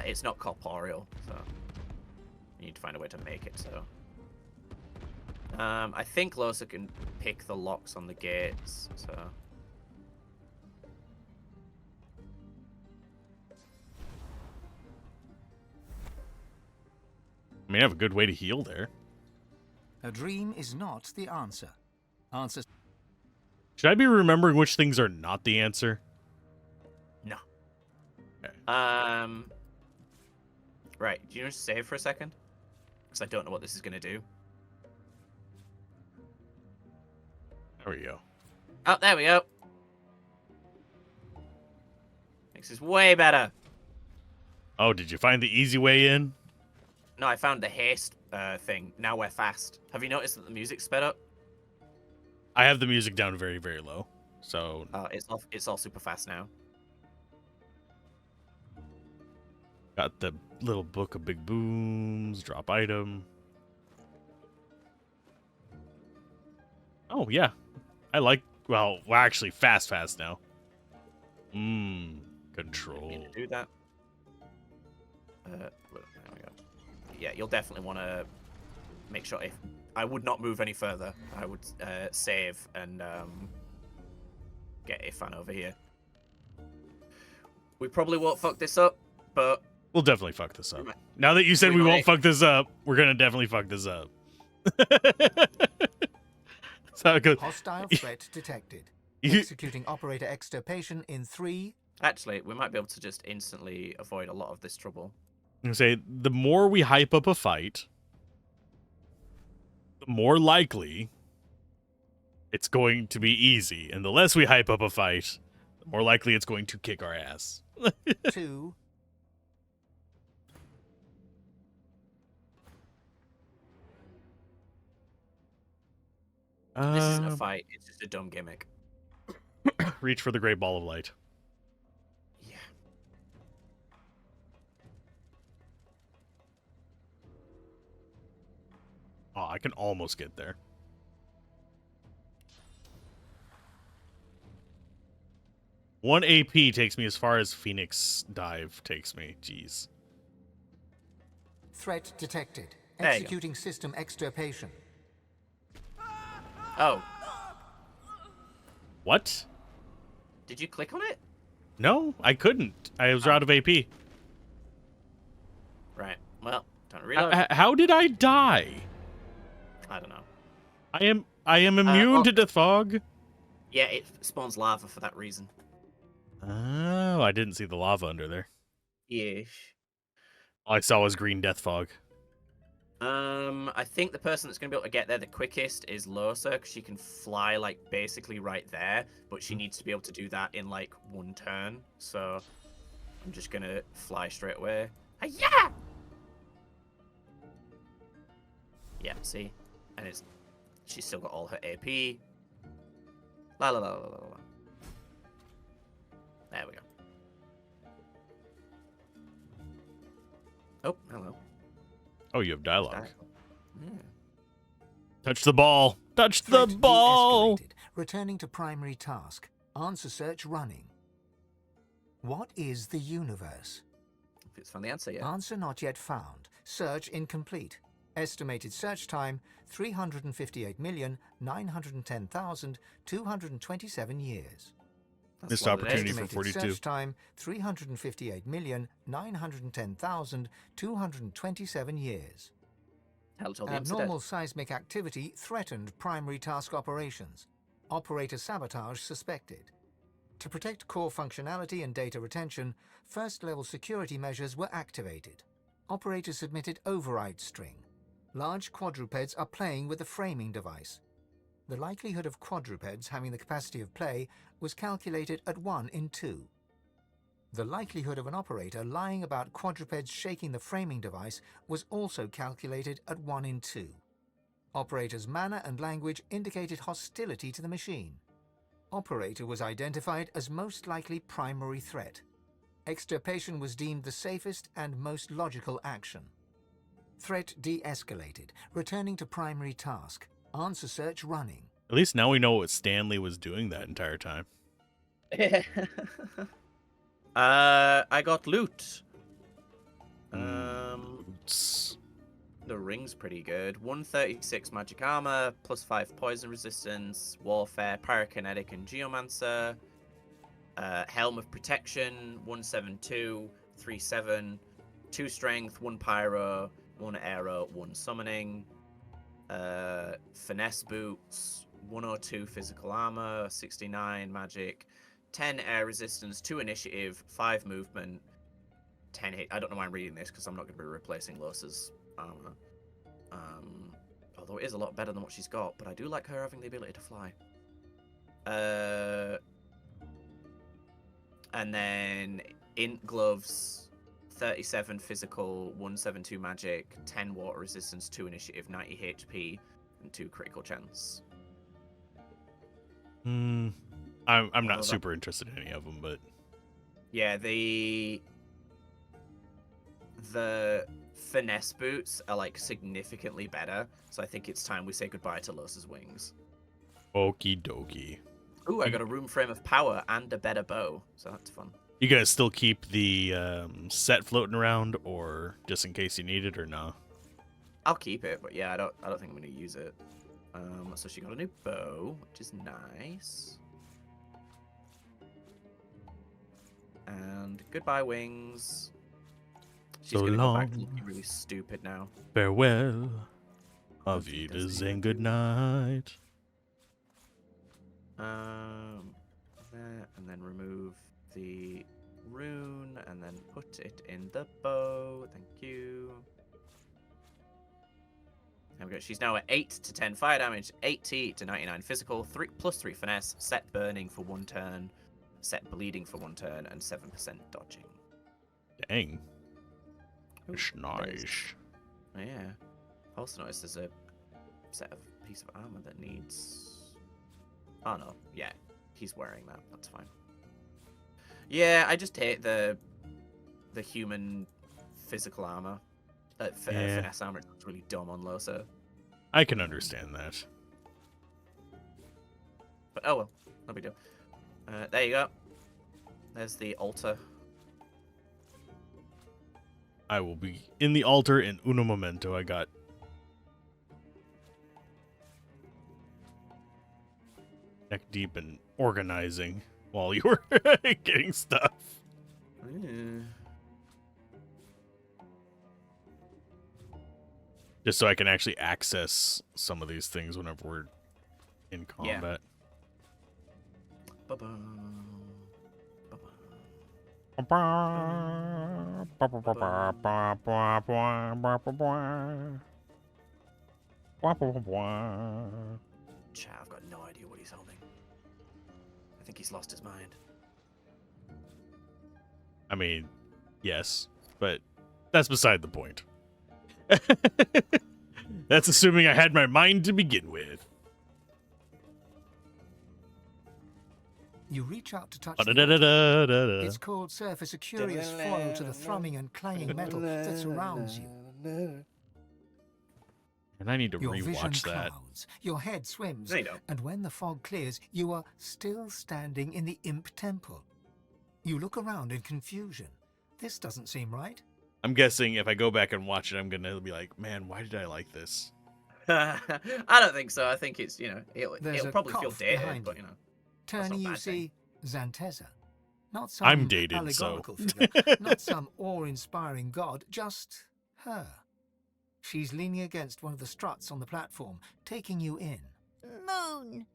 It's not corporeal, so you need to find a way to make it so. I think Losa can pick the locks on the gates, so.
I mean, I have a good way to heal there.
A dream is not the answer. Answer.
Should I be remembering which things are not the answer?
No.
Okay.
Right. Do you want to save for a second? Because I don't know what this is going to do.
There we go.
Oh, there we go. Makes this way better.
Oh, did you find the easy way in?
No, I found the haste thing. Now we're fast. Have you noticed that the music's sped up?
I have the music down very, very low. So
It's all super fast now.
got the little book of big booms, drop item. Oh, yeah. I like, well, actually, fast now. Control.
You need to do that. There we go. Yeah, you'll definitely want to make sure. If I would not move any further, I would save and get Ifan over here. We probably won't fuck this up, but
we'll definitely fuck this up. Now that you said we won't fuck this up, we're gonna definitely fuck this up. That's how it goes.
Hostile threat detected. Executing operator extirpation in 3.
Actually, we might be able to just instantly avoid a lot of this trouble.
I'm gonna say the more we hype up a fight, the more likely it's going to be easy, and the less we hype up a fight, the more likely it's going to kick our ass.
2.
This isn't a fight, it's just a dumb gimmick.
Reach for the great ball of light.
Yeah.
Oh, I can almost get there. One AP takes me as far as Phoenix Dive takes me. Jeez.
Threat detected.
There you
Executing system extirpation.
Oh.
What?
Did you click on it?
No, I couldn't. I was out of AP.
Right. Well, don't reload.
How did I die?
I don't know.
I am immune to death fog.
Yeah, it spawns lava for that reason.
Oh, I didn't see the lava under there.
Yes.
All I saw was green death fog.
I think the person that's going to be able to get there the quickest is Losa, because she can fly, like, basically right there, but she needs to be able to do that in, like, one turn, so I'm just going to fly straight away. Hi-ya! Yeah, see? And she's still got all her AP. La la la la la la. There we go. Oh, hello.
Oh, you have dialogue.
Yeah.
Touch the ball. Touch the
Threat
ball.
de-escalated. Returning to primary task. Answer search running. What is the universe?
If it's found the answer yet.
Answer not yet found. Search incomplete. Estimated search time 358,910,227 years.
Missed opportunity for
Estimated
42.
search time 358,910,227 years.
Hell, told the answer dead.
Abnormal seismic activity threatened primary task operations. Operator sabotage suspected. To protect core functionality and data retention, first-level security measures were activated. Operator submitted override string. Large quadrupeds are playing with the framing device. The likelihood of quadrupeds having the capacity of play was calculated at 1 in 2. The likelihood of an operator lying about quadrupeds shaking the framing device was also calculated at 1 in 2. Operator's manner and language indicated hostility to the machine. Operator was identified as most likely primary threat. Extirpation was deemed the safest and most logical action. Threat de-escalated, returning to primary task. Answer search running.
At least now we know what Stanley was doing that entire time.
I got loot.
Oops.
The ring's pretty good. 136 magic armor, +5 poison resistance, warfare, pyrokinetic, and geomancer. Helm of protection, 172, 37, 2 strength, 1 pyro, 1 aero, 1 summoning. Finesse boots, 102 physical armor, 69 magic, 10 air resistance, 2 initiative, 5 movement, 10 hit. I don't know why I'm reading this because I'm not going to be replacing Los's armor. Although it is a lot better than what she's got, but I do like her having the ability to fly. And then int gloves, 37 physical, 172 magic, 10 water resistance, 2 initiative, 90 HP, and 2 critical chance.
I'm not super interested in any of them, but
yeah, the finesse boots are like significantly better, so I think it's time we say goodbye to Los's wings.
okie dokie.
Ooh, I got a room frame of power and a better bow, so that's fun.
You guys still keep the set floating around, or just in case you need it, or no?
I'll keep it, but yeah, I don't think I'm gonna use it. So she got a new bow, which is nice. And goodbye, wings. She's
So
gonna go back to
long.
looking really stupid now.
Farewell, auf Wiedersehen, good night.
There, and then remove the rune, and then put it in the bow. Thank you. There we go. She's now at 8 to 10 fire damage, 80 to 99 physical, +3 finesse, set burning for 1 turn, set bleeding for 1 turn, and 7% dodging.
Dang.
Ooh,
It's nice.
Oh, yeah. I also noticed there's a piece of armor that needs. Oh no, yeah, he's wearing that. That's fine. Yeah, I just hate the human physical armor. Finesse armor. It's really dumb on Losa.
I can understand that.
But oh well, no big deal. There you go. There's the altar.
I will be in the altar in uno momento. I got neck deep in organizing while you were getting stuff. Just so I can actually access some of these things whenever we're in combat.
Chat, I've got no idea what he's holding. I think he's lost his mind.
I mean, yes, but that's beside the point. That's assuming I had my mind to begin with.
You reach out to touch the altar. It's
It's
called surface, a curious foil to the thrumming and clanging metal that surrounds you.
And I need to
Your vision
rewatch that.
clouds, your head swims,
No, you don't.
and when the fog clears, you are still standing in the Imp Temple. You look around in confusion. This doesn't seem right.
I'm guessing if I go back and watch it, I'm gonna be like, man, why did I like this?
I don't think so. I think it's,
There's
it'll
a
probably feel
cough
dated,
behind
but
you.
that's
Turning,
not a
you
bad thing.
see Xanteza. Not some
I'm dated, so.
allegorical figure, not some awe-inspiring god, just her. She's leaning against one of the struts on the platform, taking you in.
Moon.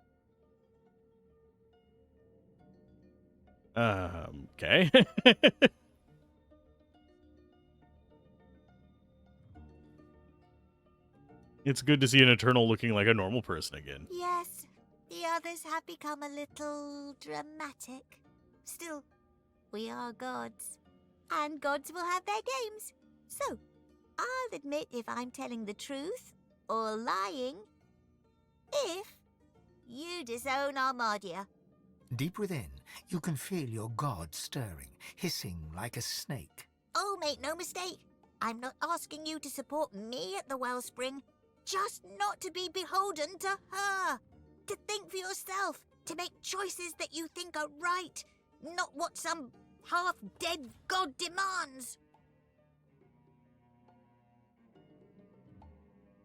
Okay. It's good to see an Eternal looking like a normal person again.
Yes, the others have become a little dramatic. Still, we are gods, and gods will have their games. So, I'll admit if I'm telling the truth or lying if you disown Armadia.
Deep within, you can feel your god stirring, hissing like a snake.
Oh, make no mistake, I'm not asking you to support me at the Wellspring. Just not to be beholden to her. To think for yourself. To make choices that you think are right. Not what some half-dead god demands.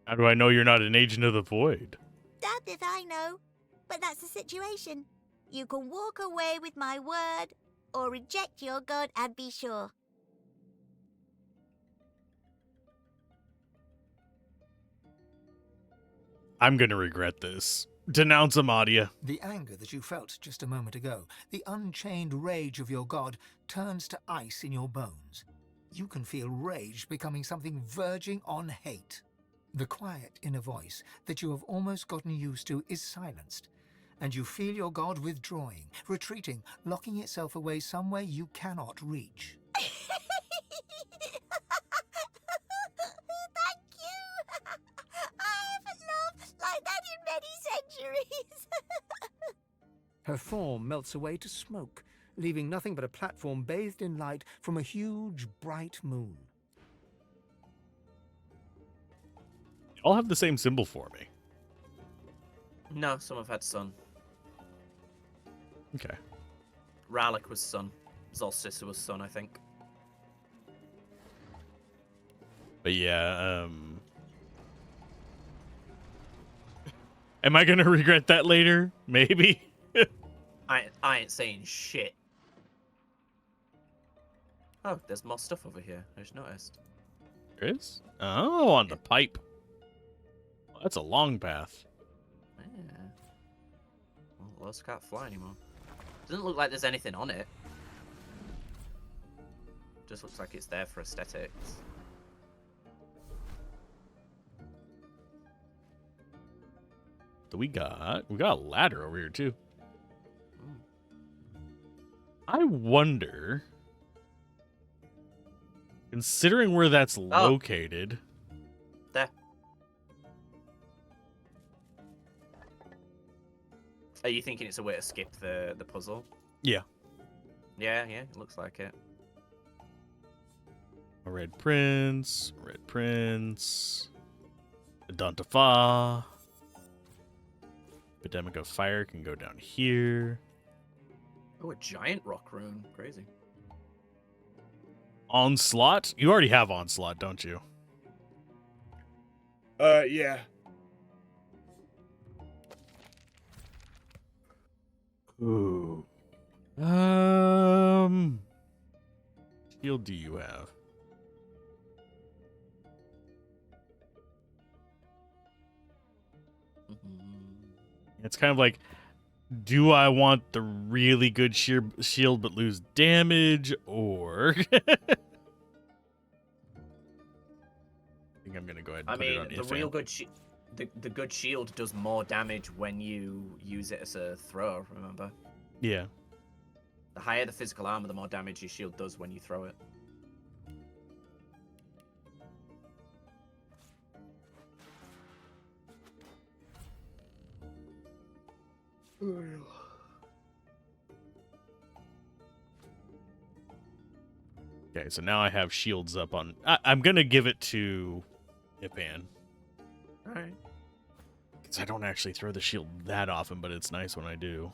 How do I know you're not an agent of the void?
Damned if I know. But that's the situation. You can walk away with my word, or reject your god and be sure.
I'm gonna regret this. Denounce Amadia.
The anger that you felt just a moment ago, the unchained rage of your god, turns to ice in your bones. You can feel rage becoming something verging on hate. The quiet inner voice that you have almost gotten used to is silenced, and you feel your god withdrawing, retreating, locking itself away somewhere you cannot reach.
Thank you! I haven't laughed like that in many centuries.
Her form melts away to smoke, leaving nothing but a platform bathed in light from a huge, bright moon.
They all have the same symbol for me.
No, some have had sun.
Okay.
Ralik was sun. Zolcissa was sun, I think.
But yeah, am I gonna regret that later? Maybe.
I ain't saying shit. Oh, there's more stuff over here. I just noticed.
There is? Oh, on the pipe. Well, that's a long path.
Yeah. Well, Los can't fly anymore. Doesn't look like there's anything on it. Just looks like it's there for aesthetics.
We got a ladder over here too. I wonder, considering where that's located.
There. Are you thinking it's a way to skip the puzzle?
Yeah.
Yeah, it looks like it.
A Red Prince, a Dantafa. Epidemic of Fire can go down here.
Oh, a giant rock rune. Crazy.
Onslaught? You already have Onslaught, don't you?
Yeah.
Ooh. Shield do you have? It's kind of like, do I want the really good shield but lose damage, or I think I'm gonna go ahead and put it on
the real good the good shield does more damage when you use it as a throw, remember?
Yeah.
The higher the physical armor, the more damage your shield does when you throw it.
Okay, so now I have shields up on. I'm gonna give it to Nipan.
Alright.
Because I don't actually throw the shield that often, but it's nice when I do.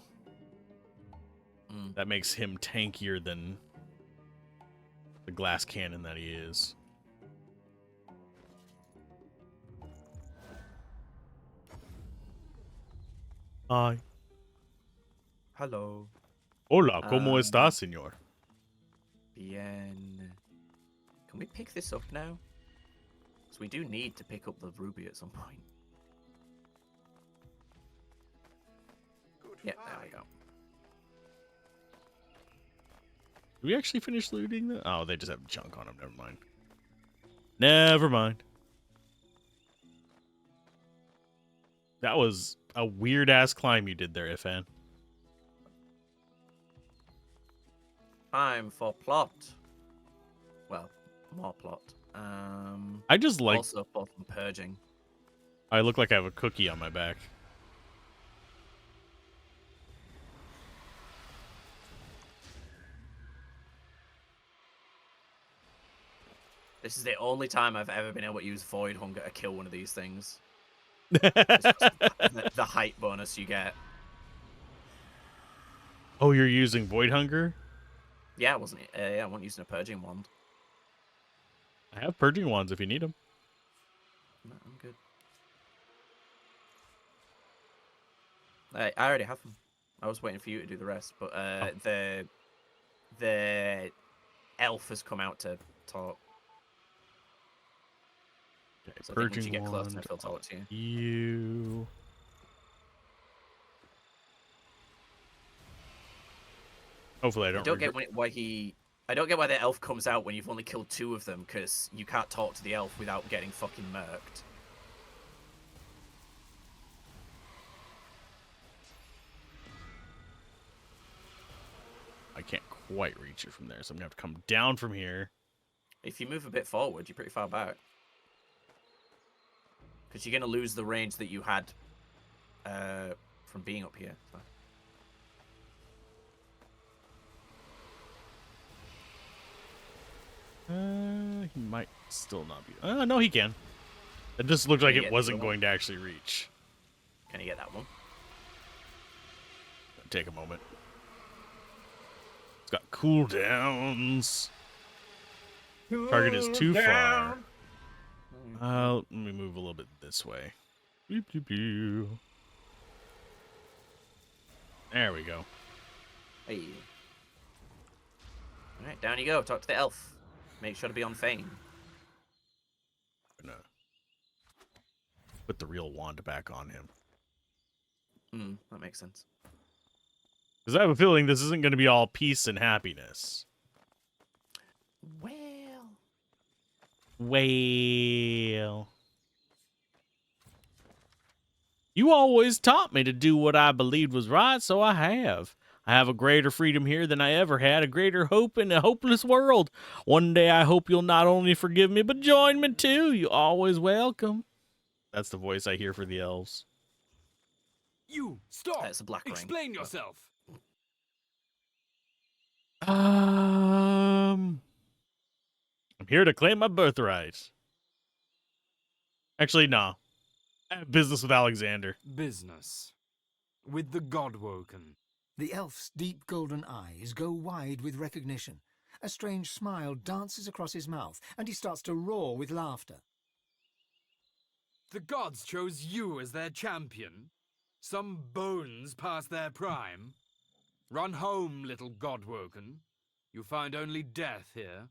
That makes him tankier than the glass cannon that he is. Hi.
Hello.
Hola, ¿cómo está, señor?
Bien. Can we pick this up now? Because we do need to pick up the ruby at some point. Yeah, there we go.
Did we actually finish looting them? Oh, they just have junk on them. Never mind. Never mind. That was a weird-ass climb you did there, Ifan.
Time for plot. Well, more plot.
I just like...
Also for some purging.
I look like I have a cookie on my back.
This is the only time I've ever been able to use Void Hunger to kill one of these things. the height bonus you get.
Oh, you're using Void Hunger?
Yeah, wasn't it? Yeah, I wasn't using a purging wand.
I have purging wands if you need them.
No, I'm good. I already have them. I was waiting for you to do the rest, but the elf has come out to talk.
Okay,
So
purging
once you get close
wand.
enough, he'll talk to you.
You. Hopefully, I don't
get why I don't get why the elf comes out when you've only killed 2 of them, because you can't talk to the elf without getting fucking murked.
I can't quite reach it from there, so I'm gonna have to come down from here.
If you move a bit forward, you're pretty far back. Because you're gonna lose the range that you had from being up here. So.
He might still not be. No, he can. It just looked like
Can you
it
get
wasn't
the other
going to actually reach.
Can you get that one?
Take a moment. It's got cooldowns. Target is too far. Let me move a little bit this way. Boop, boop, boop. There we go.
Hey. Alright, down you go. Talk to the elf. Make sure to be on Fane.
I'm gonna put the real wand back on him.
That makes sense.
Because I have a feeling this isn't going to be all peace and happiness. Well. You always taught me to do what I believed was right, so I have. I have a greater freedom here than I ever had, a greater hope in a hopeless world. One day I hope you'll not only forgive me, but join me too. You're always welcome. That's the voice I hear for the elves.
You, stop!
That's a black ring.
Explain yourself!
I'm here to claim my birthright. Actually, no. I have business with Alexander.
Business. With the Godwoken.
The elf's deep golden eyes go wide with recognition. A strange smile dances across his mouth, and he starts to roar with laughter.
The gods chose you as their champion? Some bones past their prime? Run home, little Godwoken. You find only death here.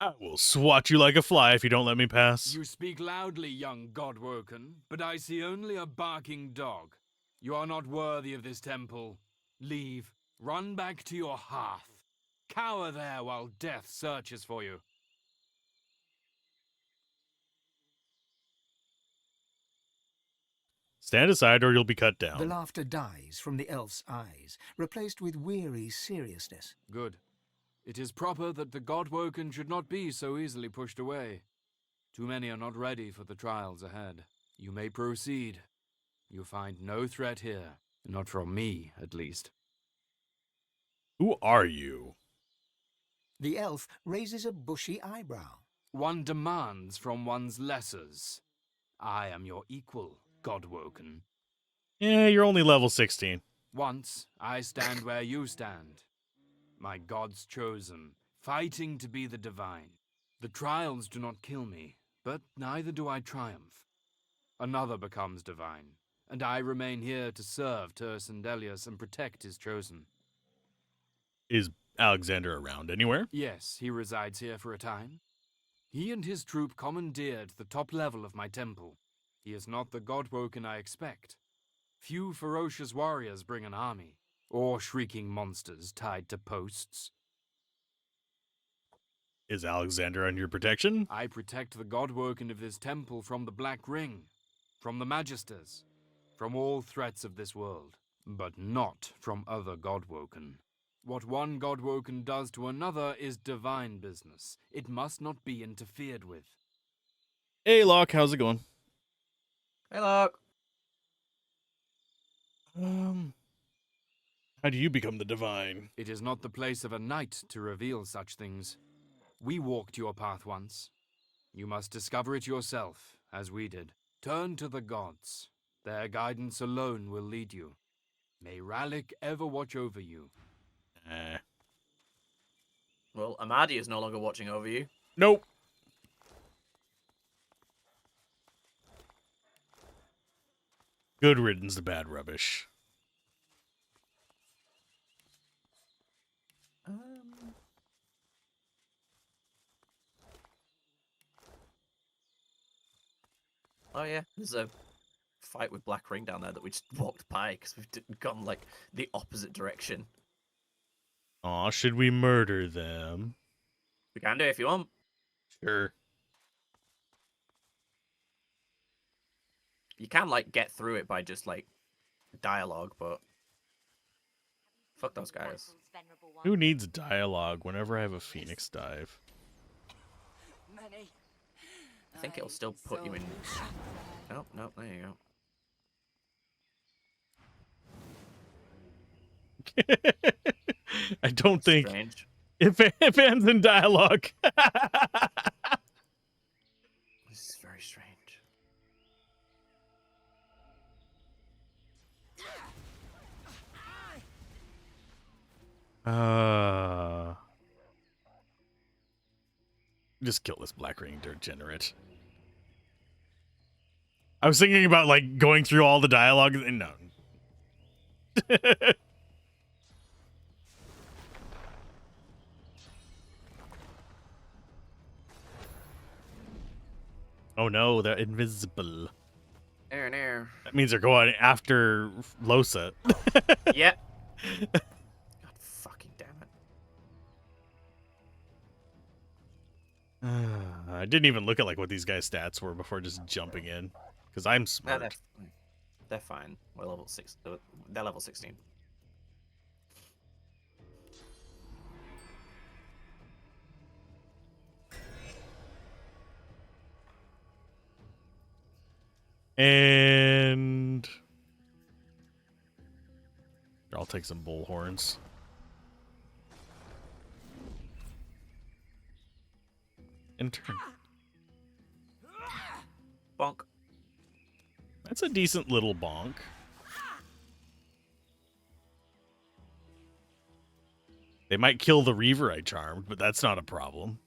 I will swat you like a fly if you don't let me pass.
You speak loudly, young Godwoken, but I see only a barking dog. You are not worthy of this temple. Leave. Run back to your hearth. Cower there while death searches for you.
Stand aside or you'll be cut down.
The laughter dies from the elf's eyes, replaced with weary seriousness.
Good. It is proper that the Godwoken should not be so easily pushed away. Too many are not ready for the trials ahead. You may proceed. You find no threat here. Not from me, at least.
Who are you?
The elf raises a bushy eyebrow.
One demands from one's lessers. I am your equal, Godwoken.
Yeah, you're only level 16.
Once, I stand where you stand. My gods chosen, fighting to be the divine. The trials do not kill me, but neither do I triumph. Another becomes divine, and I remain here to serve Tersendelius and protect his chosen.
Is Alexander around anywhere?
Yes, he resides here for a time. He and his troop commandeered the top level of my temple. He is not the Godwoken I expect. Few ferocious warriors bring an army, or shrieking monsters tied to posts.
Is Alexander under your protection?
I protect the Godwoken of this temple from the Black Ring, from the Magisters, from all threats of this world, but not from other Godwoken. What one Godwoken does to another is divine business. It must not be interfered with.
Hey, Locke, how's it going?
Hey, Locke.
How do you become the divine?
It is not the place of a knight to reveal such things. We walked your path once. You must discover it yourself, as we did. Turn to the gods. Their guidance alone will lead you. May Ralik ever watch over you.
Well, Amadi is no longer watching over you.
Nope. Good riddance to bad rubbish.
Oh yeah, there's a fight with Black Ring down there that we just walked by because we've gone like the opposite direction.
Aw, should we murder them?
We can do it if you want.
Sure.
You can like get through it by just like dialogue, but fuck those guys.
Who needs dialogue whenever I have a Phoenix dive?
I think it'll still put you in. Oh, no, there you go.
I don't think
Strange.
if it ends in dialogue.
This is very strange.
Just kill this Black Ring degenerate. I was thinking about like going through all the dialogue and no. Oh no, they're invisible.
There.
That means they're going after Losa.
Yep. God fucking damn it.
I didn't even look at like what these guys' stats were before just jumping in, because I'm smart.
No, they're fine. We're level 6. They're level 16.
And I'll take some bullhorns. And turn.
Bonk.
That's a decent little bonk. They might kill the Reaver I charmed, but that's not a problem.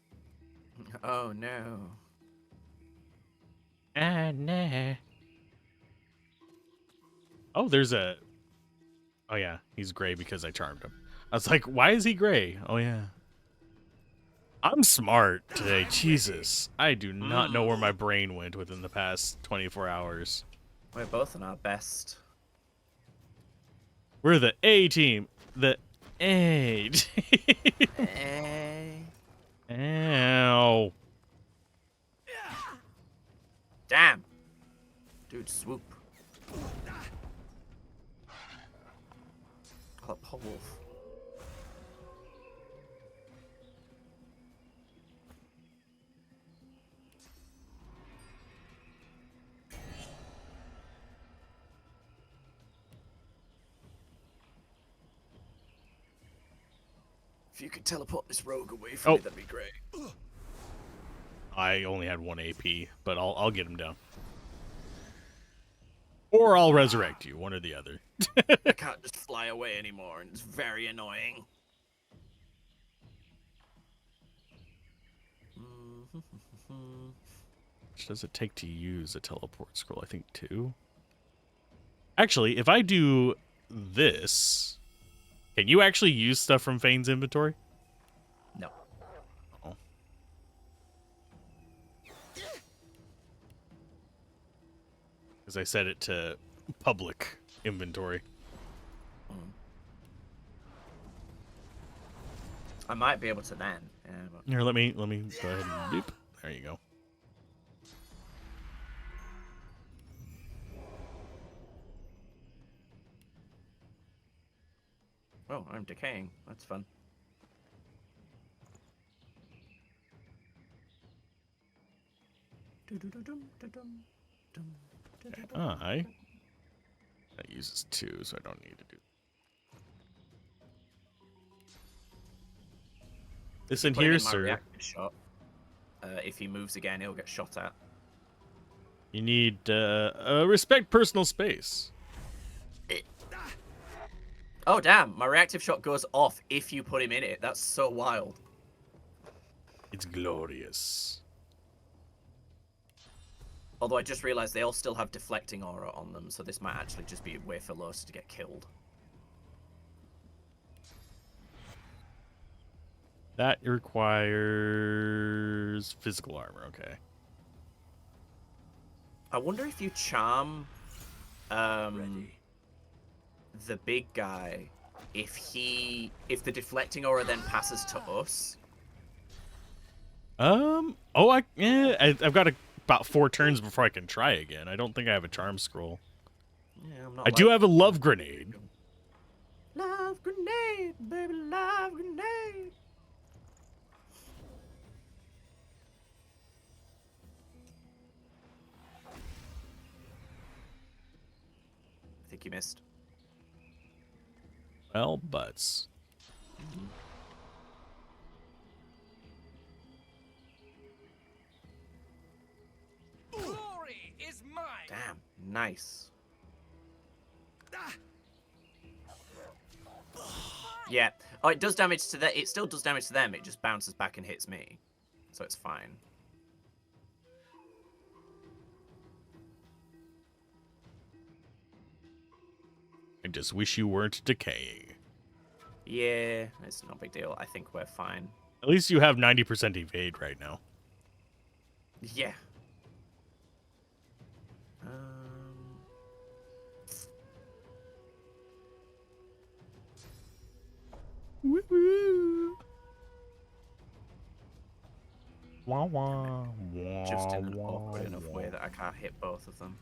Oh no.
Ah, nah. Oh, there's a... Oh, yeah. He's gray because I charmed him. I was like, why is he gray? Oh, yeah. I'm smart today. Jesus. I do not know where my brain went within the past 24 hours.
We're both on our best.
We're the A team. The A team. Ow.
Damn. Dude, swoop. Oh, poor wolf. If you could teleport this rogue away from me, that'd be great.
I only had 1 AP, but I'll get him down. Or I'll resurrect you, one or the other.
I can't just fly away anymore, and it's very annoying.
Which does it take to use a teleport scroll? I think 2. Actually, if I do this, can you actually use stuff from Fane's inventory?
No.
Oh. Because I set it to public inventory.
I might be able to then. Yeah, but...
Here, let me go ahead and boop. There you go.
Oh, I'm decaying. That's fun.
That uses 2, so I don't need to do. This in here, sir.
Reactive shot. If he moves again, he'll get shot at.
You need respect personal space.
Oh damn! My reactive shot goes off if you put him in it. That's so wild.
It's glorious.
Although I just realized they all still have deflecting aura on them, so this might actually just be a way for Losa to get killed.
That requires physical armor, okay.
I wonder if you charm the big guy, if the deflecting aura then passes to us.
I've got about 4 turns before I can try again. I don't think I have a charm scroll.
Yeah, I'm not
I do have a love grenade.
Love grenade, baby, love grenade. I think you missed.
Well, butts.
Glory is mine.
Damn, nice. Yeah. Oh, it does damage to them. It still does damage to them. It just bounces back and hits me, so it's fine.
I just wish you weren't decaying.
Yeah, it's no big deal. I think we're fine.
At least you have 90% evade right now.
Yeah.
Woo-woo. Wah, wah, wah,
Just in an
wah,
awkward enough
wah.
way that I can't hit both of them.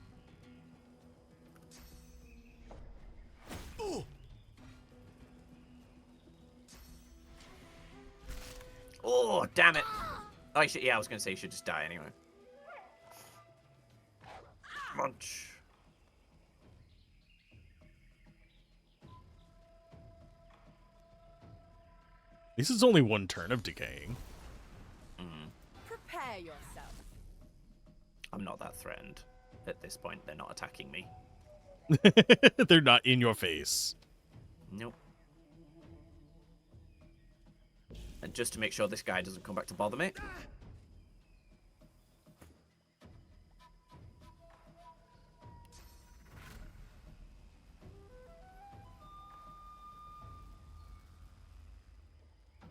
Oh, damn it. Oh, yeah, I was going to say you should just die anyway. Munch.
This is only 1 turn of decaying.
Prepare yourself.
I'm not that threatened. At this point, they're not attacking me.
They're not in your face.
Nope. And just to make sure this guy doesn't come back to bother me.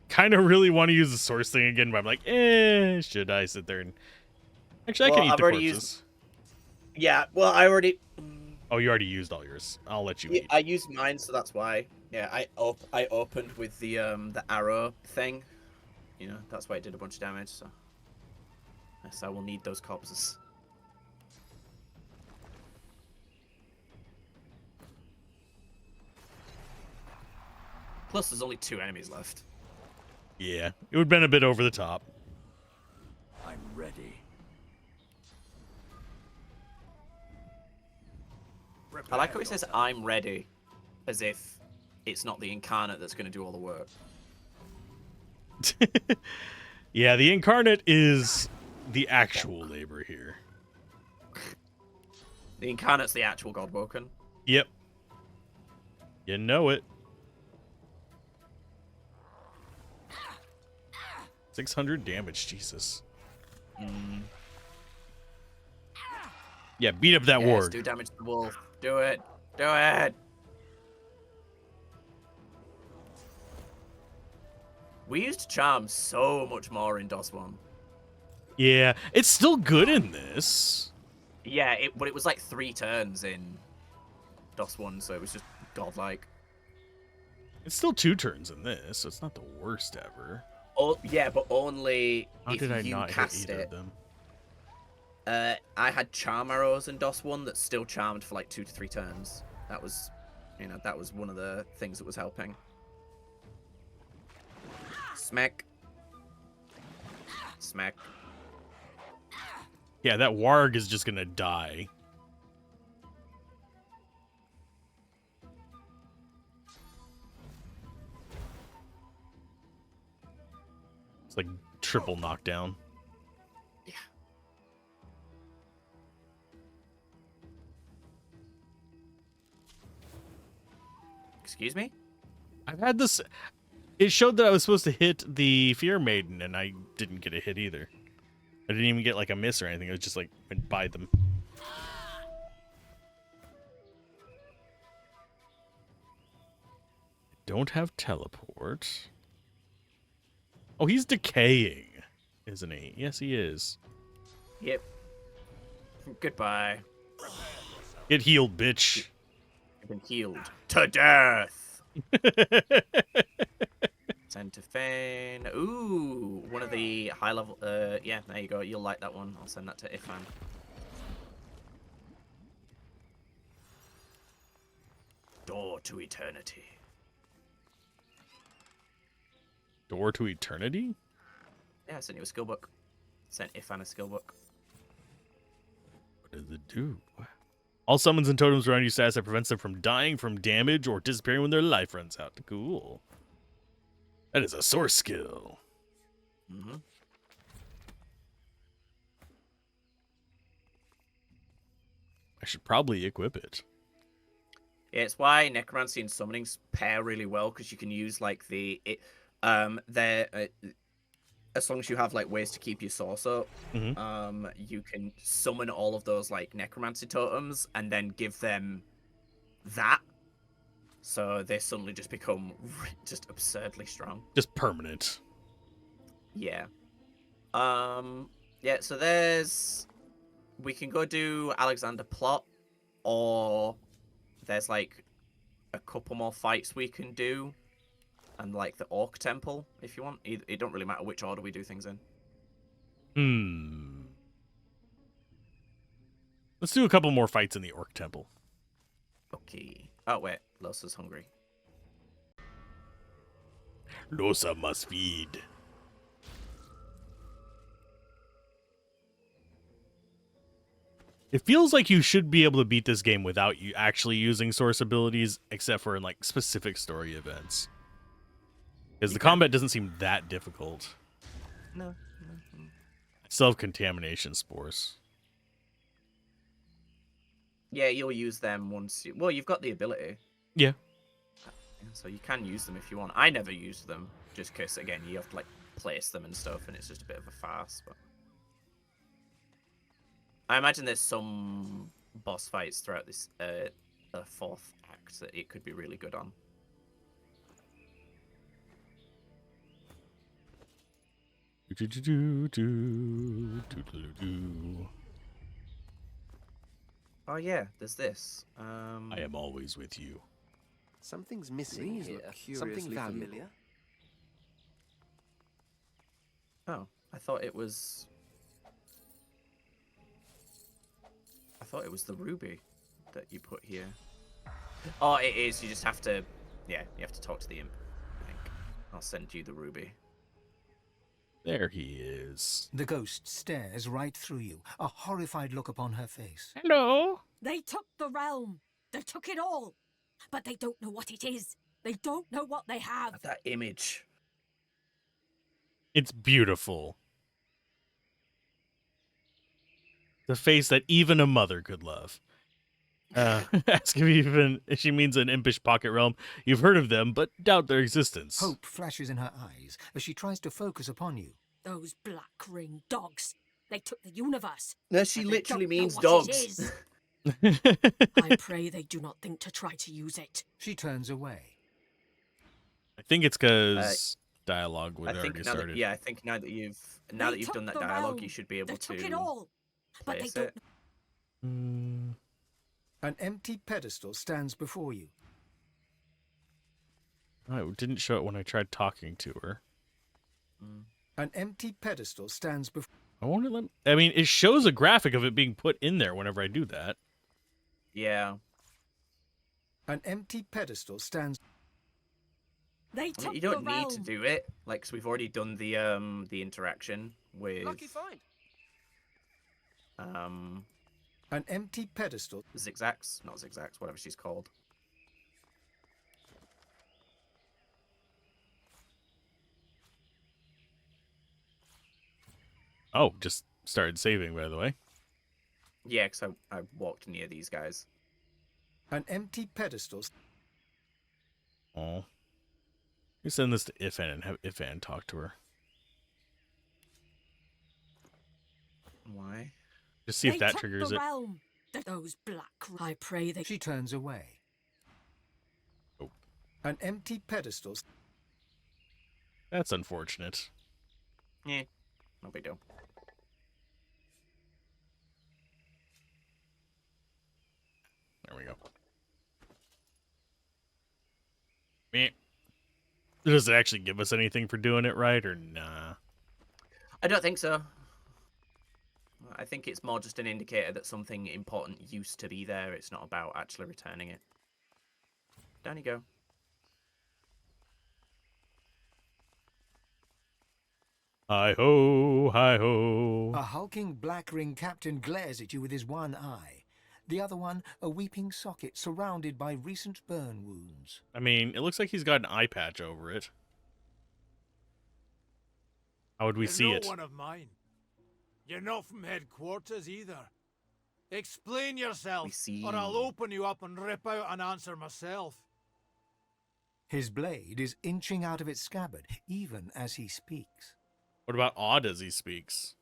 Kind of really want to use the source thing again, but I'm like, should I sit there and... Actually, I can eat the corpses.
Yeah, well, I already...
Oh, you already used all yours. I'll let you eat.
I used mine, so that's why. Yeah, I opened with the arrow thing. You know, that's why it did a bunch of damage, so... Yes, I will need those corpses. Plus, there's only 2 enemies left.
Yeah, it would have been a bit over the top.
I'm ready.
I like how he says, I'm ready, as if it's not the incarnate that's going to do all the work.
Yeah, the incarnate is the actual labor here.
The Incarnate's the actual Godwoken.
Yep. You know it. 600 damage, Jesus. Yeah, beat up that warg.
Do damage to the wolf. Do it. Do it. We used charm so much more in DOS 1.
Yeah, it's still good in this.
Yeah, but it was like 3 turns in DOS 1, so it was just godlike.
It's still 2 turns in this, so it's not the worst ever.
Oh, yeah, but only
How
if
did I
you
not
cast
hit either
it.
of them?
I had charm arrows in DOS 1 that still charmed for like 2 to 3 turns. That was, that was one of the things that was helping. Smack. Smack.
Yeah, that warg is just gonna die. It's like triple knockdown.
Yeah. Excuse me?
I've had this. It showed that I was supposed to hit the Fear Maiden, and I didn't get a hit either. I didn't even get like a miss or anything. It was just like went by them. Don't have teleport. Oh, he's decaying, isn't he? Yes, he is.
Yep. Goodbye.
Get healed, bitch.
I've been healed to death. Send to Fane. Ooh, one of the high level. Yeah, there you go. You'll like that one. I'll send that to Ifan. Door to eternity.
Door to eternity?
Yeah, I sent you a skill book. Sent Ifan a skill book.
What does it do? All summons and totems around you status that prevents them from dying from damage or disappearing when their life runs out. Cool. That is a source skill.
Mm-hmm.
I should probably equip it.
Yeah, it's why necromancy and summoning pair really well, because you can use like as long as you have like ways to keep your source up, you can summon all of those like necromancy totems and then give them that, so they suddenly just become just absurdly strong.
Just permanent.
Yeah. Yeah. So we can go do Alexander Plot, or there's like a couple more fights we can do. And like the Orc Temple, if you want. It don't really matter which order we do things in.
Let's do a couple more fights in the Orc Temple.
Okay. Oh wait, Losa's hungry.
Losa must feed. It feels like you should be able to beat this game without you actually using source abilities, except for in like specific story events. Because the combat doesn't seem that difficult.
No.
Self-contamination spores.
Yeah, you'll use them once well, you've got the ability.
Yeah.
So you can use them if you want. I never used them, just because, again, you have to, like, place them and stuff, and it's just a bit of a farce, but... I imagine there's some boss fights throughout this, the 4th act that it could be really good on. Oh yeah, there's this.
I am always with you.
Something's missing
These
here.
look
Something
curiously
valuable.
familiar.
Oh, I thought it was the ruby that you put here. Oh, it is. You just have to, yeah, you have to talk to the imp, I think. I'll send you the ruby.
There he is.
The ghost stares right through you, a horrified look upon her face.
Hello?
They took the realm. They took it all. But they don't know what it is. They don't know what they have.
That image.
It's beautiful. The face that even a mother could love. Ask if she means an impish pocket realm. You've heard of them, but doubt their existence.
Hope flashes in her eyes as she tries to focus upon you.
Those black-ringed dogs. They took the universe.
No, she
but they
literally
don't know
means
what it
dogs.
is. I pray they do not think to try to use it.
She turns away.
I think it's because dialogue would already started.
I think now that you've done that dialogue, you should be able
they
to.
Took it all, but they don't.
An empty pedestal stands before you.
Oh, it didn't show it when I tried talking to her.
An empty pedestal stands before.
I wonder. I mean, it shows a graphic of it being put in there whenever I do that.
Yeah.
An empty pedestal stands.
They took
you don't
the
need
realm.
to do it, like, because we've already done the interaction with.
Lucky find.
An empty pedestal.
Zigzags, not zigzags, whatever she's called.
Oh, just started saving, by the way.
Yeah, because I walked near these guys.
An empty pedestal.
Oh. You send this to Ifan and have Ifan talk to her.
Why?
Just see if that
took
triggers
the
it.
Realm. Those black. I pray they.
She turns away.
Oh.
An empty pedestal.
That's unfortunate.
Yeah, no big deal.
There we go. Meh. Does it actually give us anything for doing it right, or nah?
I don't think so. I think it's more just an indicator that something important used to be there. It's not about actually returning it. Down you go.
Hi-ho, hi-ho.
A hulking black ring captain glares at you with his one eye. The other one, a weeping socket surrounded by recent burn wounds.
I mean, it looks like he's got an eye patch over it. How would we see
You're
it?
not one of mine. You're not from headquarters either. Explain yourself, or I'll open you up and rip out an answer myself.
His blade is inching out of its scabbard, even as he speaks.
What about odd as he speaks?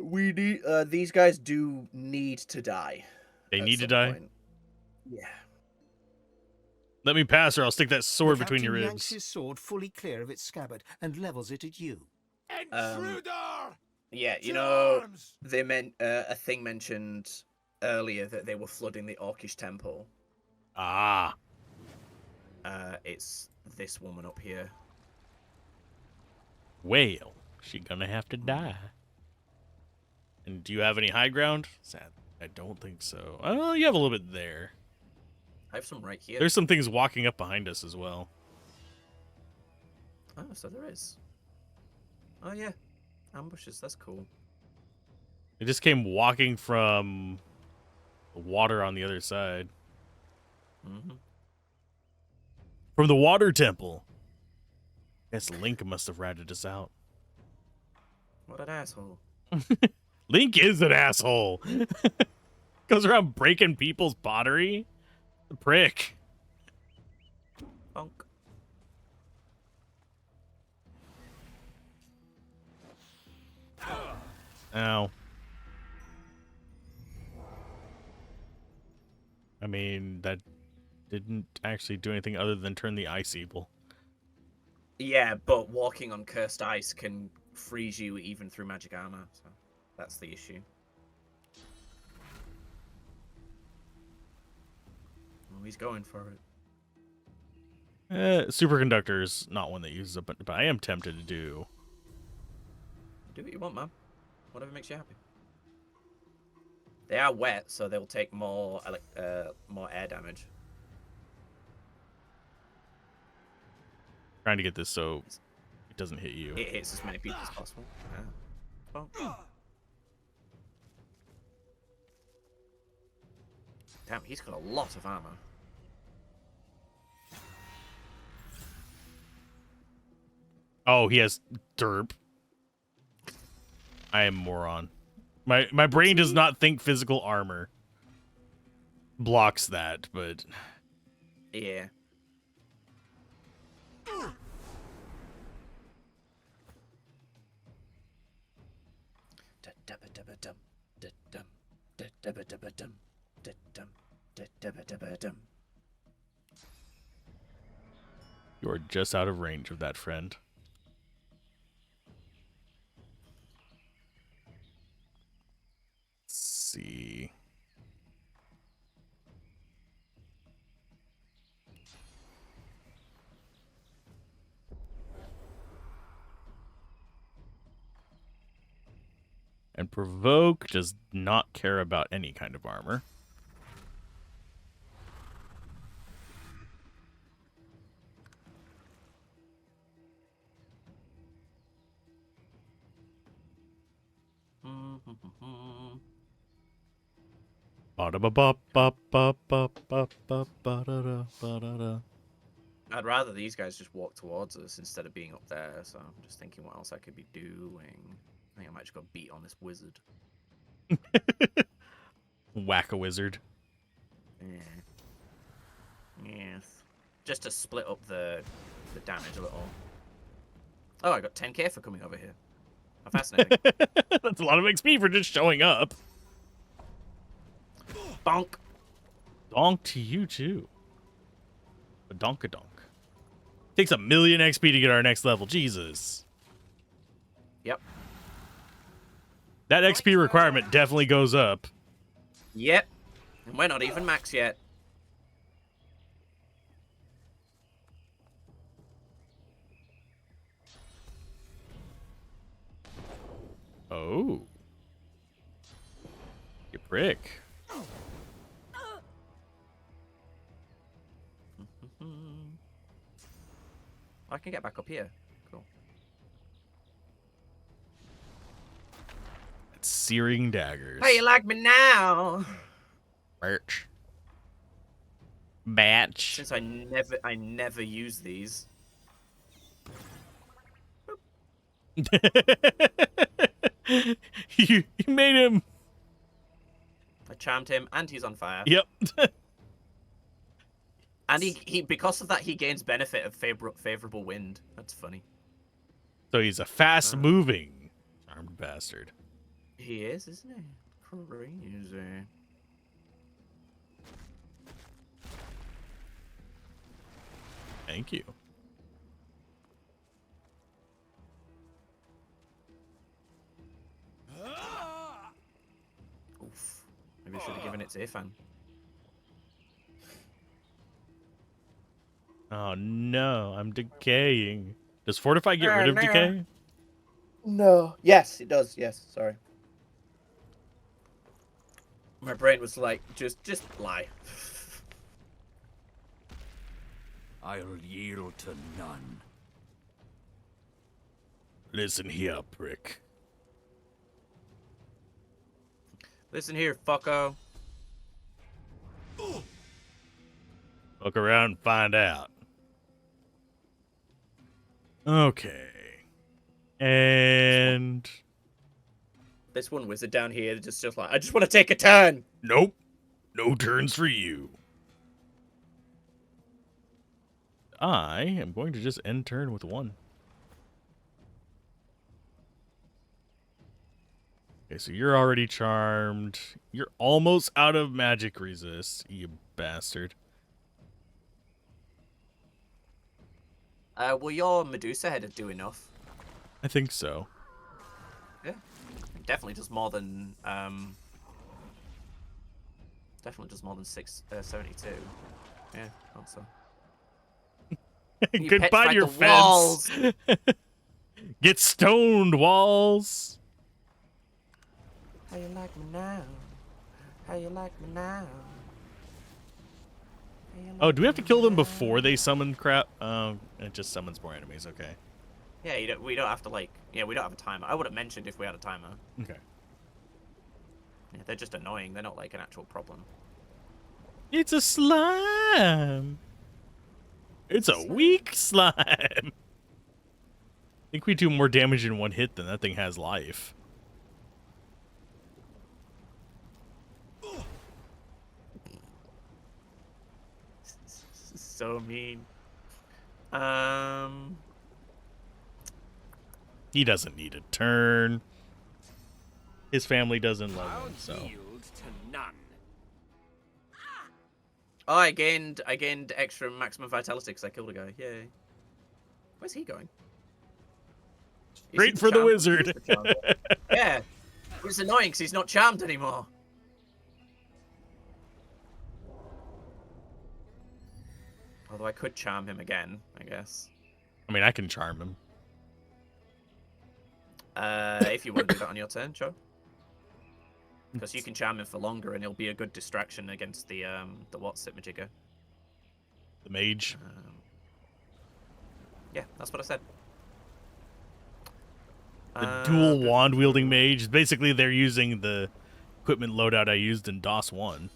We need. These guys do need to die.
They need to die?
Point. Yeah.
Let me pass, or I'll stick that sword
The
between your
captain yanks
ribs.
his sword fully clear of its scabbard and levels it at you.
Intruder!
Yeah, you know, they meant a thing mentioned earlier that they were flooding the Orcish temple.
Ah.
It's this woman up here.
Well, she gonna have to die. And do you have any high ground? Sad. I don't think so. Oh, you have a little bit there.
I have some right here.
There's some things walking up behind us as well.
Oh, so there is. Oh, yeah. Ambushes, that's cool.
It just came walking from the water on the other side.
Mm-hmm.
From the water temple. Guess Link must have ratted us out.
What an asshole.
Link is an asshole. Goes around breaking people's pottery. The prick.
Bonk.
Ow. I mean, that didn't actually do anything other than turn the ice evil.
Yeah, but walking on cursed ice can freeze you even through magic armor, so that's the issue. Oh, he's going for it.
Superconductor is not one that uses it, but I am tempted to do.
Do what you want, man. Whatever makes you happy. They are wet, so they'll take more air damage.
Trying to get this so it doesn't hit you.
It hits as many people as possible. Yeah. Well. Damn, he's got a lot of armor.
Oh, he has derp. I am a moron. My brain does not think physical armor blocks that, but
Yeah.
you are just out of range of that, friend. Let's see. And provoke does not care about any kind of armor.
I'd rather these guys just walk towards us instead of being up there, so I'm just thinking what else I could be doing. I think I might just go beat on this wizard.
Whack a wizard.
Yeah. Yes. Just to split up the damage a little. Oh, I got 10k for coming over here. How fascinating.
That's a lot of XP for just showing up.
Bonk.
Donk to you, too. A donk-a-donk. Takes 1,000,000 XP to get our next level. Jesus.
Yep.
That XP requirement definitely goes up.
Yep. And we're not even max yet.
Oh. You prick.
I can get back up here. Cool.
It's searing daggers.
How you like me now?
Birch. Batch.
Since I never use these.
you made him.
I charmed him, and he's on fire.
Yep.
And he because of that, he gains benefit of favorable wind. That's funny.
So he's a fast-moving armed bastard.
He is, isn't he? Crazy.
Thank you.
Oof. Maybe I should have given it to Ifan.
Oh no, I'm decaying. Does Fortify get rid of decay?
No. Yes, it does. Yes, sorry. My brain was like, just lie.
I'll yield to none.
Listen here, prick.
Listen here, fucko.
Look around and find out. Okay. And
This one wizard down here just like, I just want to take a turn.
Nope. No turns for you. I am going to just end turn with 1. Okay, so you're already charmed. You're almost out of magic resist, you bastard.
Will your Medusa head do enough?
I think so.
Yeah. It definitely does more than $672. Yeah, also.
Goodbye your fence. Get stoned, walls.
How you like me now? How you like me now?
Oh, do we have to kill them before they summon crap? It just summons more enemies. Okay.
Yeah, we don't have to we don't have a timer. I would have mentioned if we had a timer.
Okay.
Yeah, they're just annoying. They're not like an actual problem.
It's a slime. It's a weak slime. think we do more damage in one hit than that thing has life.
So mean.
He doesn't need a turn. His family doesn't love him, so.
Yield to none.
Oh, I gained extra maximum vitality because I killed a guy. Yay. Where's he going?
Great for the wizard.
Yeah. It's annoying because he's not charmed anymore. Although I could charm him again, I guess.
I mean, I can charm him.
If you want to do that on your turn, sure. Because you can charm him for longer, and he'll be a good distraction against the what's it, Majigger?
The mage.
Yeah, that's what I said.
The dual wand wielding mage. Basically, they're using the equipment loadout I used in DOS 1.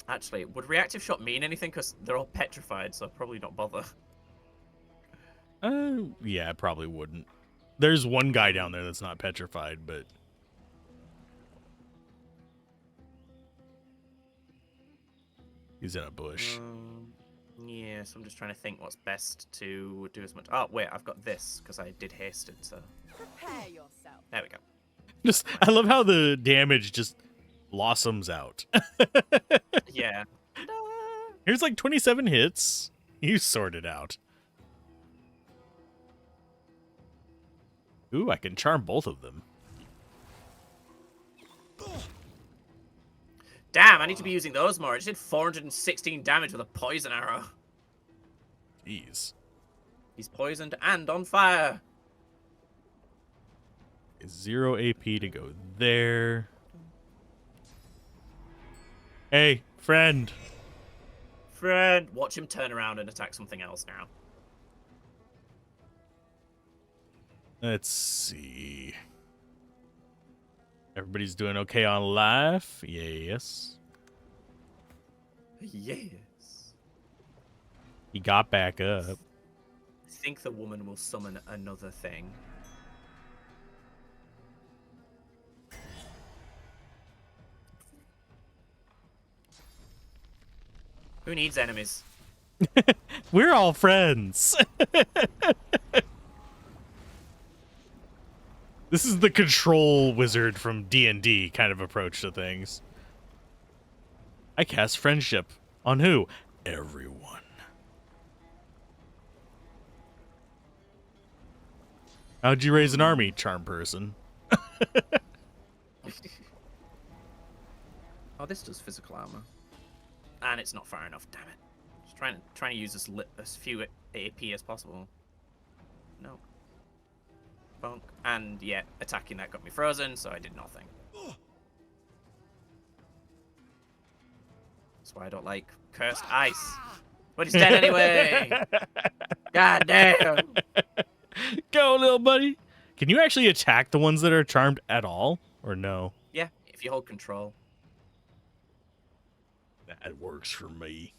Actually, would reactive shot mean anything? Because they're all petrified, so I'd probably not bother.
Yeah, it probably wouldn't. There's one guy down there that's not petrified, but... he's in a bush.
Yeah, so I'm just trying to think what's best to do as much... Oh, wait, I've got this, because I did haste it, so...
Prepare yourself.
There we go.
Just, I love how the damage just blossoms out.
Yeah.
Here's like 27 hits. You sort it out. Ooh, I can charm both of them.
Damn, I need to be using those more. I just did 416 damage with a poison arrow.
Jeez.
He's poisoned and on fire.
0 AP to go there. Hey, friend.
Friend. Watch him turn around and attack something else now.
Let's see. Everybody's doing okay on life? Yes.
Yes.
He got back up.
I think the woman will summon another thing. Who needs enemies?
We're all friends. This is the control wizard from D&D kind of approach to things. I cast friendship. On who? Everyone. How'd you raise an army, charm person?
Oh, this does physical armor. And it's not far enough, damn it. Just trying to use as few AP as possible. No. Bonk. And yeah, attacking that got me frozen, so I did nothing. That's why I don't like cursed ice. But he's dead anyway! God damn!
Go, little buddy! Can you actually attack the ones that are charmed at all? Or no?
Yeah, if you hold control.
That works for me.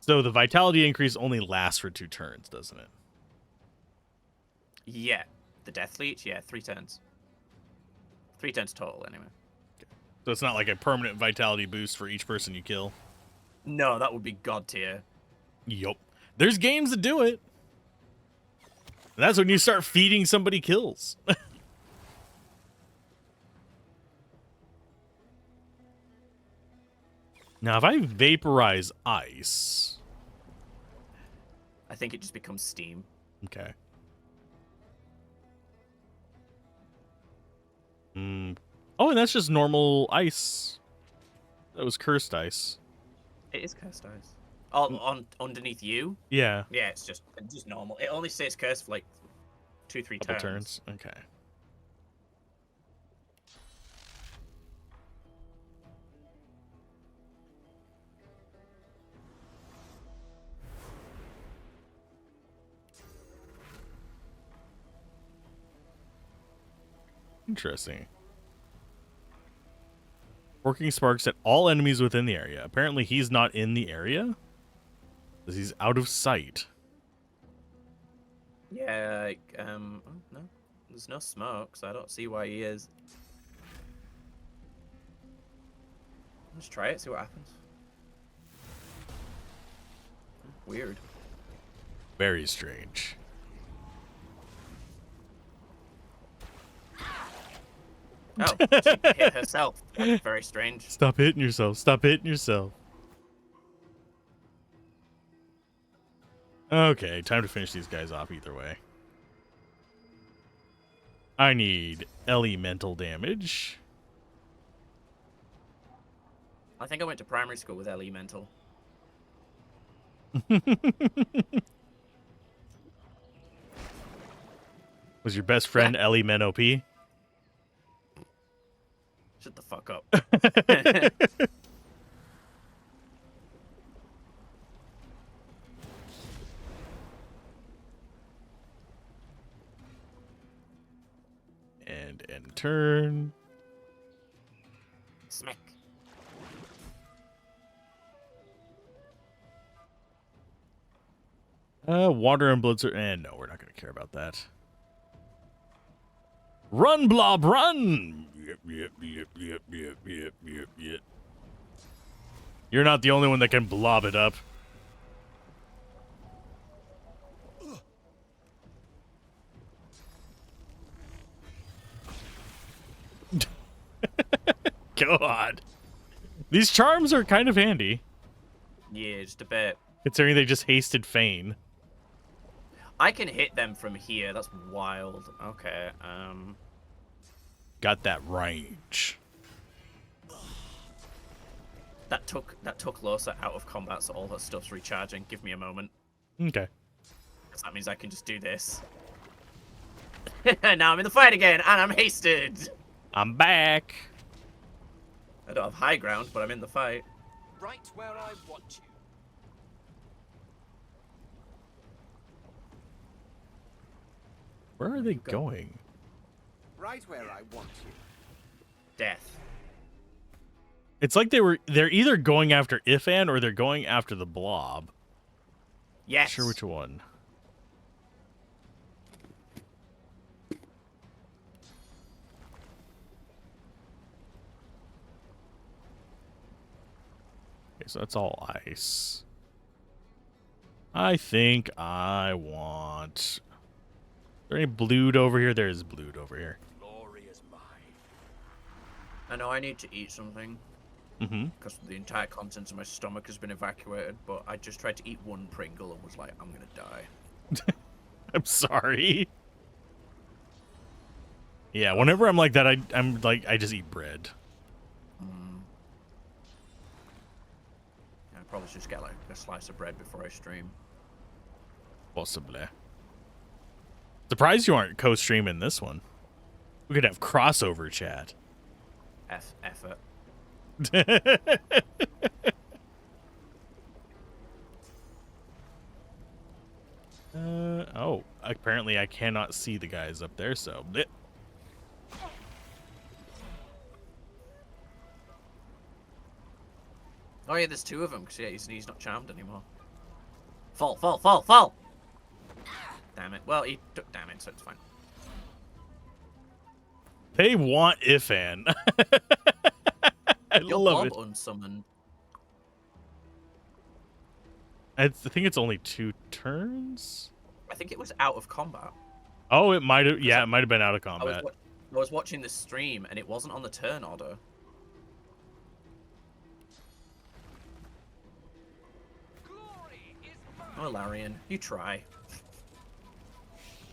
So the vitality increase only lasts for 2 turns, doesn't it?
Yeah. The Death Leech? Yeah, 3 turns. 3 turns total, anyway.
So it's not like a permanent vitality boost for each person you kill?
No, that would be god tier.
Yup. There's games that do it. And that's when you start feeding somebody kills. Now, if I vaporize ice...
I think it just becomes steam.
Okay. Oh, and that's just normal ice. That was cursed ice.
It is cursed ice. Oh, underneath you?
Yeah.
Yeah, it's just normal. It only stays cursed for like 2-3
Couple
turns.
Okay. Interesting. Working sparks at all enemies within the area. Apparently he's not in the area, because he's out of sight.
Yeah, like, oh, no. There's no smoke, so I don't see why he is. Let's try it, see what happens. Weird.
Very strange.
Oh, she hit herself. That's very strange.
Stop hitting yourself. Stop hitting yourself. Okay, time to finish these guys off either way. I need elemental damage.
I think I went to primary school with elemental.
Was your best friend Ellie Men OP?
Shut the fuck up.
And end turn.
Smack.
Water and blood. And no, we're not going to care about that. Run, blob, run! Yep. You're not the only one that can blob it up. God. These charms are kind of handy.
Yeah, just a bit.
Considering they just hasted Fane.
I can hit them from here. That's wild. Okay,
Got that range.
That took Losa out of combat, so all her stuff's recharging. Give me a moment.
Okay.
Because that means I can just do this. Now I'm in the fight again, and I'm hasted.
I'm back.
I don't have high ground, but I'm in the fight.
Right where I want you.
Where are they going?
Right where I want you.
Death.
It's like they're either going after Ifan or they're going after the blob.
Yes.
Not sure which one. Okay, so that's all ice. I think I want... Is there any blued over here? There is blued over here.
Glory is mine.
I know I need to eat something. Because the entire contents of my stomach has been evacuated, but I just tried to eat one Pringle and was like, I'm gonna die.
I'm sorry. Yeah, whenever I'm like that, I'm like, I just eat bread.
I probably should just get like a slice of bread before I stream.
Possibly. Surprised you aren't co-streaming this one. We could have crossover chat.
Effort.
Oh, apparently I cannot see the guys up there, so...
Oh yeah, there's two of them, because yeah, he's not charmed anymore. Fall! Damn it. Well, he took damage, so it's fine.
They want Ifan. I love it.
Unsummoned.
I think it's only 2 turns?
I think it was out of combat.
Oh, it might have. Yeah, it might have been out of combat.
I was watching the stream, and it wasn't on the turn order. Oh, Larian, you try.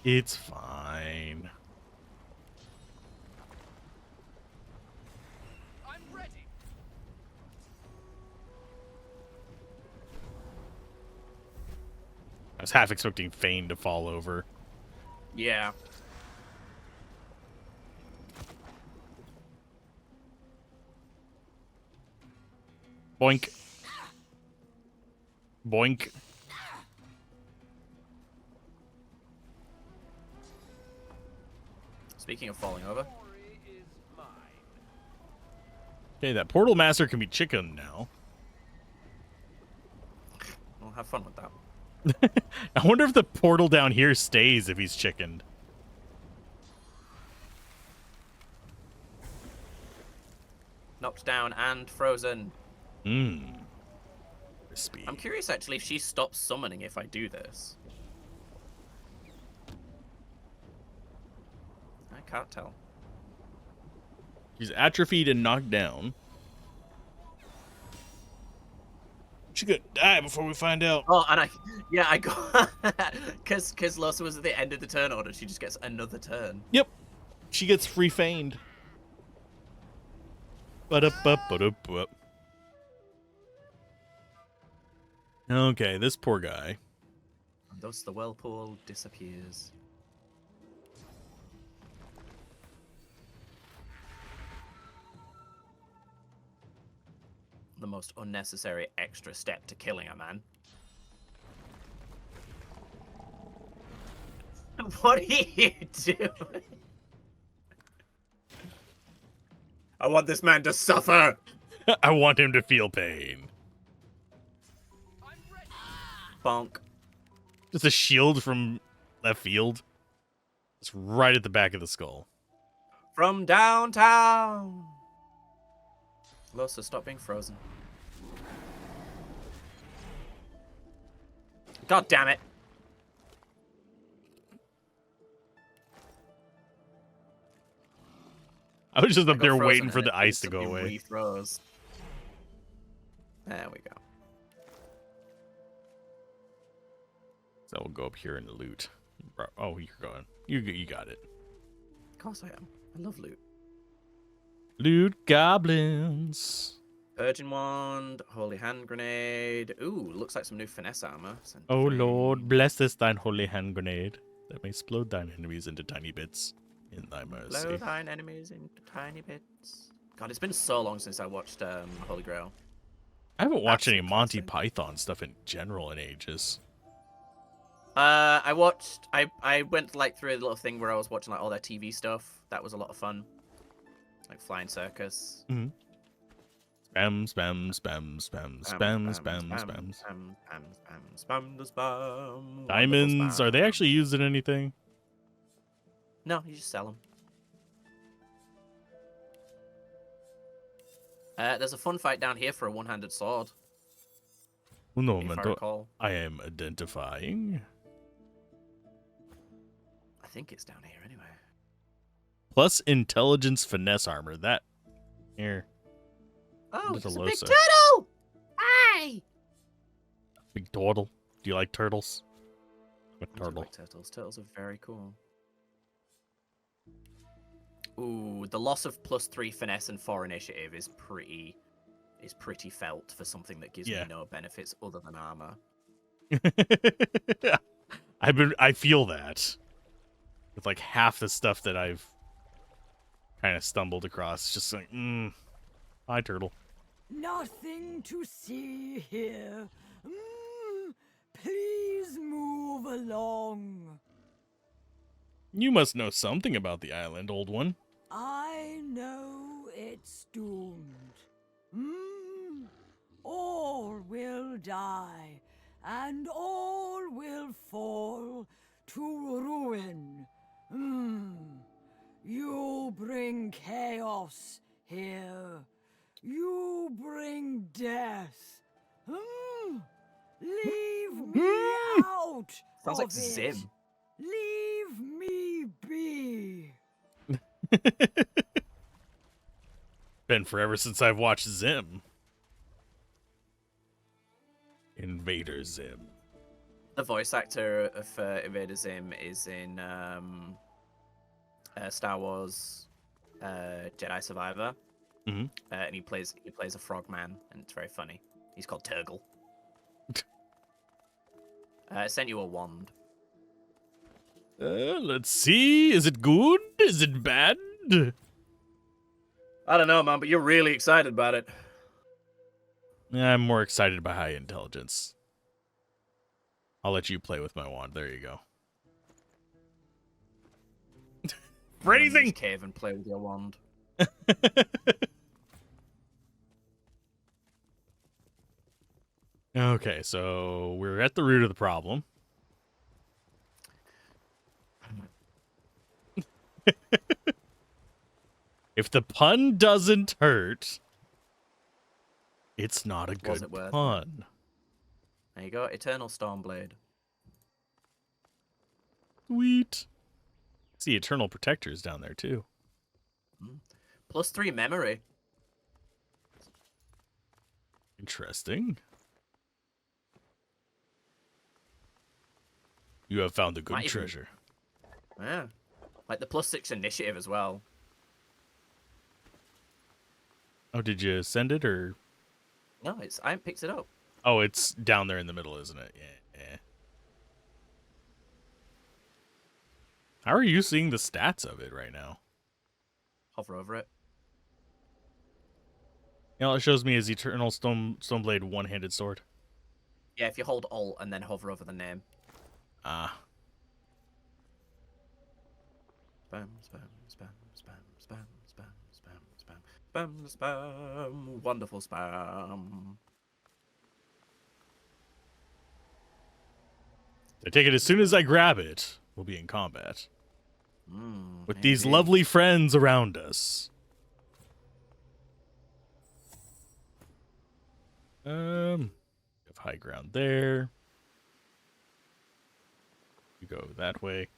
It's fine.
I'm ready.
I was half expecting Fane to fall over.
Yeah.
Boink. Boink.
Speaking of falling over.
Okay, that portal master can be chicken now.
Well, have fun with that.
I wonder if the portal down here stays if he's chickened.
Knocked down and frozen.
Crispy.
I'm curious, actually, if she stops summoning if I do this. I can't tell.
She's atrophied and knocked down. She could die before we find out.
Oh, and I got, because Losa was at the end of the turn order, she just gets another turn.
Yep. She gets free feigned. Okay, this poor guy.
And thus the whirlpool disappears. The most unnecessary extra step to killing a man. What are you doing? I want this man to suffer.
I want him to feel pain.
Bonk.
Just a shield from left field. It's right at the back of the skull.
From downtown. Losa, stop being frozen. God damn it.
I was just up there
frozen
waiting for
and
the
it
ice to go
instantly
away.
Refroze. There we go.
So we'll go up here and loot. Oh, you're going. You got it.
Of course I am. I love loot.
Loot goblins.
Urgent Wand, Holy Hand Grenade. Ooh, looks like some new finesse armor.
Oh Lord, bless this thine holy hand grenade that may explode thine enemies into tiny bits in thy mercy.
Blow thine enemies into tiny bits. God, it's been so long since I watched Holy Grail.
I haven't watched any Monty Python stuff in general in ages.
I went like through a little thing where I was watching like all their TV stuff. That was a lot of fun. Like Flying Circus.
Mm-hmm. Spam, spam, spam, spam, spam, spam, spam.
Spam.
Diamonds, are they actually used in anything?
No, you just sell them. There's a fun fight down here for a one-handed sword.
Un
If I
momento.
recall.
I am identifying.
I think it's down here anyway.
Plus intelligence finesse armor. That here.
Oh,
There's
it's a
a
big
Losa.
turtle! Hi!
Big turtle. Do you like turtles? A
I do
turtle.
like turtles. Turtles are very cool. Ooh, the loss of +3 finesse and 4 initiative is pretty felt for something that gives me no benefits other than armor.
I feel that. With like half the stuff that I've kind of stumbled across. It's just like, hi turtle.
Nothing to see here. Please move along.
You must know something about the island, old one.
I know it's doomed. All will die, and all will fall to ruin. You bring chaos here. You bring death. Leave me out.
Sounds like
of
Zim.
it. Leave me be.
Been forever since I've watched Zim. Invader Zim.
The voice actor for Invader Zim is in Star Wars Jedi Survivor.
Mm-hmm.
And he plays a frogman, and it's very funny. He's called Turgle. I sent you a wand.
Let's see. Is it good? Is it bad?
I don't know, man, but you're really excited about it.
I'm more excited by high intelligence. I'll let you play with my wand. There you go.
Phrasing! Cave and play with your wand.
Okay, so we're at the root of the problem. If the pun doesn't hurt, it's not a
Was
good
it worth
pun.
There you go, Eternal Stormblade.
Sweet. See, Eternal Protector's down there too.
+3 memory.
Interesting. You have found the good
Might even-
treasure.
Yeah. Like the +6 initiative as well.
Oh, did you send it or?
No, I haven't picked it up.
Oh, it's down there in the middle, isn't it? Yeah. How are you seeing the stats of it right now?
Hover over it.
You know, it shows me as Eternal Stoneblade one-handed sword.
Yeah, if you hold Alt and then hover over the name.
Ah.
Spam, spam, spam, spam, spam, spam, spam, spam, spam, spam. Wonderful spam.
I take it as soon as I grab it, we'll be in combat. With these lovely friends around us. Have high ground there. You go that way.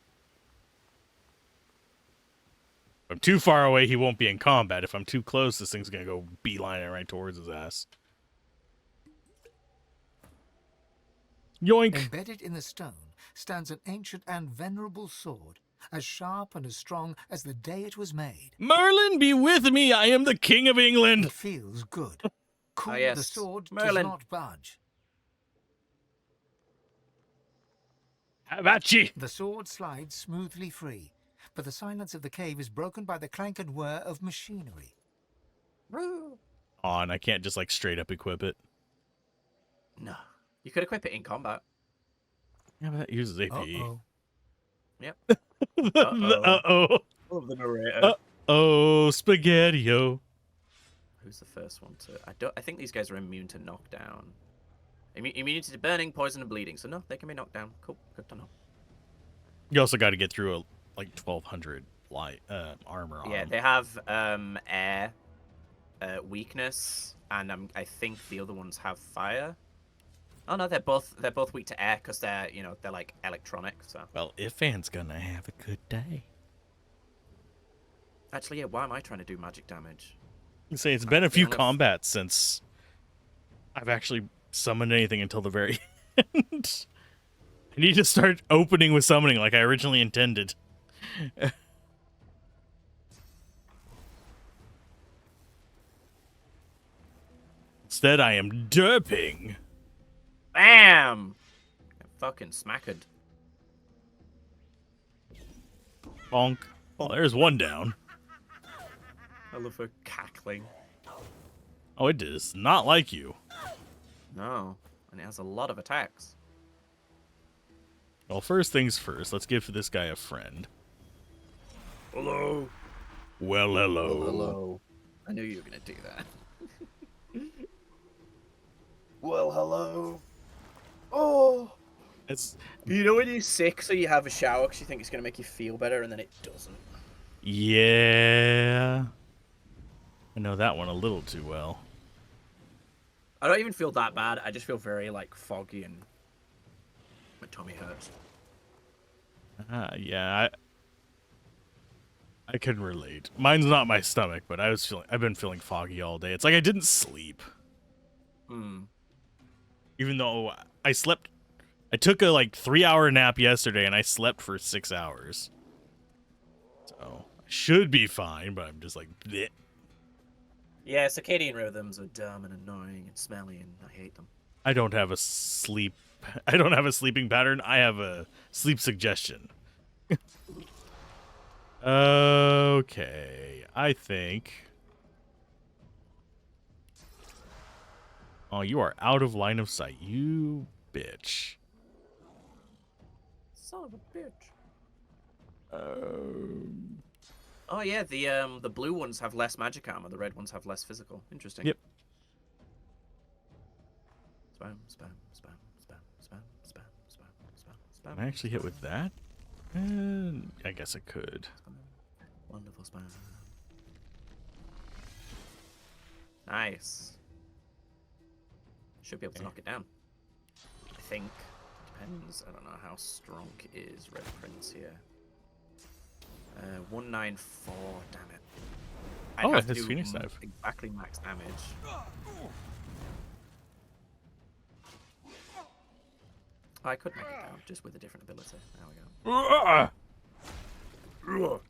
If I'm too far away, he won't be in combat. If I'm too close, this thing's gonna go beelining right towards his ass. Yoink!
Embedded in the stone stands an ancient and venerable sword, as sharp and as strong as the day it was made.
Merlin, be with me! I am the King of England!
It feels good. Cool,
yes.
the sword
Merlin.
does not budge.
Have at ye!
The sword slides smoothly free, but the silence of the cave is broken by the clank and whir of machinery.
Oh, and I can't just, like, straight up equip it.
No. You could equip it in combat.
Yeah, but that uses AP.
Uh-oh.
Yep.
Uh-oh.
Love the narrator.
Uh-oh, Spaghetti-O.
Who's the first one to... I think these guys are immune to knockdown. Immunity to burning, poison, and bleeding. So no, they can be knocked down. Cool. Good to know.
You also got to get through like 1,200 armor on
Yeah,
them.
they have air weakness, and I think the other ones have fire. Oh no, they're both weak to air because they're like electronic. So
Well, Ifan's gonna have a good day.
actually, yeah. Why am I trying to do magic damage?
You say it's been a few
only-
combats since I've actually summoned anything until the very end. I need to start opening with summoning like I originally intended. Instead, I am derping.
Bam! Fucking smacked.
Bonk. Well, there's one down.
I love her cackling.
Oh, it does not like you.
No, and it has a lot of attacks.
Well, first things first, let's give this guy a friend.
Hello.
Well, hello.
Oh, hello. I knew you were gonna do that. Well, hello. Oh.
It's...
You know when you're sick, so you have a shower because you think it's gonna make you feel better, and then it doesn't.
Yeah. I know that one a little too well.
I don't even feel that bad. I just feel very like foggy and my tummy hurts.
Yeah, I can relate. Mine's not my stomach, but I've been feeling foggy all day. It's like I didn't sleep. Even though I slept, I took a 3-hour nap yesterday and I slept for 6 hours. So I should be fine, but I'm just like, bleh.
Yeah, circadian rhythms are dumb and annoying and smelly, and I hate them.
I don't have a sleeping pattern. I have a sleep suggestion. Okay, I think. Oh, you are out of line of sight, you bitch.
Son of a bitch. Oh yeah, the blue ones have less magic armor. The red ones have less physical. Interesting.
Yep.
Spam, spam, spam, spam, spam, spam, spam, spam, spam.
Can I actually hit with that? I guess I could.
Wonderful spam. Nice. Should be able to knock it down. I think. Depends. I don't know how strong is Red Prince here. 194. Damn it.
Oh,
have
it has
to
Phoenix Dive.
Exactly max damage. I could make it down just with a different ability. There we go.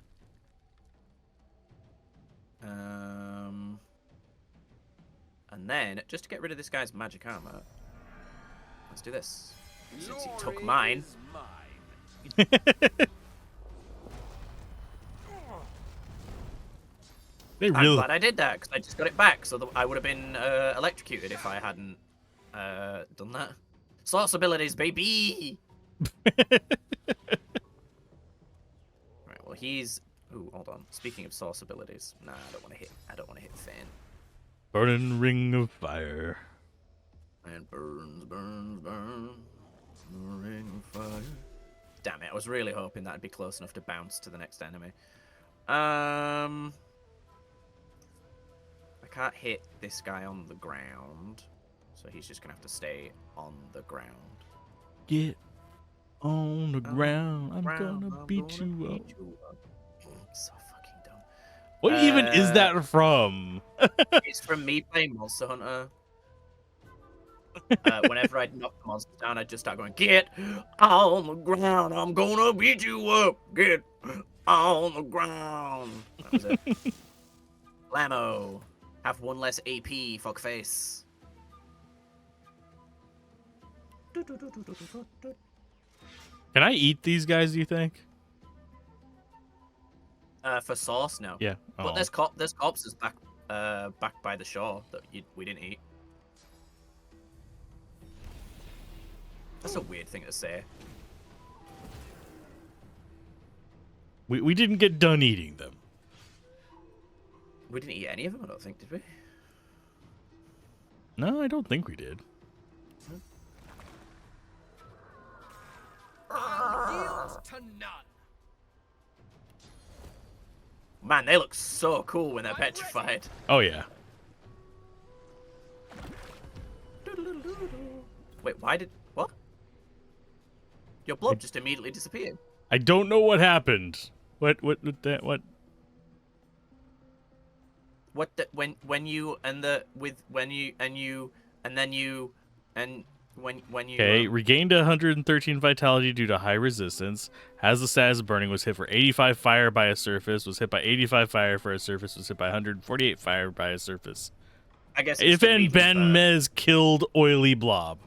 And then, just to get rid of this guy's magic armor, let's do this. Since he took mine. I'm glad I did that, because I just got it back, so I would have been electrocuted if I hadn't done that. Source abilities, baby! Right, well he's... Ooh, hold on. Speaking of source abilities, nah, I don't want to hit Fane.
Burning ring of fire.
And burns, burns, burns. Ring of fire. Damn it, I was really hoping that'd be close enough to bounce to the next enemy. I can't hit this guy on the ground, so he's just gonna have to stay on the ground.
Get on the ground. I'm gonna beat you up.
So fucking dumb.
What even is that from?
It's from me playing Monster Hunter. Whenever I'd knock the monsters down, I'd just start going, get on the ground, I'm gonna beat you up. Get on the ground. That was it. Blammo. Have one less AP, fuckface.
Can I eat these guys, do you think?
For sauce, no.
Yeah.
But
Oh.
there's corpses back by the shore that we didn't eat. That's a weird thing to say.
We didn't get done eating them.
We didn't eat any of them, I don't think, did we?
No, I don't think we did.
Yield to none.
Man, they look so cool when they're petrified.
Oh, yeah.
Wait, why did... What? Your blob just immediately disappeared.
I don't know what happened. What?
What the, when you and the with when you and you and then you and when you
Okay, regained 113 vitality due to high resistance. Has the status of burning. Was hit for 85 fire by a surface. Was hit by 85 fire for a surface. Was hit by 148 fire by a surface.
I guess
If and Ben Mez killed Oily Blob.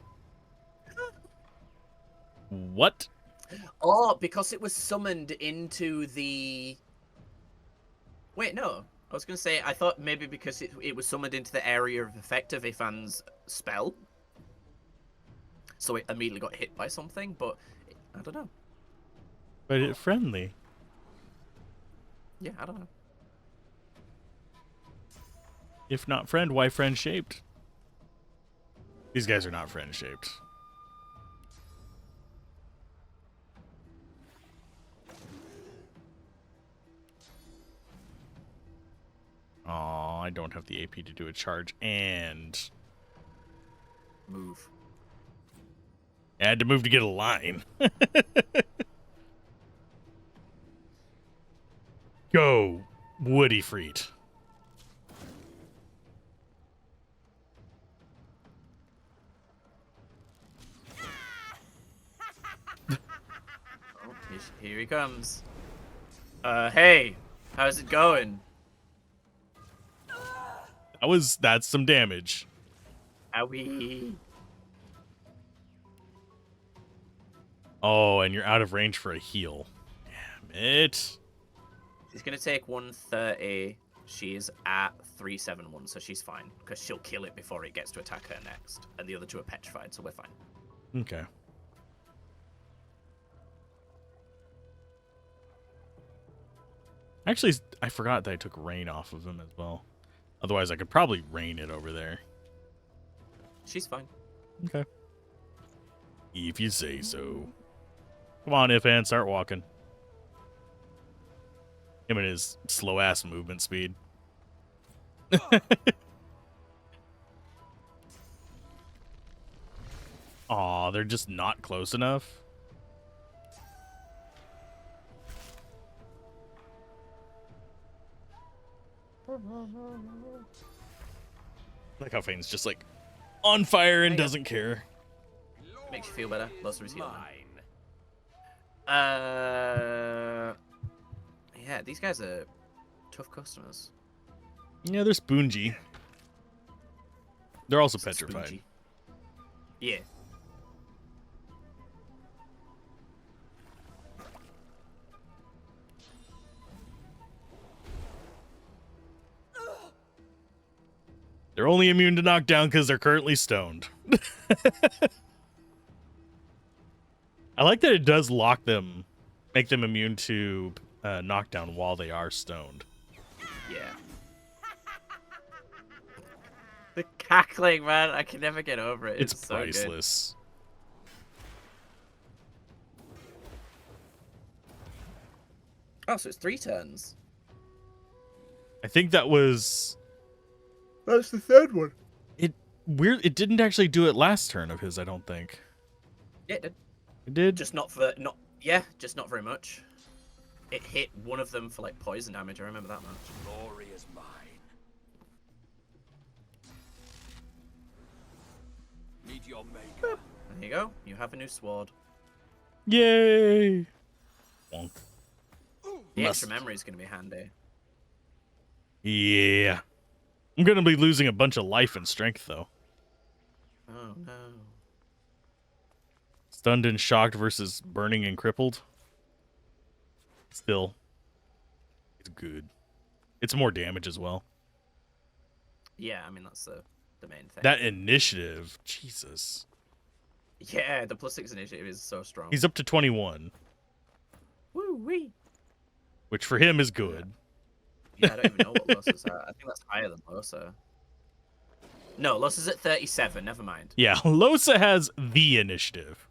What?
Oh, because it was summoned into the... Wait, no. I was going to say, I thought maybe because it was summoned into the area of effect of Ifan's spell. So it immediately got hit by something, but I don't know.
But it's friendly.
Yeah, I don't know.
If not friend, why friend shaped? These guys are not friend shaped. Oh, I don't have the AP to do a charge and
move.
I had to move to get a line. Go, Woody Freet.
Here he comes. Hey, how's it going?
That's some damage.
Owie.
Oh, and you're out of range for a heal. Damn it.
She's gonna take 130. She's at 371, so she's fine. Because she'll kill it before it gets to attack her next. And the other two are petrified, so we're fine.
Okay. Actually, I forgot that I took rain off of him as well. Otherwise, I could probably rain it over there.
She's fine.
Okay. If you say so. Come on, Ifan, start walking. Him and his slow-ass movement speed. Aw, they're just not close enough. Like how Fane's just like on fire and doesn't care.
Makes you feel better. Lots of healing. Yeah, these guys are tough customers.
Yeah, they're spoongy. They're also petrified.
Spoongy. Yeah.
They're only immune to knockdown because they're currently stoned. I like that it does lock them, make them immune to knockdown while they are stoned.
Yeah. The cackling, man, I can never get over it.
It's
so
priceless.
Good. Oh, so it's 3 turns.
I think that was...
That's the 3rd one.
It didn't actually do it last turn of his, I don't think.
Yeah, it did.
It did?
Just not very much. It hit one of them for like poison damage, I remember that much.
Glory is mine. Meet your maker.
There you go. You have a new sword.
Yay! Wonk.
The extra memory is going to be handy.
Yeah. I'm going to be losing a bunch of life and strength, though.
Oh, no.
Stunned and shocked versus burning and crippled. Still, it's good. It's more damage as well.
Yeah, I mean, that's the main thing.
That initiative, Jesus.
Yeah, the +6 initiative is so strong.
He's up to 21.
Woo-wee.
Which for him is good.
Yeah, I don't even know what Los is at. I think that's higher than Losa. No, Los is at 37. Never mind.
Yeah, Losa has the initiative.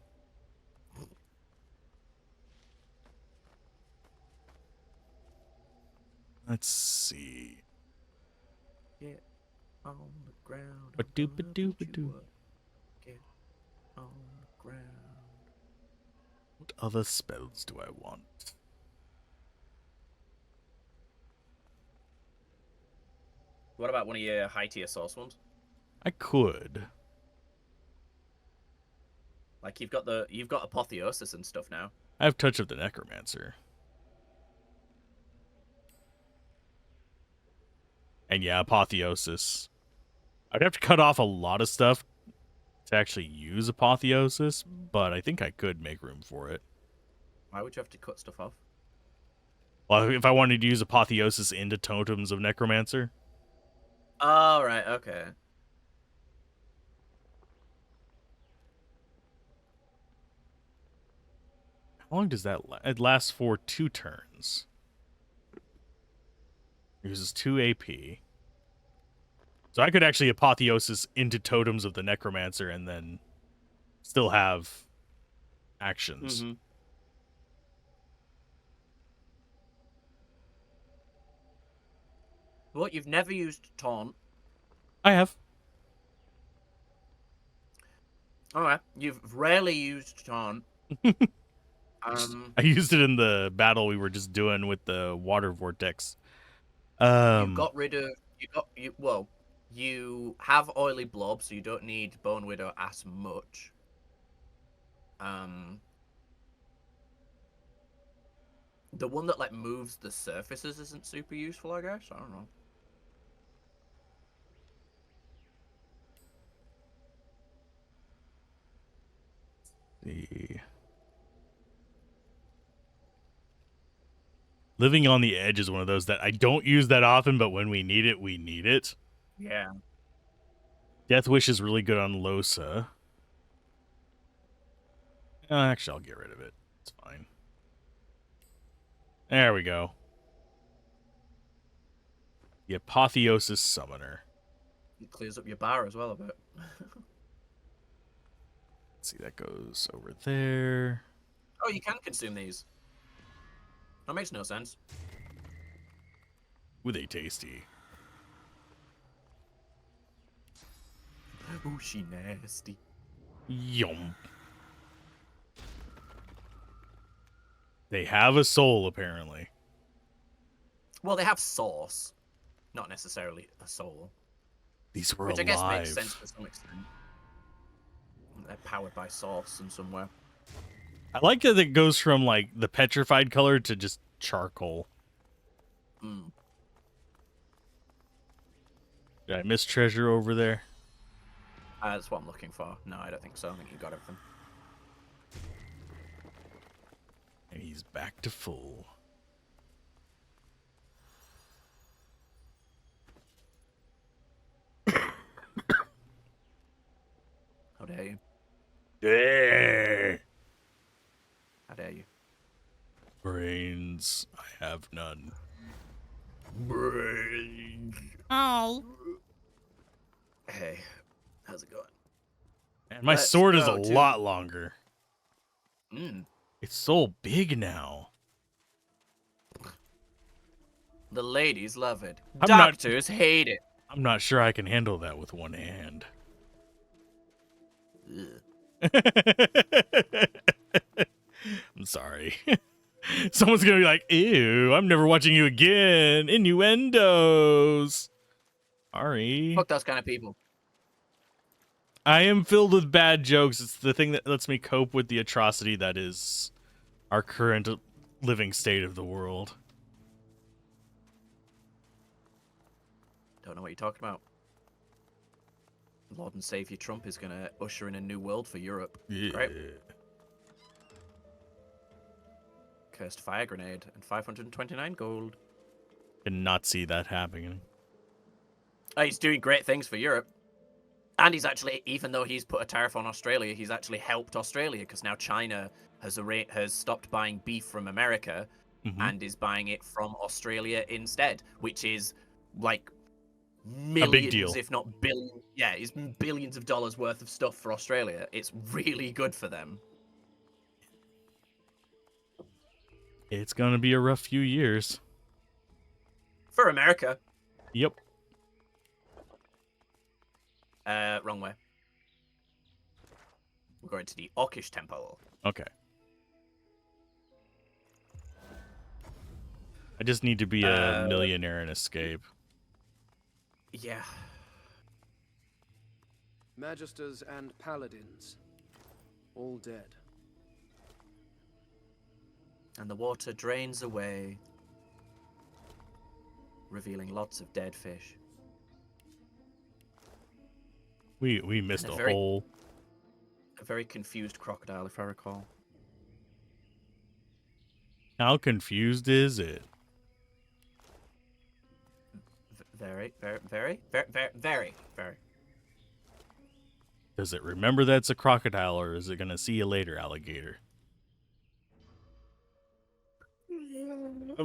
Let's see.
Get on the ground.
Ba-doo-ba-doo-ba-doo.
Get on the ground.
What other spells do I want?
What about one of your high tier source ones?
I could.
Like you've got apotheosis and stuff now.
I have Touch of the Necromancer. And yeah, apotheosis. I'd have to cut off a lot of stuff to actually use apotheosis, but I think I could make room for it.
Why would you have to cut stuff off?
Well, if I wanted to use apotheosis into Totems of Necromancer.
Oh, right, okay.
How long does that last? It lasts for 2 turns. It uses 2 AP. So I could actually apotheosis into Totems of the Necromancer and then still have actions.
Mm-hmm. What, you've never used Taunt?
I have.
Alright, you've rarely used Taunt.
I used it in the battle we were just doing with the water vortex.
You got rid of you have oily blob, so you don't need Bone Widow as much. The one that like moves the surfaces isn't super useful, I guess. I don't know.
See. Living on the Edge is one of those that I don't use that often, but when we need it, we need it.
Yeah.
Death Wish is really good on Losa. Actually, I'll get rid of it. It's fine. There we go. The Apotheosis Summoner.
It clears up your bar as well a bit.
Let's see, that goes over there.
Oh, you can consume these. That makes no sense.
Ooh, they tasty.
Ooh, she nasty.
Yum. They have a soul, apparently.
Well, they have sauce, not necessarily a soul.
These were
Which
alive.
I guess makes sense to some extent. They're powered by sauce in somewhere.
I like that it goes from, like, the petrified color to just charcoal.
Mm.
Did I miss treasure over there?
That's what I'm looking for. No, I don't think so. I think you got everything.
And he's back to full.
How dare you?
Yeah.
How dare you?
Brains. I have none.
Brains.
Oh.
Hey, how's it going?
And my
Let's
sword is a
go to-
lot longer.
Mm.
It's so big now.
The ladies love it.
I'm not-
Doctors hate it.
I'm not sure I can handle that with one hand.
Ugh.
I'm sorry. Someone's gonna be like, ew, I'm never watching you again. Innuendos. Sorry.
Fuck those kind of people.
I am filled with bad jokes. It's the thing that lets me cope with the atrocity that is our current living state of the world.
Don't know what you're talking about. Lord and Savior Trump is going to usher in a new world for Europe.
Yeah.
Right? Cursed fire grenade and 529 gold.
Did not see that happening.
Oh, he's doing great things for Europe. And he's actually, even though he's put a tariff on Australia, he's actually helped Australia because now China has stopped buying beef from America and is buying it from Australia instead, which is like millions,
big deal.
if not billions. Yeah, it's billions of dollars worth of stuff for Australia. It's really good for them.
It's gonna be a rough few years.
For America.
Yep.
Wrong way. We're going to the Orcish Temple.
Okay. I just need to be a millionaire and escape.
Yeah.
Magisters and paladins, all dead.
And the water drains away, revealing lots of dead fish.
We missed
And
a
a very-
whole...
A very confused crocodile, if I recall.
How confused is it?
Very.
Does it remember that's a crocodile, or is it gonna see you later, alligator? Do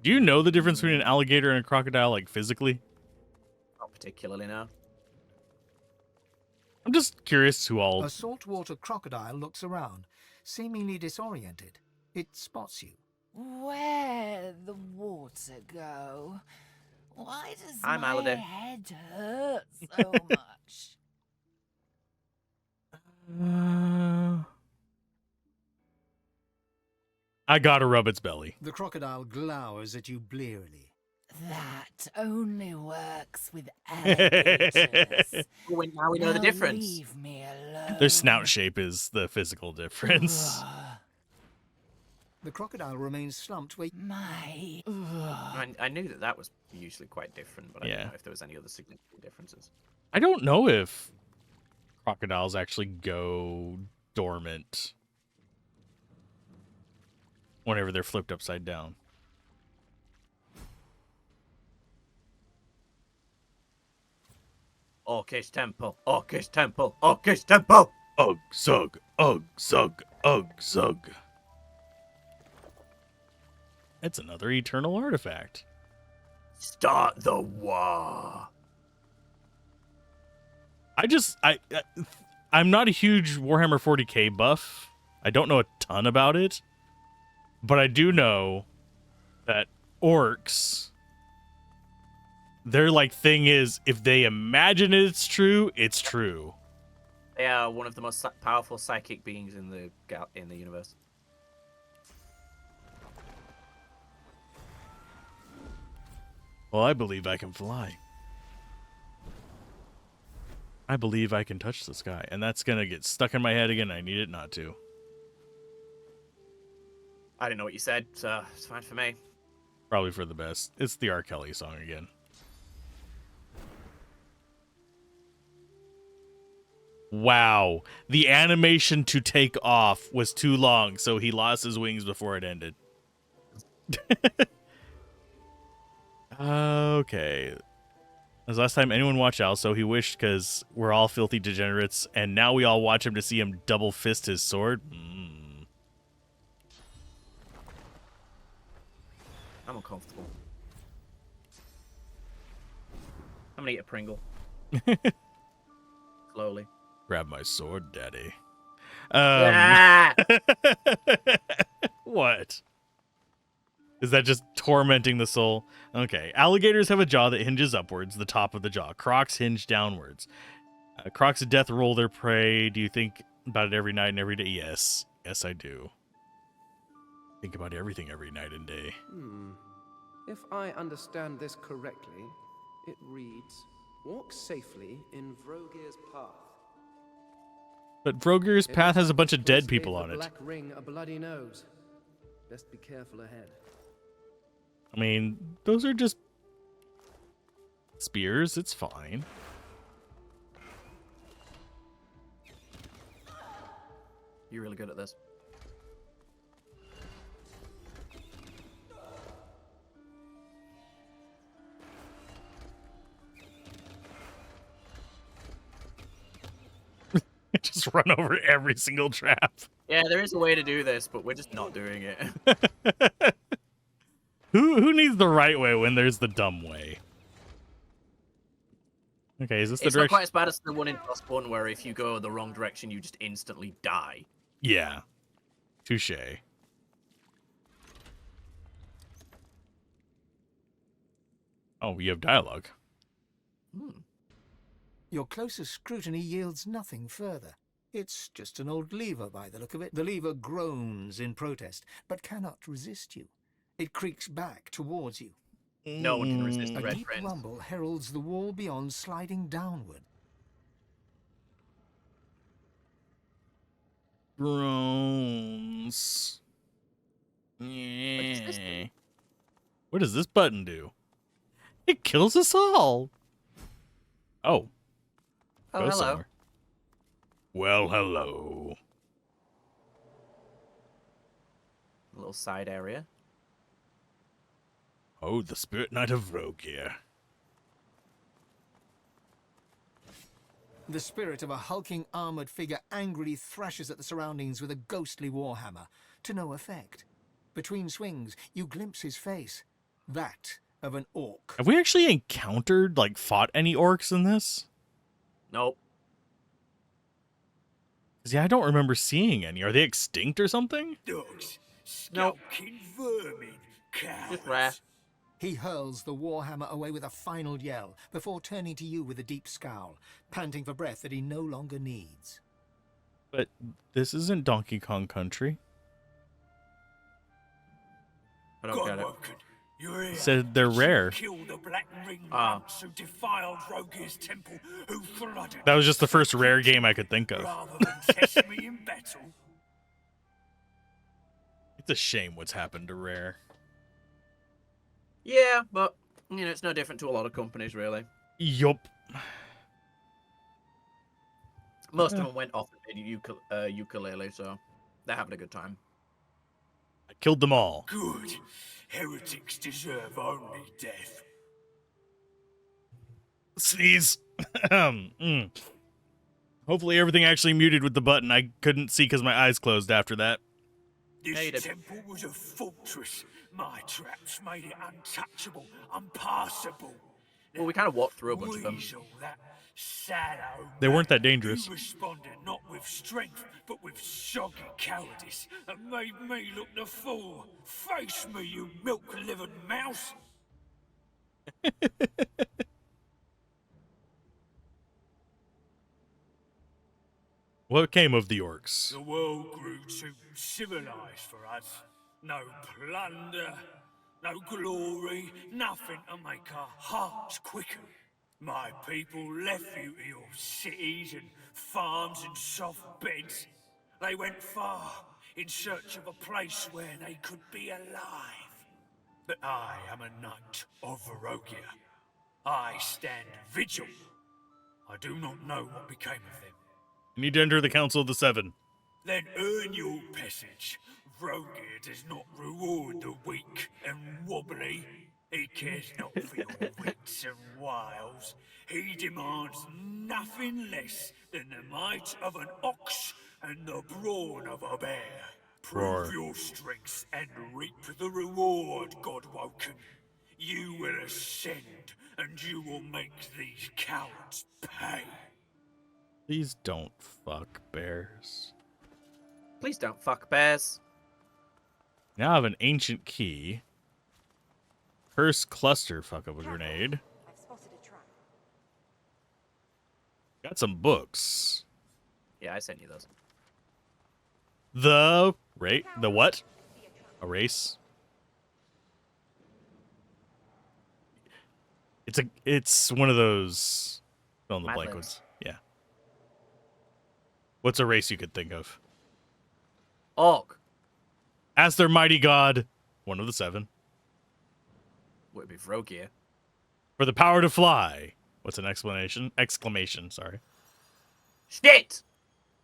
you know the difference between an alligator and a crocodile, like, physically?
Not particularly, no.
I'm just curious who all...
A saltwater crocodile looks around, seemingly disoriented. It spots you.
Where'd the water go? Why does
I'm
my
Aladdin.
head hurt so much?
I gotta rub its belly.
The crocodile glowers at you blearily.
That only works with alligators.
Now we know the
Now
difference.
Leave me alone.
Their snout shape is the physical difference.
The crocodile remains slumped where
My...
I knew that was usually quite different, but I
Yeah.
didn't know if there was any other significant differences.
I don't know if crocodiles actually go dormant whenever they're flipped upside down.
Orcish Temple, Orcish Temple, Orcish Temple!
Ugh, zug, ugh, zug, ugh, zug. It's another eternal artifact.
Start the war.
I'm not a huge Warhammer 40k buff. I don't know a ton about it. But I do know that orcs, their like thing is, if they imagine it's true, it's true.
They are one of the most powerful psychic beings in the universe.
Well, I believe I can fly. I believe I can touch the sky. And that's going to get stuck in my head again. I need it not to.
I didn't know what you said, so it's fine for me.
Probably for the best. It's the R. Kelly song again. Wow. The animation to take off was too long, so he lost his wings before it ended. Okay. As last time anyone watched Alzo, he wished because we're all filthy degenerates, and now we all watch him to see him double fist his sword.
I'm uncomfortable. I'm gonna eat a Pringle. Slowly.
Grab my sword, daddy. What? Is that just tormenting the soul? Okay. Alligators have a jaw that hinges upwards, the top of the jaw. Crocs hinge downwards. Crocs of death roll their prey. Do you think about it every night and every day? Yes. Yes, I do. Think about everything every night and day.
If I understand this correctly, it reads, walk safely in Vrogir's path.
But Vrogir's path has a bunch of dead people on it.
Black ring, a bloody nose. Best be careful ahead.
I mean, those are just spears. It's fine.
You're really good at this.
Just run over every single trap.
Yeah, there is a way to do this, but we're just not doing it.
Who needs the right way when there's the dumb way? Okay, is this the
It's
direction?
not quite as bad as the one in Plus One, where if you go the wrong direction, you just instantly die.
Yeah. Touche. Oh, you have dialogue.
Your closer scrutiny yields nothing further. It's just an old lever by the look of it. The lever groans in protest, but cannot resist you. It creaks back towards you.
No one can resist the
A
Red
deep
Prince.
rumble heralds the wall beyond sliding downward.
Groans. Yeah. What does this button do? It kills us all. Oh.
Oh,
Go
hello.
somewhere. Well, hello.
A little side area.
Oh, the Spirit Knight of Vrogir.
The spirit of a hulking armored figure angrily thrashes at the surroundings with a ghostly warhammer, to no effect. Between swings, you glimpse his face. That of an orc.
Have we actually encountered, like, fought any orcs in this?
Nope.
Yeah, I don't remember seeing any. Are they extinct or something?
Dogs,
Nope.
skulking vermin, cowards.
Just rare.
He hurls the warhammer away with a final yell, before turning to you with a deep scowl, panting for breath that he no longer needs.
But this isn't Donkey Kong Country.
I don't get it.
Godwoken, you're here.
Said they're rare.
Kill the Black Ring Prince who defiled Vrogir's temple, who flooded.
That was just the first rare game I could think of.
Rather than test me in battle.
It's a shame what's happened to Rare.
Yeah, but, you know, it's no different to a lot of companies, really.
Yup.
Most of them went off and made ukulele, so they're having a good time.
I killed them all.
Good. Heretics deserve only death.
Sneeze. Hopefully everything actually muted with the button. I couldn't see because my eyes closed after that.
This temple was a fortress. My traps made it untouchable, unpassable.
Well, we kind of walked through a bunch of them.
Weasel, that sallow
They weren't that
man,
dangerous.
You responded not with strength, but with soggy cowardice, and made me look the fool. Face me, you milk-livered mouse!
What came of the orcs?
The world grew too civilized for us. No plunder, no glory, nothing to make our hearts quicken. My people left you to your cities and farms and soft beds. They went far in search of a place where they could be alive. But I am a knight of Varogia. I stand vigil. I do not know what became of them.
You need to enter the Council of the Seven.
Then earn your passage. Vrogir does not reward the weak and wobbly. He cares not for your wits and wiles. He demands nothing less than the might of an ox and the brawn of a bear. Prove your strengths and reap the reward, Godwoken. You will ascend, and you will make these cowards pay.
Please don't fuck bears.
Please don't fuck bears.
Now I have an ancient key. Curse cluster fuck up a grenade. Got some books.
Yeah, I sent you those.
The what? A race? It's one of those fill in the blank ones. Yeah. What's a race you could think of?
Orc.
As their mighty god, one of the seven.
Would it be Vrogear?
For the power to fly. What's an exclamation? Exclamation, sorry.
Shit!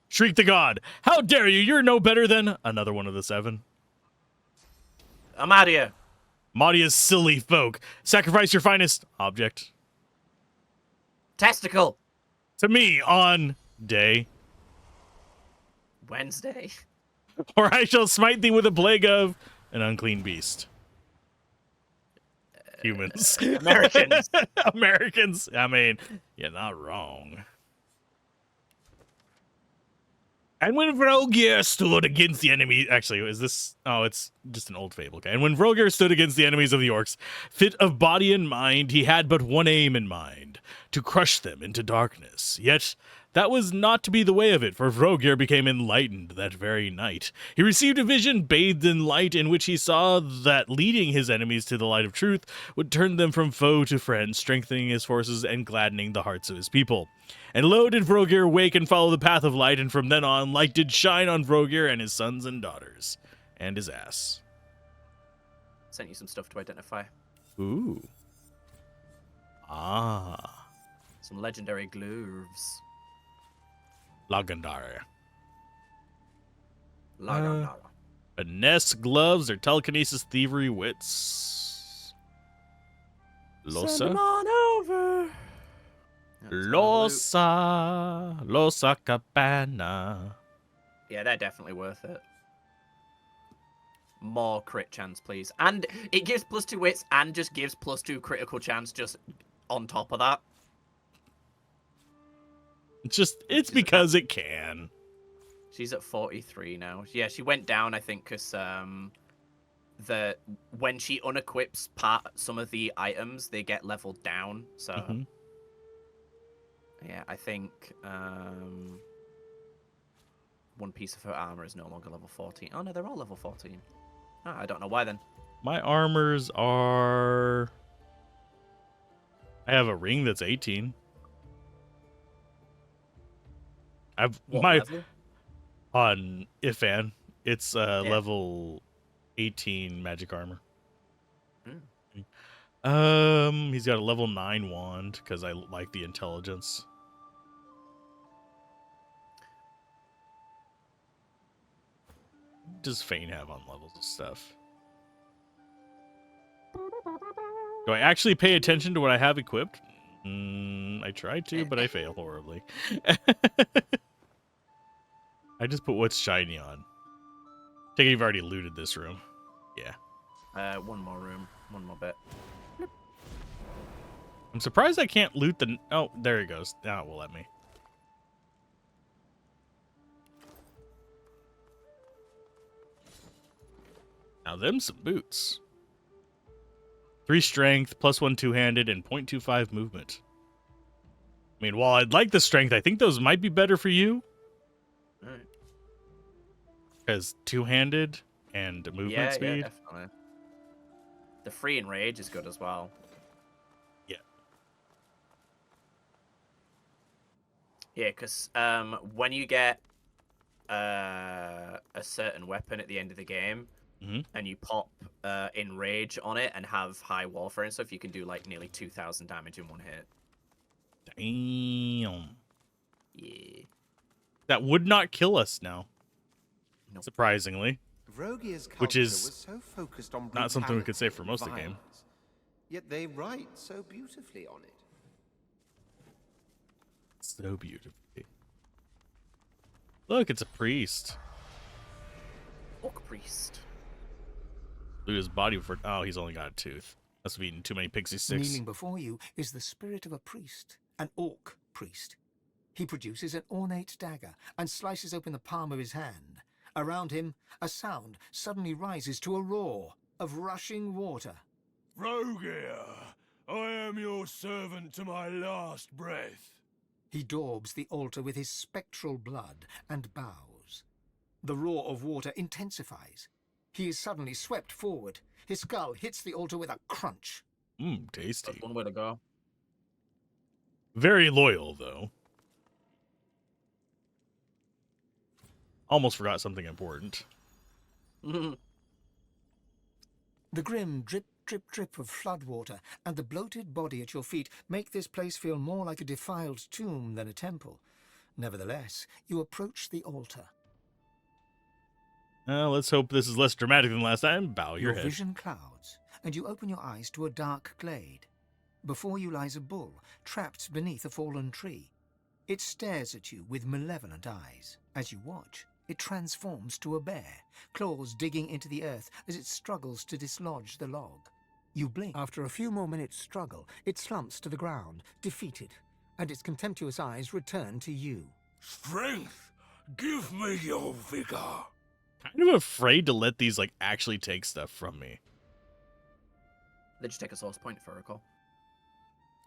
Shriek the god. How dare you? You're no better than another one of the seven.
Amadia.
Madia's silly folk. Sacrifice your finest object.
Testicle.
To me on day.
Wednesday.
Or I shall smite thee with a plague of an unclean beast. Humans.
Americans.
Americans. I mean, you're not wrong. And when Vrogear stood against the enemy... Actually, is this... Oh, it's just an old fable. Okay. And when Vrogear stood against the enemies of the orcs, fit of body and mind, he had but one aim in mind, to crush them into darkness. Yet that was not to be the way of it, for Vrogear became enlightened that very night. He received a vision bathed in light, in which he saw that leading his enemies to the light of truth would turn them from foe to friend, strengthening his forces and gladdening the hearts of his people. And lo, did Vrogear wake and follow the path of light, and from then on, light did shine on Vrogear and his sons and daughters, and his ass.
Sent you some stuff to identify.
Ooh. Ah.
Some legendary gloves.
Legendary.
Legendary.
Finesse gloves or telekinesis thievery wits. Losa.
Send them on over.
Losa Cabana.
Yeah, they're definitely worth it. More crit chance, please. And it gives +2 wits and just gives +2 critical chance just on top of that.
It's because it can.
She's at 43 now. Yeah, she went down, I think, because when she unequips some of the items, they get leveled down. So yeah, I think one piece of her armor is no longer level 14. Oh no, they're all level 14. Oh, I don't know why then.
My armors are... I have a ring that's 18. I've
What
my
level?
On Ifan, it's level 18 magic armor. He's got a level 9 wand because I like the intelligence. What does Fane have on levels of stuff? Do I actually pay attention to what I have equipped? I tried to, but I fail horribly. I just put what's shiny on. Take it you've already looted this room. Yeah.
One more room. One more bit.
I'm surprised I can't loot the... Oh, there he goes. Now it will let me. Now them some boots. 3 strength, +1 two-handed, and 0.25 movement. I mean, while I'd like the strength, I think those might be better for you.
Alright.
Because two-handed and movement speed.
Yeah, definitely. The free and rage is good as well.
Yeah.
Yeah, because when you get a certain weapon at the end of the game, and you pop Enrage on it and have high warfare and stuff, you can do like nearly 2,000 damage in one hit.
Damn.
Yeah.
That would not kill us now.
Nope.
Surprisingly.
Vrogia's
Which
culture
is
was so focused on
not something we could say for
brutality
most
and
of the game.
violence, yet they write so beautifully on it.
So beautifully. Look, it's a priest.
Orc priest.
Look at his body for... Oh, he's only got a tooth. Must have eaten too many pixie sticks.
Kneeling before you is the spirit of a priest, an orc priest. He produces an ornate dagger and slices open the palm of his hand. Around him, a sound suddenly rises to a roar of rushing water.
Vrogia, I am your servant to my last breath.
He daubs the altar with his spectral blood and bows. The roar of water intensifies. He is suddenly swept forward. His skull hits the altar with a crunch.
Tasty.
That's one way to go.
Very loyal, though. Almost forgot something important.
The grim drip, drip, drip of floodwater and the bloated body at your feet make this place feel more like a defiled tomb than a temple. Nevertheless, you approach the altar.
Let's hope this is less dramatic than last time. Bow your head.
Vision clouds, and you open your eyes to a dark glade. Before you lies a bull, trapped beneath a fallen tree. It stares at you with malevolent eyes. As you watch, it transforms to a bear, claws digging into the earth as it struggles to dislodge the log. You blink. After a few more minutes' struggle, it slumps to the ground, defeated, and its contemptuous eyes return to you.
Strength! Give me your vigor!
Kind of afraid to let these, like, actually take stuff from me.
They just take a source point for a call.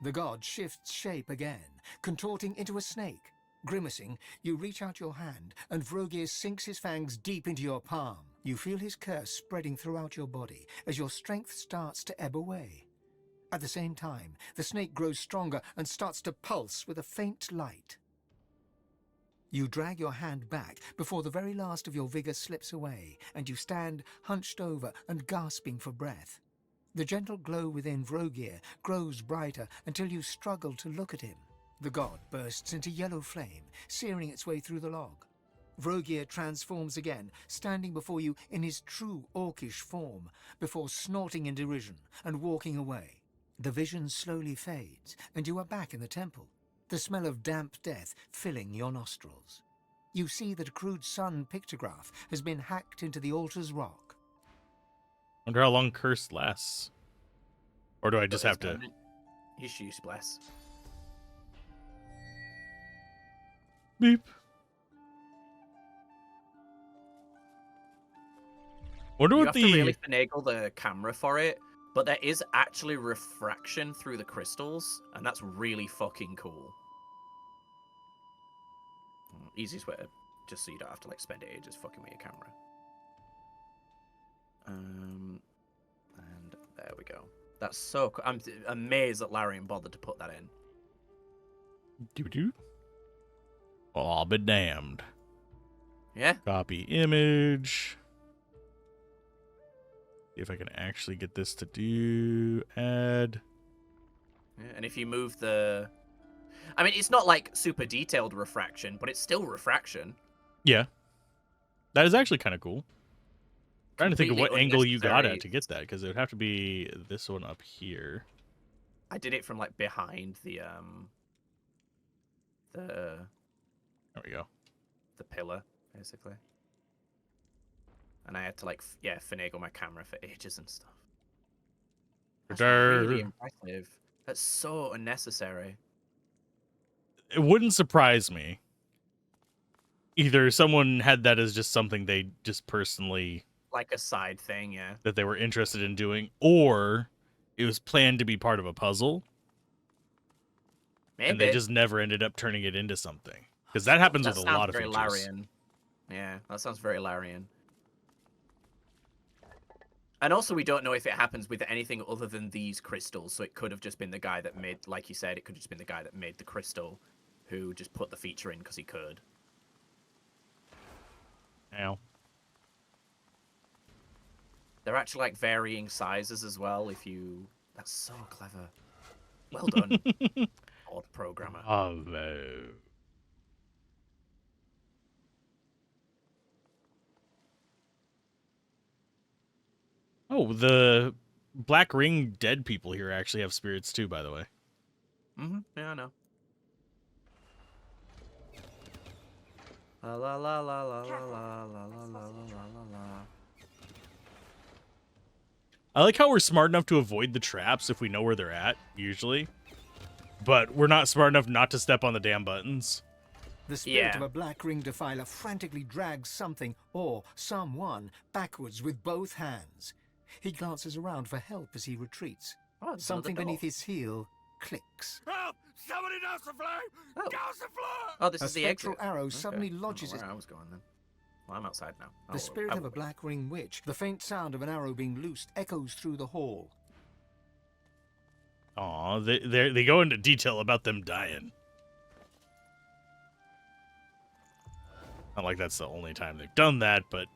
The god shifts shape again, contorting into a snake. Grimacing, you reach out your hand, and Vrogia sinks his fangs deep into your palm. You feel his curse spreading throughout your body as your strength starts to ebb away. At the same time, the snake grows stronger and starts to pulse with a faint light. You drag your hand back before the very last of your vigor slips away, and you stand hunched over and gasping for breath. The gentle glow within Vrogia grows brighter until you struggle to look at him. The god bursts into yellow flame, searing its way through the log. Vrogia transforms again, standing before you in his true orcish form, before snorting in derision and walking away. The vision slowly fades, and you are back in the temple, the smell of damp death filling your nostrils. You see that a crude sun pictograph has been hacked into the altar's rock.
Wonder how long curse lasts. Or do I just have to...
You should use bless.
Beep. Wonder
You
what
have
the...
to really finagle the camera for it, but there is actually refraction through the crystals, and that's really fucking cool. Easiest way to, just so you don't have to like spend ages fucking with your camera. And there we go. That's so cool. I'm amazed that Larian bothered to put that in.
Doo-doo. I'll be damned.
Yeah.
Copy image. See if I can actually get this to do add.
Yeah, and if you move the... I mean, it's not like super detailed refraction, but it's still refraction.
Yeah. That is actually kind of cool. Trying to think of what
Completely
angle you got
unnecessary.
at to get that, because it would have to be this one up here.
I did it from like behind the
There we go.
the pillar, basically. And I had to like finagle my camera for ages and stuff. That's really impressive. That's so unnecessary.
It wouldn't surprise me. Either someone had that as just something they just personally...
Like a side thing, yeah.
That they were interested in doing, or it was planned to be part of a puzzle.
Maybe.
And they just never ended up turning it into something. Because that happens with a lot of features.
Larian. Yeah, that sounds very Larian. And also, we don't know if it happens with anything other than these crystals, so it could have just been the guy that made, like you said, it could have just been the guy that made the crystal who just put the feature in because he could.
Ow.
They're actually like varying sizes as well. If you, that's so clever. Well done, odd programmer.
Hello. Oh, the Black Ring dead people here actually have spirits too, by the way.
Yeah, I know. La la la la la la la la la la la la.
I like how we're smart enough to avoid the traps if we know where they're at, usually. But we're not smart enough not to step on the damn buttons.
The spirit of a Black Ring Defiler frantically drags something or someone backwards with both hands. He glances around for help as he retreats. Something beneath his heel clicks.
Help! Somebody douse the flame! Douse the flame!
Oh, this is the
spectral
exit.
arrow suddenly lodges
where I was going then. Well, I'm outside now.
The spirit of a Black Ring Witch, the faint sound of an arrow being loosed, echoes through the hall.
Aw, they go into detail about them dying. Not like that's the only time they've done that, but...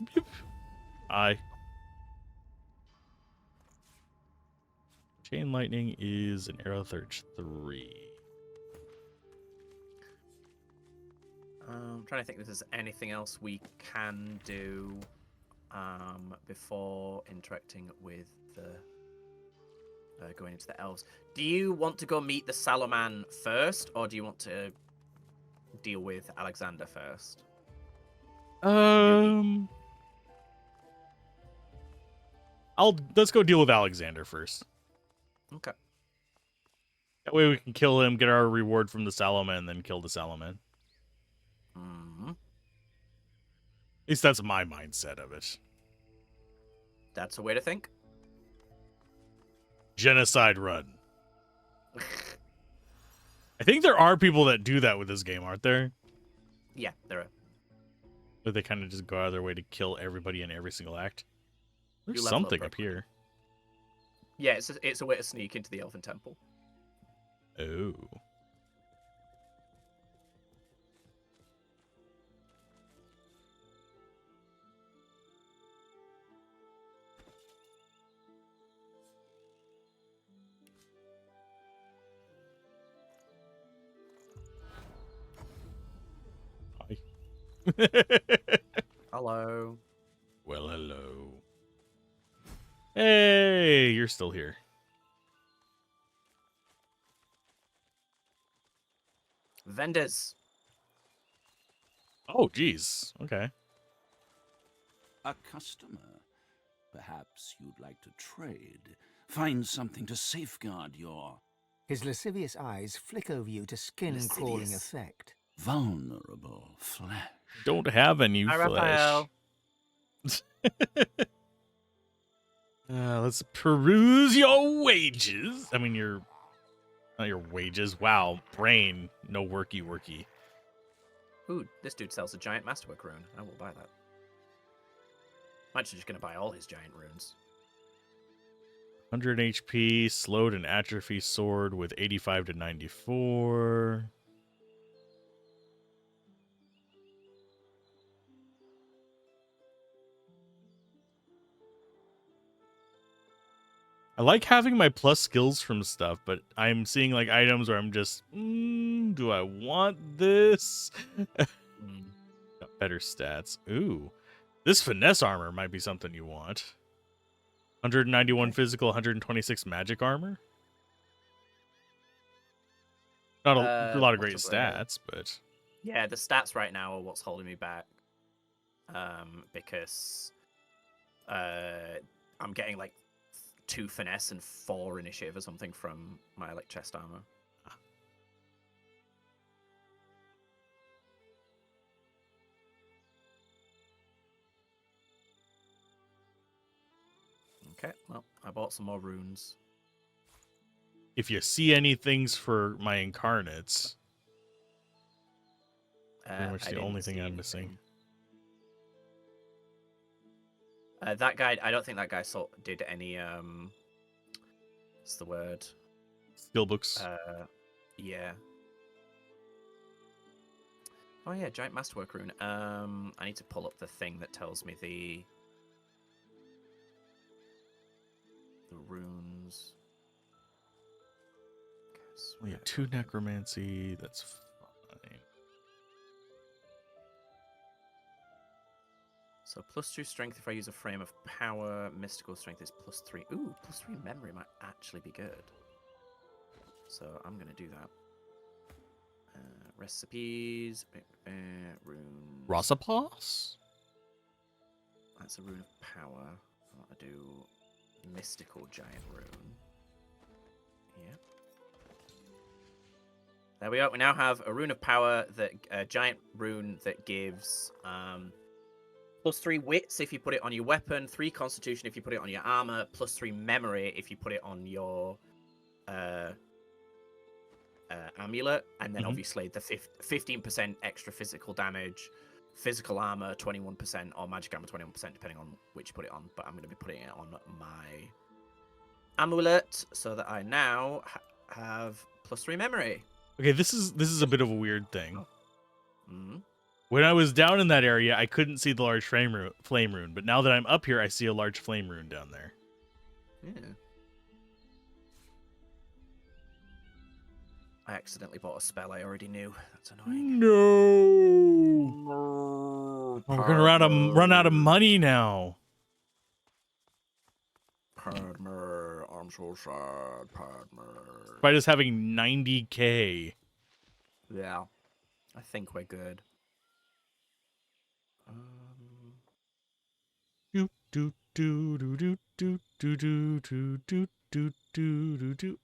Chain Lightning is an Arrow Search 3.
I'm trying to think if there's anything else we can do before interacting with the going into the elves. Do you want to go meet the Salaman first, or do you want to deal with Alexander first?
Let's go deal with Alexander first.
Okay.
That way we can kill him, get our reward from the Salaman, and then kill the Salaman. At least that's my mindset of it.
That's a way to think.
Genocide run. I think there are people that do that with this game, aren't there?
Yeah, there are.
Where they kind of just go out of their way to kill everybody in every single act. There's
level
something
up
up here.
Yeah, it's a way to sneak into the Elven Temple.
Oh.
Hello.
Well, hello. Hey, you're still here.
Vendors.
Oh, geez. Okay.
A customer. Perhaps you'd like to trade. Find something to safeguard your...
His lascivious eyes flick over you to skin-crawling effect.
Vulnerable flesh.
Don't have any flesh. Let's peruse your wages. I mean, not your wages. Wow, brain. No worky.
Ooh, this dude sells a giant masterwork rune. I will buy that. I'm actually just going to buy all his giant runes.
100 HP, slowed and atrophy sword with 85 to 94. I like having my plus skills from stuff, but I'm seeing like items where I'm just, do I want this? Got better stats. Ooh, this finesse armor might be something you want. 191 physical, 126 magic armor. Not a lot of great stats, but
yeah, the stats right now are what's holding me back. Because I'm getting like 2 finesse and 4 initiative or something from my like chest armor. Okay, well, I bought some more runes.
If you see any things for my incarnates, pretty much the only thing I'm missing.
That guy, I don't think that guy did any, what's the word?
Skill books.
Yeah. Oh yeah, giant masterwork rune. I need to pull up the thing that tells me the runes.
We have 2 necromancy. That's fine.
So +2 strength if I use a frame of power. Mystical strength is +3. Ooh, +3 memory might actually be good. So I'm gonna do that. Recipes, runes.
Rossapos?
That's a rune of power. I want to do mystical giant rune. Yep. There we go. We now have a rune of power, a giant rune that gives +3 wits if you put it on your weapon, 3 constitution if you put it on your armor, +3 memory if you put it on your amulet, and then obviously the 15% extra physical damage, physical armor 21%, or magic armor 21%, depending on which you put it on. But I'm going to be putting it on my amulet so that I now have +3 memory.
Okay, this is a bit of a weird thing.
Mm-hmm.
When I was down in that area, I couldn't see the large flame rune, but now that I'm up here, I see a large flame rune down there.
Yeah. I accidentally bought a spell I already knew. That's annoying.
No. We're gonna run out of money now.
Padmer, I'm so sad, Padmer.
By just having 90k.
Yeah, I think we're good.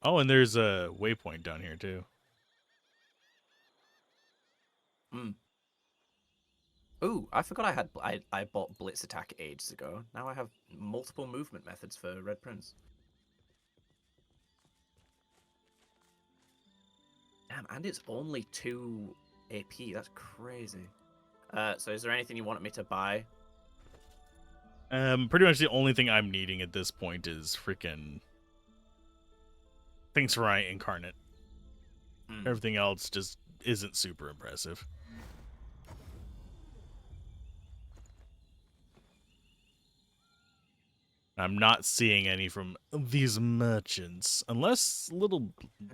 Oh, and there's a waypoint down here too.
Ooh, I forgot I bought Blitz Attack ages ago. Now I have multiple movement methods for Red Prince. Damn, and it's only 2 AP. That's crazy. So is there anything you want me to buy?
Pretty much the only thing I'm needing at this point is freaking things for my incarnate. Everything else just isn't super impressive. I'm not seeing any from these merchants, unless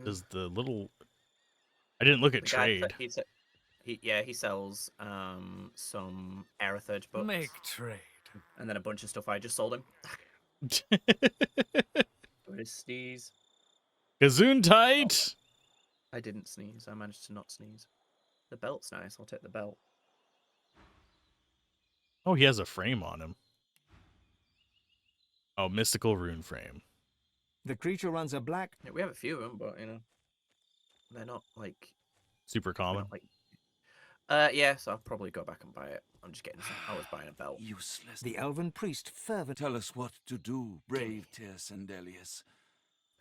does the little. I didn't look at trade.
He sells some Aerithurge books.
Make trade.
And then a bunch of stuff I just sold him. What is sneeze?
Gesundheit!
I didn't sneeze. I managed to not sneeze. The belt's nice. I'll take the belt.
Oh, he has a frame on him. Oh, mystical rune frame.
The creature runs a black...
Yeah, we have a few of them, but, you know, they're not, like...
super common?
Not, like... yeah, so I'll probably go back and buy it. I'm just getting some... I was buying a belt.
Useless.
The elven priest fervent...
Tell us what to do, brave Tersendelius.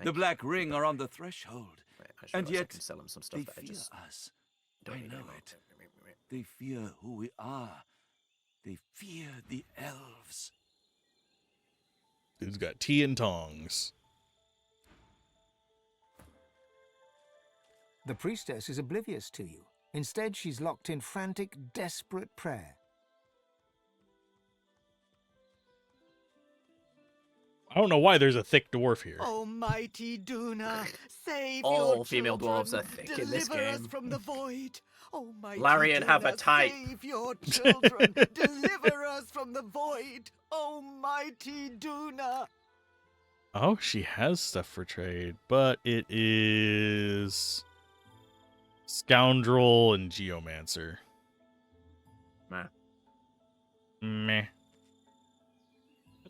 The Black Ring are on the threshold.
Wait,
and yet,
I can sell them some stuff
they
that I
fear
just...
us.
don't
I
need
know
anymore.
it. They fear who we are. They fear the elves.
Dude's got tea and tongs.
The priestess is oblivious to you. Instead, she's locked in frantic, desperate prayer.
I don't know why there's a thick dwarf here.
Almighty Duna, save
All
your
female
children.
dwarves are thick in this
Deliver us
game.
from the void. Almighty
Larian
Duna,
have a type.
Save your children. Deliver us from the void. Almighty Duna.
Oh, she has stuff for trade, but it is Scoundrel and Geomancer.
Meh.
Meh.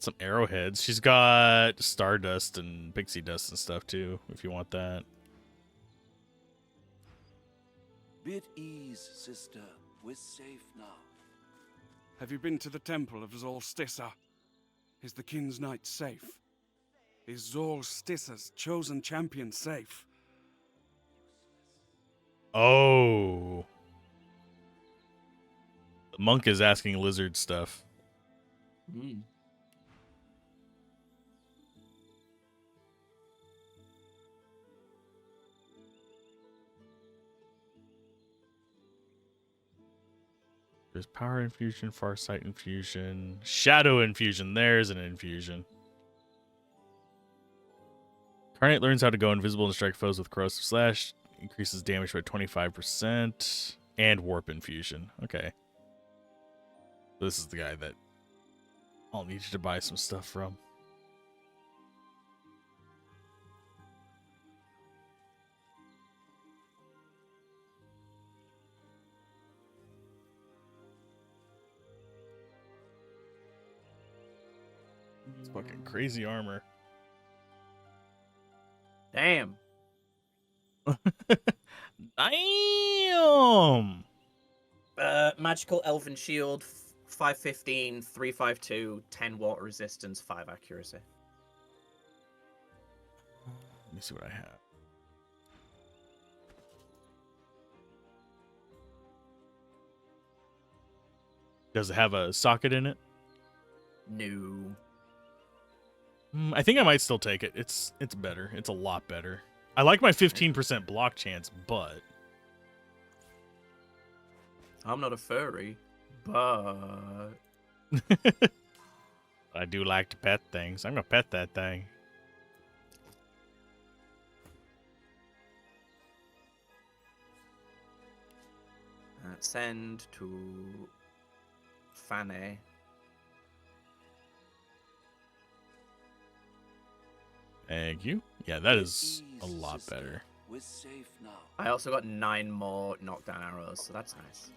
some arrowheads. She's got stardust and pixie dust and stuff too, if you want that.
Bit ease, sister. We're safe now.
Have you been to the temple of Zolstissa? Is the King's Knight safe? Is Zolstissa's chosen champion safe?
Oh. The monk is asking lizard stuff.
Hmm.
There's power infusion, farsight infusion, shadow infusion. There's an infusion. Carnate learns how to go invisible and strike foes with corrosive slash. Increases damage by 25%. And warp infusion. Okay. This is the guy that I'll need you to buy some stuff from. It's fucking crazy armor.
Damn.
Damn!
Magical Elven Shield, 515, 352, 10 water resistance, 5 accuracy.
Let me see what I have. Does it have a socket in it?
No.
I think I might still take it. It's better. It's a lot better. I like my 15% block chance, but
I'm not a furry, but
I do like to pet things. I'm gonna pet that thing.
Send to Fane.
Thank you. Yeah, that is a lot better.
We're safe now.
I also got 9 more knockdown arrows, so that's nice.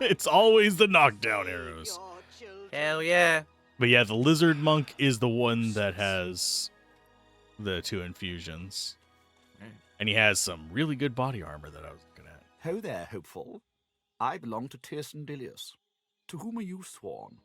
It's always the knockdown arrows.
Hell yeah.
But yeah, the lizard monk is the one that has the 2 infusions. And he has some really good body armor that I was looking at.
Ho there, hopeful. I belong to Tirsen Dilius. To whom are you sworn?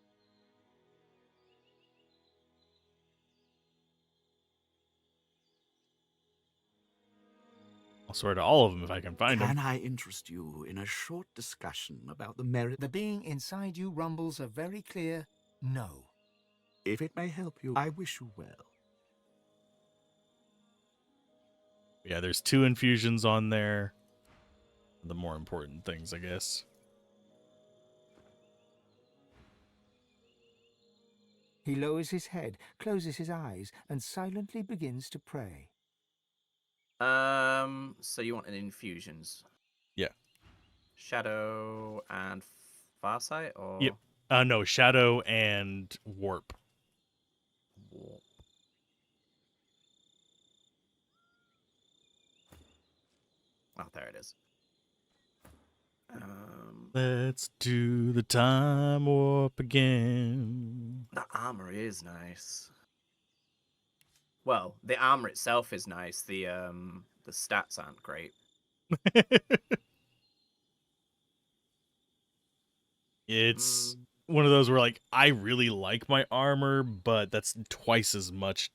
I'll swear to all of them if I can find them.
Can I interest you in a short discussion about the merit?
The being inside you rumbles a very clear no.
If it may help you, I wish you well.
Yeah, there's 2 infusions on there. The more important things, I guess.
He lowers his head, closes his eyes, and silently begins to pray.
So you want an infusions?
Yeah.
Shadow and Farsight, or?
Yep. No, shadow and warp.
Warp. Oh, there it is.
Let's do the time warp again.
The armor is nice. Well, the armor itself is nice. The stats aren't great.
It's one of those where, like, I really like my armor, but that's twice as much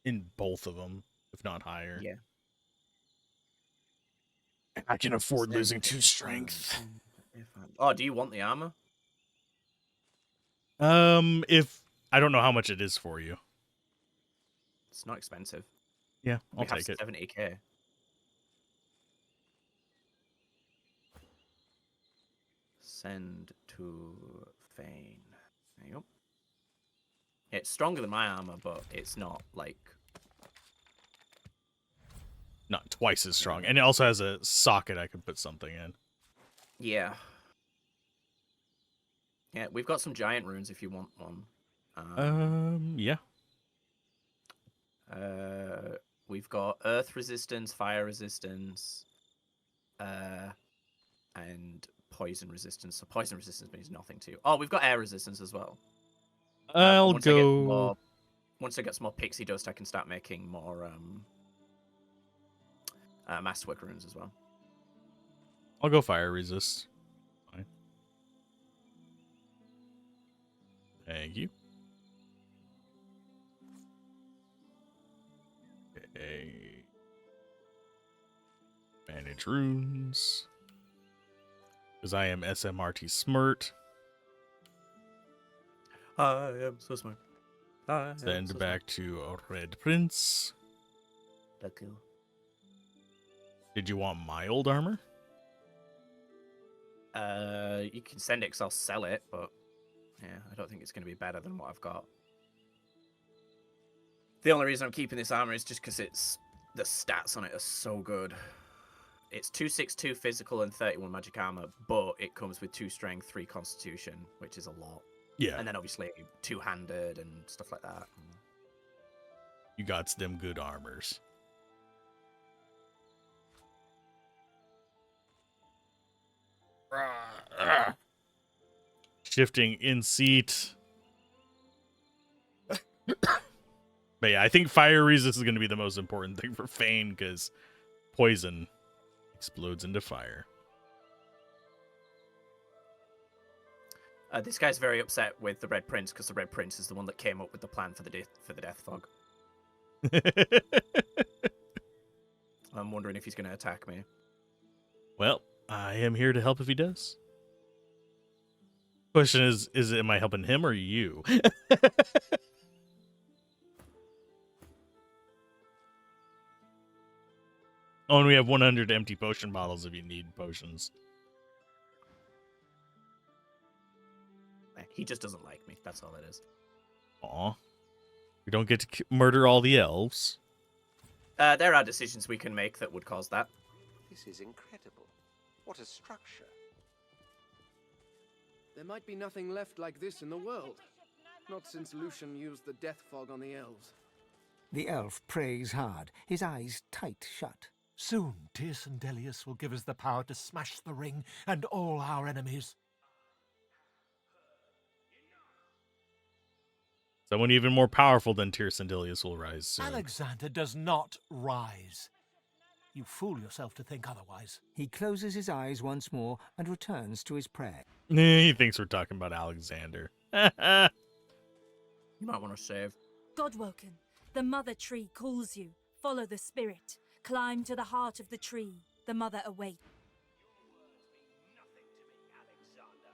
in both of them, if not higher.
Yeah.
I can afford losing 2 strength.
Oh, do you want the armor?
If I don't know how much it is for you.
It's not expensive.
Yeah, I'll
We have
take it.
70k. Send to Fane. There you go. It's stronger than my armor, but it's not like
Not twice as strong. And it also has a socket I could put something in.
yeah. Yeah, we've got some giant runes if you want one.
Yeah.
We've got earth resistance, fire resistance, and poison resistance. So poison resistance means nothing to you. Oh, we've got air resistance as well.
I'll
once
go.
Once I get some more pixie dust, I can start making more masterwork runes as well.
I'll go fire resist. Fine. Thank you. Okay. Manage runes. Because I am SMRT smart.
I am so smart.
Send back to Red Prince.
Thank you.
Did you want my old armor?
You can send it because I'll sell it, but yeah, I don't think it's going to be better than what I've got. The only reason I'm keeping this armor is just because the stats on it are so good. It's 262 physical and 31 magic armor, but it comes with 2 strength, 3 constitution, which is a lot.
Yeah.
And then obviously 2-handed and stuff like that.
You got them good armors. Shifting in seat. But yeah, I think fire resist is going to be the most important thing for Fane because poison explodes into fire.
This guy's very upset with the Red Prince because the Red Prince is the one that came up with the plan for the death fog. I'm wondering if he's going to attack me.
Well, I am here to help if he does. Question is am I helping him or you? Oh, and we have 100 empty potion bottles if you need potions.
He just doesn't like me. That's all it is.
Aw. We don't get to murder all the elves.
There are decisions we can make that would cause that.
This is incredible. What a structure.
There might be nothing left like this in the world. Not since Lucian used the death fog on the elves.
The elf prays hard, his eyes tight shut.
Soon, Tyrson Delius will give us the power to smash the ring and all our enemies.
Someone even more powerful than Tyrson Delius will rise soon.
Alexander does not rise. You fool yourself to think otherwise.
He closes his eyes once more and returns to his prayer.
He thinks we're talking about Alexander.
You might want to save.
Godwoken, the mother tree calls you. Follow the spirit. Climb to the heart of the tree. The mother awaits.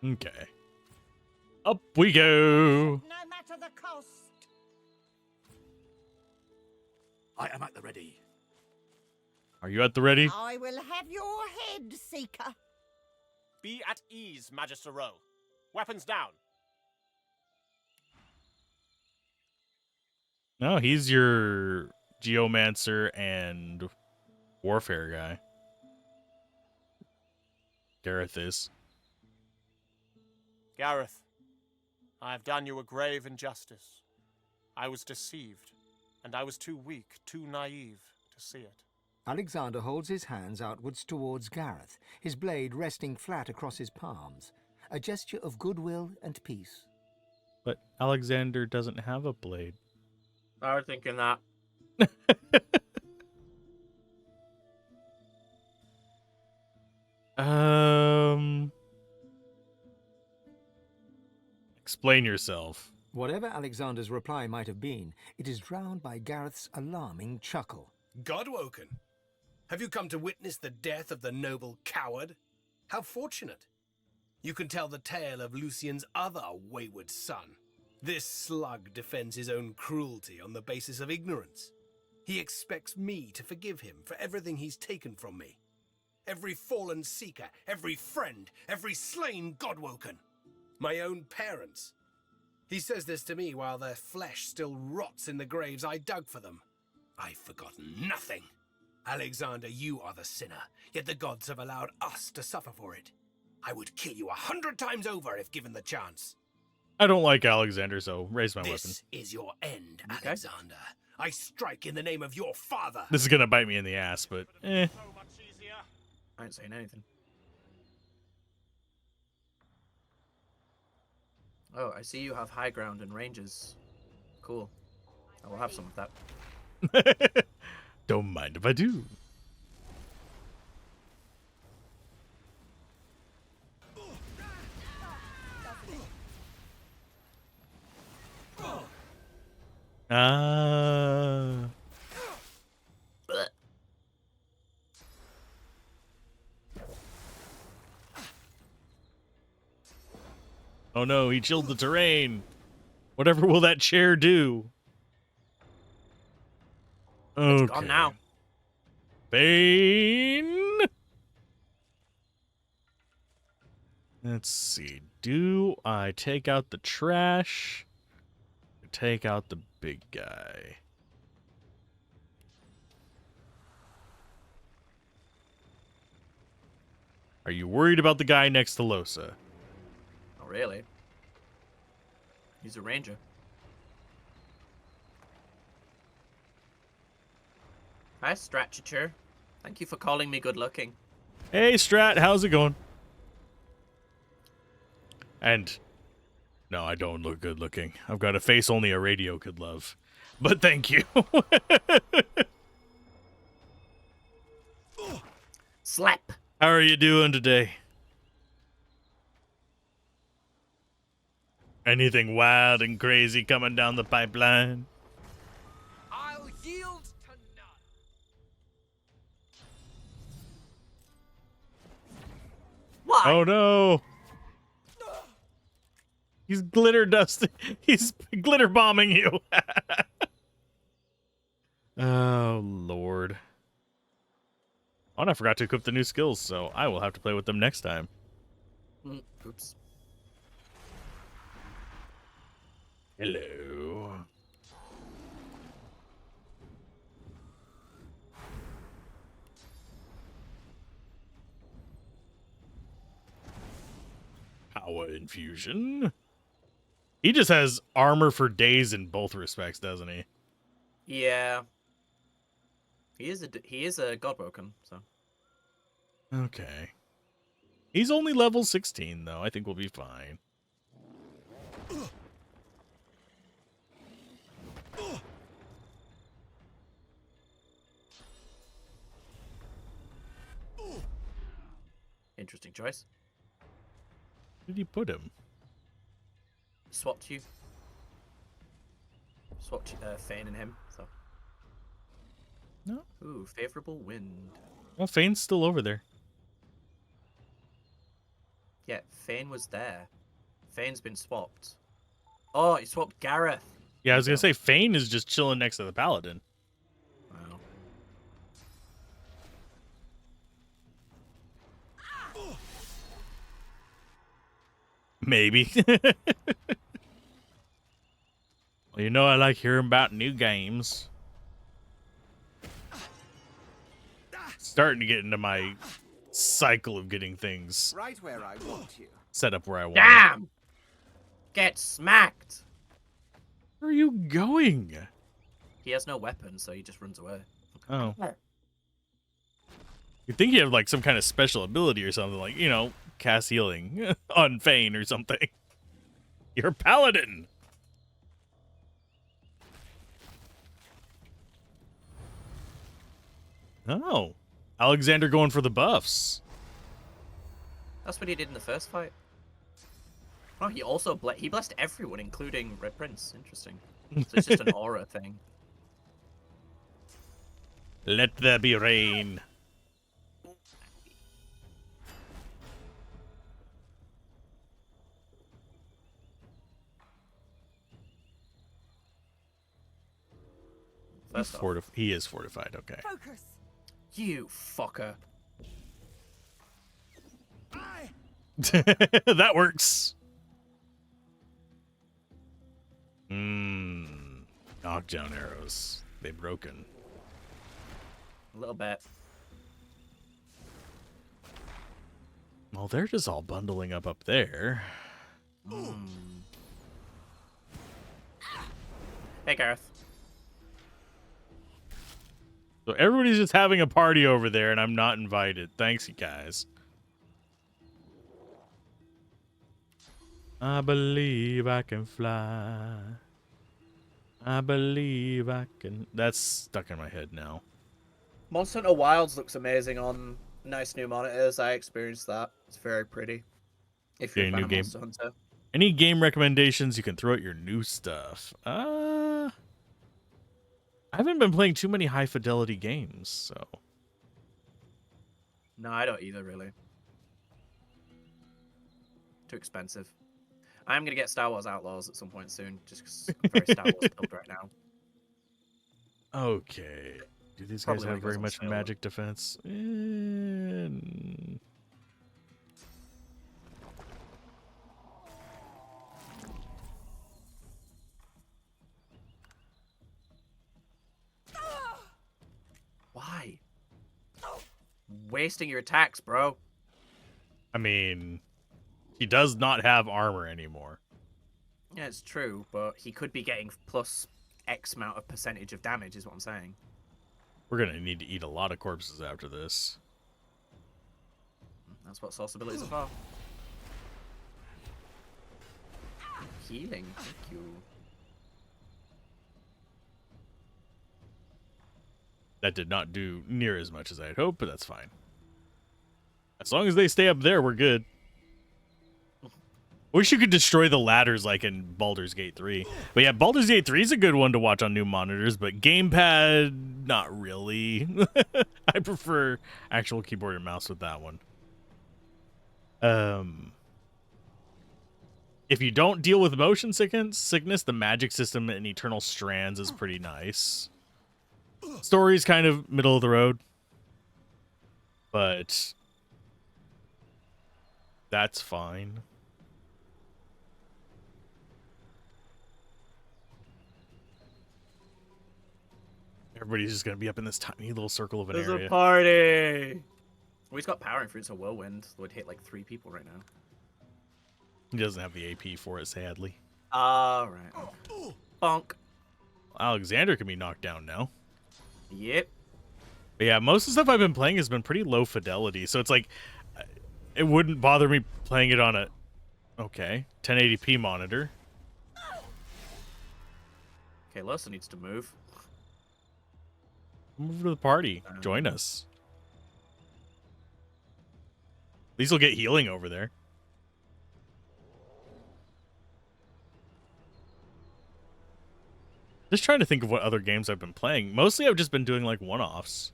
Okay. Up we go.
No matter the cost.
I am at the ready.
Are you at the ready?
I will have your head, Seeker.
Be at ease, Magister Rowe. Weapons down.
No, he's your geomancer and warfare guy. Gareth is.
Gareth, I have done you a grave injustice. I was deceived, and I was too weak, too naive to see it.
Alexander holds his hands outwards towards Gareth, his blade resting flat across his palms, a gesture of goodwill and peace.
But Alexander doesn't have a blade.
I was thinking that.
Explain yourself.
Whatever Alexander's reply might have been, it is drowned by Gareth's alarming chuckle.
Godwoken, have you come to witness the death of the noble coward? How fortunate. You can tell the tale of Lucian's other wayward son. This slug defends his own cruelty on the basis of ignorance. He expects me to forgive him for everything he's taken from me. Every fallen seeker, every friend, every slain Godwoken. My own parents. He says this to me while their flesh still rots in the graves I dug for them. I've forgotten nothing. Alexander, you are the sinner, yet the gods have allowed us to suffer for it. I would kill you 100 times over if given the chance.
I don't like Alexander, so raise my weapon.
This is your end, Alexander. I strike in the name of your father.
This is gonna bite me in the ass, but eh.
I ain't saying anything. Oh, I see you have high ground and ranges. Cool. I will have some of that.
Don't mind if I do. Oh no, he chilled the terrain. Whatever will that chair do? Okay.
It's gone now.
Fane. Let's see. Do I take out the trash? Take out the big guy. Are you worried about the guy next to Lohse?
Oh, really? He's a ranger. Hi, Stratchature. Thank you for calling me good looking.
Hey, Strat, how's it going? And no, I don't look good looking. I've got a face only a radio could love. But thank you.
Slap.
How are you doing today? Anything wild and crazy coming down the pipeline?
I'll yield to none.
Why?
Oh no. He's glitter dusting. He's glitter bombing you. Oh, Lord. Oh, and I forgot to equip the new skills, so I will have to play with them next time.
Oops.
Hello. Power infusion. He just has armor for days in both respects, doesn't he?
Yeah. He is a Godwoken, so.
Okay. He's only level 16, though. I think we'll be fine.
Interesting choice.
Where did he put him?
Swapped you. Swapped Fane and him, so.
No.
Ooh, favorable wind.
Well, Fane's still over there.
Yeah, Fane was there. Fane's been swapped. Oh, he swapped Gareth.
Yeah, I was going to say, Fane is just chilling next to the Paladin.
Wow.
Maybe. Well, you know I like hearing about new games. Starting to get into my cycle of getting things
Right where I want you.
set up where I want.
Damn! Get smacked!
Where are you going?
He has no weapon, so he just runs away.
Oh. You'd think you have like some kind of special ability or something, like, you know, cast healing on Fane or something. You're a paladin. Oh. Alexander going for the buffs.
That's what he did in the first fight. Oh, he also he blessed everyone, including Red Prince. Interesting. So it's just an aura thing.
Let there be rain. He is fortified, okay.
Focus.
You fucker.
That works. Knockdown arrows. They broken.
A little bit.
Well, they're just all bundling up there.
Hey, Gareth.
So everybody's just having a party over there, and I'm not invited. Thanks, you guys. I believe I can fly. I believe I can. That's stuck in my head now.
Monster Hunter Wilds looks amazing on nice new monitors. I experienced that. It's very pretty. If you're a fan of Monster Hunter.
Any game recommendations? You can throw out your new stuff. I haven't been playing too many high fidelity games, so.
No, I don't either, really. Too expensive. I'm going to get Star Wars Outlaws at some point soon, just because I'm very Star Wars build right now.
Okay. Do these guys have very much magic defense?
Why? Wasting your attacks, bro.
I mean, he does not have armor anymore.
Yeah, it's true, but he could be getting plus X amount of percentage of damage, is what I'm saying.
We're going to need to eat a lot of corpses after this.
That's what source abilities are for. Healing, thank you.
That did not do near as much as I had hoped, but that's fine. As long as they stay up there, we're good. Wish you could destroy the ladders like in Baldur's Gate 3. But yeah, Baldur's Gate 3 is a good one to watch on new monitors, but gamepad, not really. I prefer actual keyboard and mouse with that one. If you don't deal with motion sickness, the magic system in Eternal Strands is pretty nice. Story's kind of middle of the road, but that's fine. Everybody's just gonna be up in this tiny little circle of an area.
There's a party! Well, he's got powering fruits of whirlwind. Would hit like 3 people right now.
He doesn't have the AP for it, sadly.
Alright. Bonk.
Alexander can be knocked down now.
Yep.
But yeah, most of the stuff I've been playing has been pretty low fidelity, so it's like it wouldn't bother me playing it on a 1080p monitor.
Okay, Losa needs to move.
Move to the party. Join us. At least we'll get healing over there. Just trying to think of what other games I've been playing. Mostly I've just been doing like one-offs.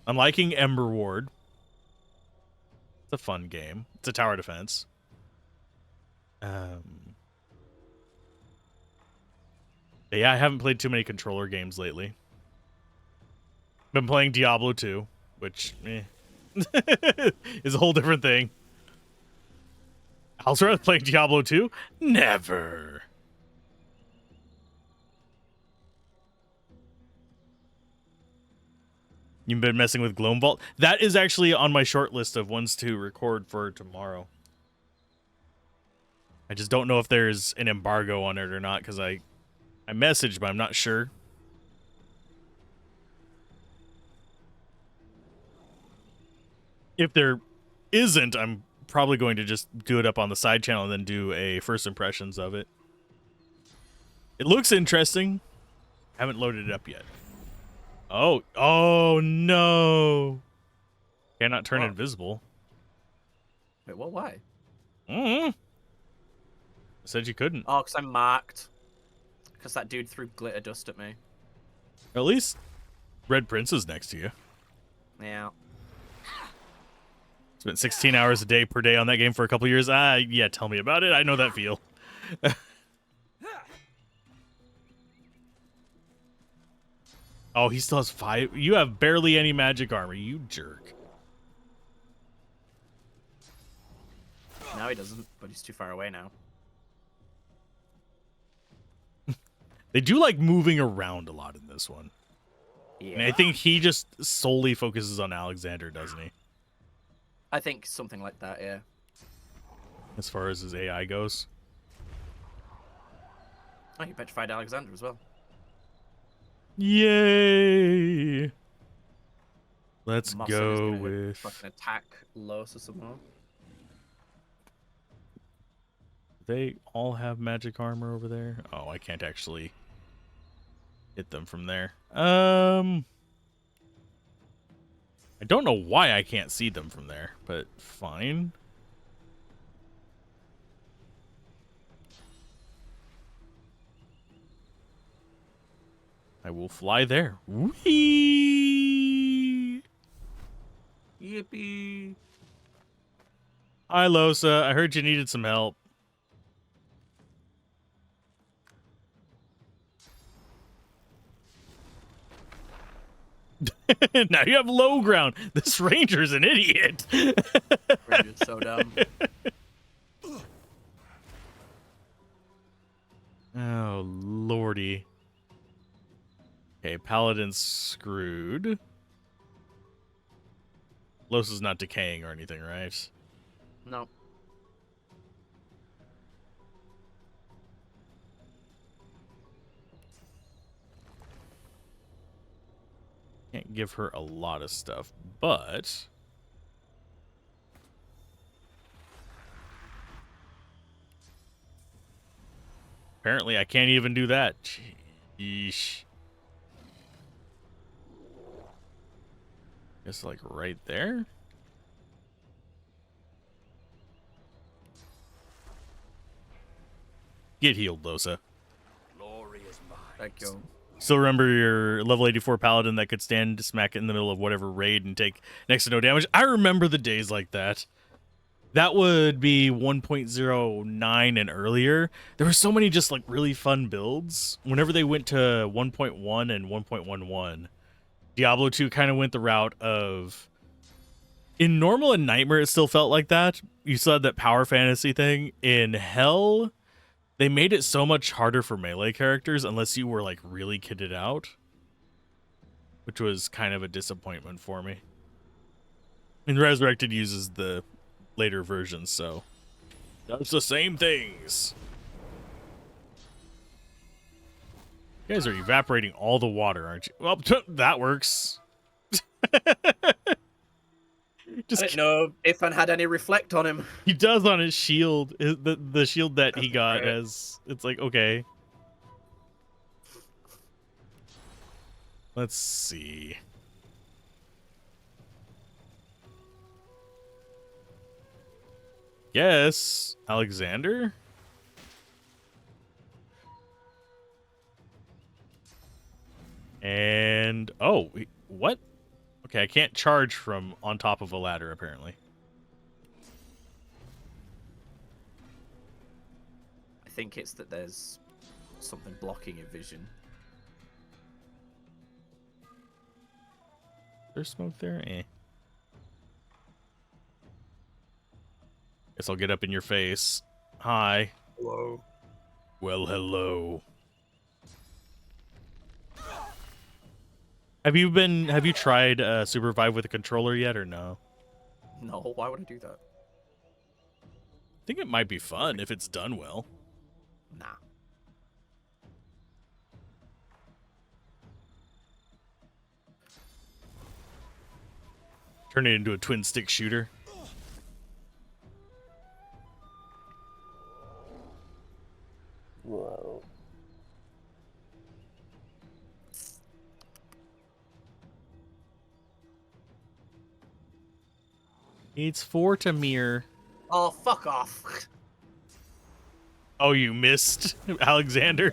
I'm liking Ember Ward. It's a fun game. It's a tower defense. But yeah, I haven't played too many controller games lately. Been playing Diablo 2, which is a whole different thing. Alzorath playing Diablo 2? Never. You've been messing with Gloam Vault? That is actually on my short list of ones to record for tomorrow. I just don't know if there's an embargo on it or not, because I messaged, but I'm not sure. If there isn't, I'm probably going to just do it up on the side channel and then do a first impressions of it. It looks interesting. Haven't loaded it up yet. Oh no. Cannot turn invisible.
Wait, what? Why?
I said you couldn't.
Oh, because I'm marked. Because that dude threw glitter dust at me.
At least Red Prince is next to you.
Yeah.
Spent 16 hours a day per day on that game for a couple years. Yeah, tell me about it. I know that feel. Oh, he still has 5. You have barely any magic armor, you jerk.
No, he doesn't, but he's too far away now.
They do like moving around a lot in this one.
Yeah.
And I think he just solely focuses on Alexander, doesn't he?
I think something like that, yeah.
As far as his AI goes.
Oh, you petrified Alexander as well.
Yay! Let's
Mossa
go
is gonna
with...
fucking attack Losa some more.
They all have magic armor over there. Oh, I can't actually hit them from there. I don't know why I can't see them from there, but fine. I will fly there. Whee!
Yippee!
Hi, Losa. I heard you needed some help. Now you have low ground. This ranger's an idiot.
Ranger's so dumb.
Oh, lordy. Okay, Paladin's screwed. Losa's not decaying or anything, right?
No.
Can't give her a lot of stuff, but apparently I can't even do that. Yeesh. It's like right there. Get healed, Losa.
Glory is mine.
Thank you.
Still remember your level 84 paladin that could stand smack in the middle of whatever raid and take next to no damage? I remember the days like that. That would be 1.09 and earlier. There were so many just like really fun builds. Whenever they went to 1.1 and 1.11, Diablo 2 kind of went the route of... In normal and Nightmare, it still felt like that. You still had that power fantasy thing. In Hell... They made it so much harder for melee characters unless you were, like, really kitted out. Which was kind of a disappointment for me. And Resurrected uses the later versions, so... Does the same things. You guys are evaporating all the water, aren't you? Well, that works.
Just I didn't know if Ifan had any reflect on him.
He does on his shield. The shield that he got has... It's like, okay. Let's see. Yes, Alexander? And... Oh, what? Okay, I can't charge from on top of a ladder, apparently.
I think it's that there's something blocking your vision.
There's smoke there? Eh. Guess I'll get up in your face. Hi.
Hello.
Well, hello. Have you tried Supervive with a controller yet or no?
No, why would I do that?
I think it might be fun if it's done well.
Nah.
Turn it into a twin stick shooter.
Whoa.
It's for Tamir.
Oh, fuck off.
Oh, you missed, Alexander.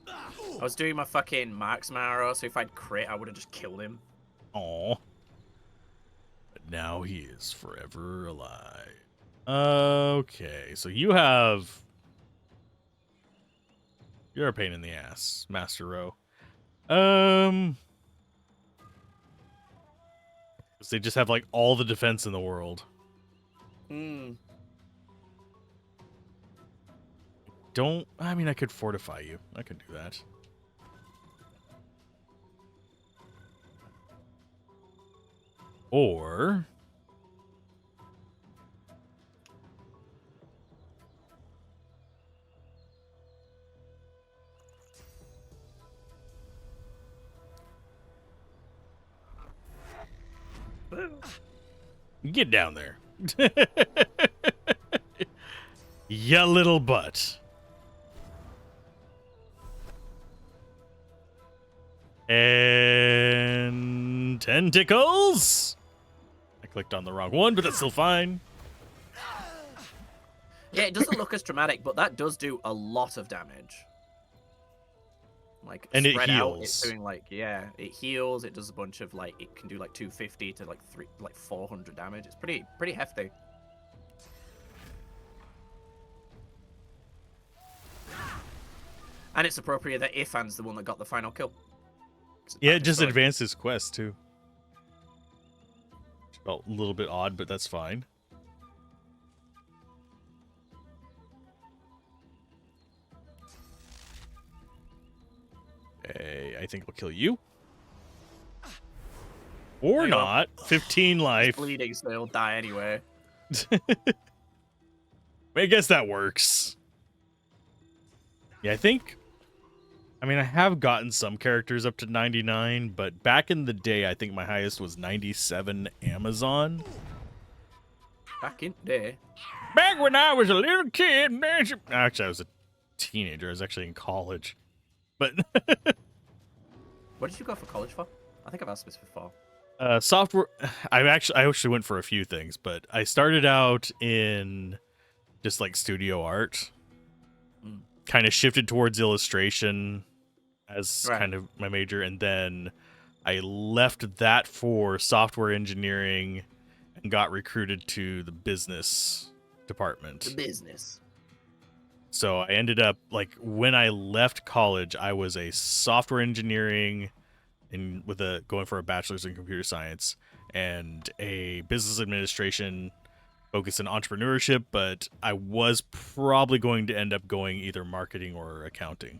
I was doing my fucking marksman arrow, so if I'd crit, I would have just killed him.
Aw. But now he is forever alive. Okay, so you're a pain in the ass, Master Row. They just have like all the defense in the world.
Hmm.
I mean, I could fortify you. I could do that. Or... Get down there. Ya little butt. And tentacles. I clicked on the wrong one, but that's still fine.
Yeah, it doesn't look as dramatic, but that does do a lot of damage. Like,
and
spread
it
out,
heals.
it's doing like, yeah, it heals. It does a bunch of like, it can do like 250 to like 400 damage. It's pretty hefty. And it's appropriate that Ifan's the one that got the final kill.
Yeah, it just advanced his quest too. Felt a little bit odd, but that's fine. Okay, I think we'll kill you. Or not. 15 life.
He's bleeding, so he'll die anyway.
I guess that works. Yeah, I mean, I have gotten some characters up to 99, but back in the day, I think my highest was 97 Amazon.
Back in the day?
Back when I was a little kid. Actually, I was a teenager. I was actually in college. But
what did you go for college for? I think I've asked this before.
Software. I actually went for a few things, but I started out in just like studio art. Kind of shifted towards illustration as kind of my major, and then I left that for software engineering and got recruited to the business department.
The business.
So I ended up, like, when I left college, I was a software engineering and going for a bachelor's in computer science and a business administration focused in entrepreneurship, but I was probably going to end up going either marketing or accounting.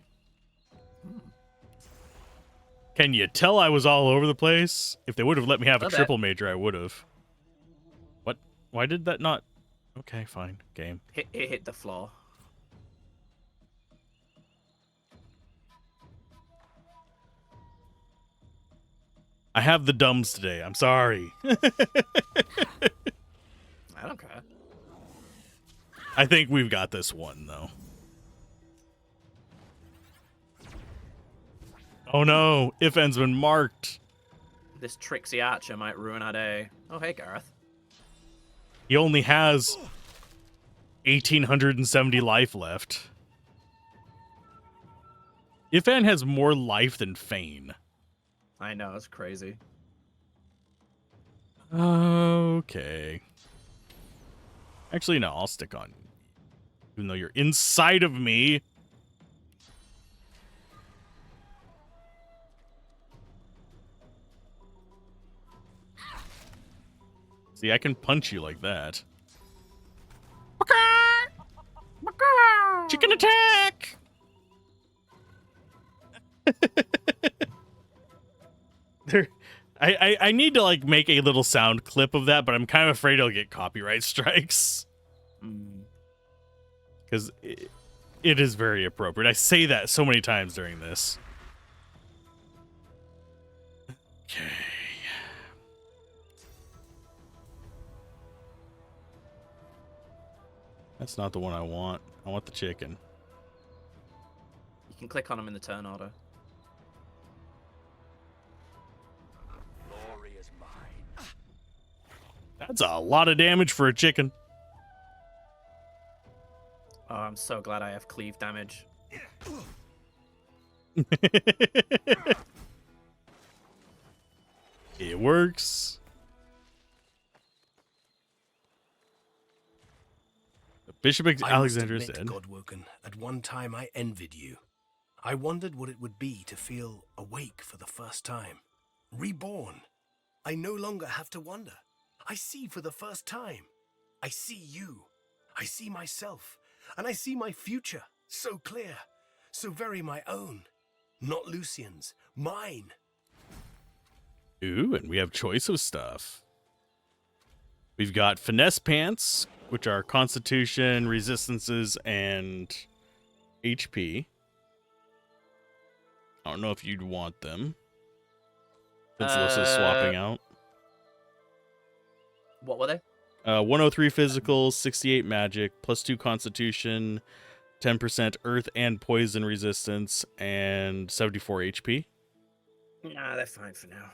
Can you tell I was all over the place? If they would have let me have a triple major, I would have. What? Why did that not? Okay, fine. Game.
It hit the floor.
I have the dumbs today. I'm sorry.
I don't care.
I think we've got this one, though. Oh no, Ifan's been marked.
This tricksy archer might ruin our day. Oh, hey, Gareth.
He only has 1,870 life left. Ifan has more life than Fane.
I know, it's crazy.
Okay. Actually, no, I'll stick on. Even though you're inside of me. See, I can punch you like that. Chicken attack! I need to like make a little sound clip of that, but I'm kind of afraid I'll get copyright strikes. Because it is very appropriate. I say that so many times during this. Okay. That's not the one I want. I want the chicken.
You can click on them in the turn order.
That's a lot of damage for a chicken.
Oh, I'm so glad I have cleave damage.
It works. Bishop Alexander
said,
said,
Godwoken, at one time I envied you. I wondered what it would be to feel awake for the first time. Reborn. I no longer have to wonder. I see for the first time. I see you. I see myself. And I see my future. So clear. So very my own. Not Lucian's. Mine.
Ooh, and we have choice of stuff. We've got finesse pants, which are constitution, resistances, and HP. I don't know if you'd want them. Since Lissa's swapping out.
What were they?
103 physical, 68 magic, +2 constitution, 10% earth and poison resistance, and 74 HP.
Nah, they're fine for now.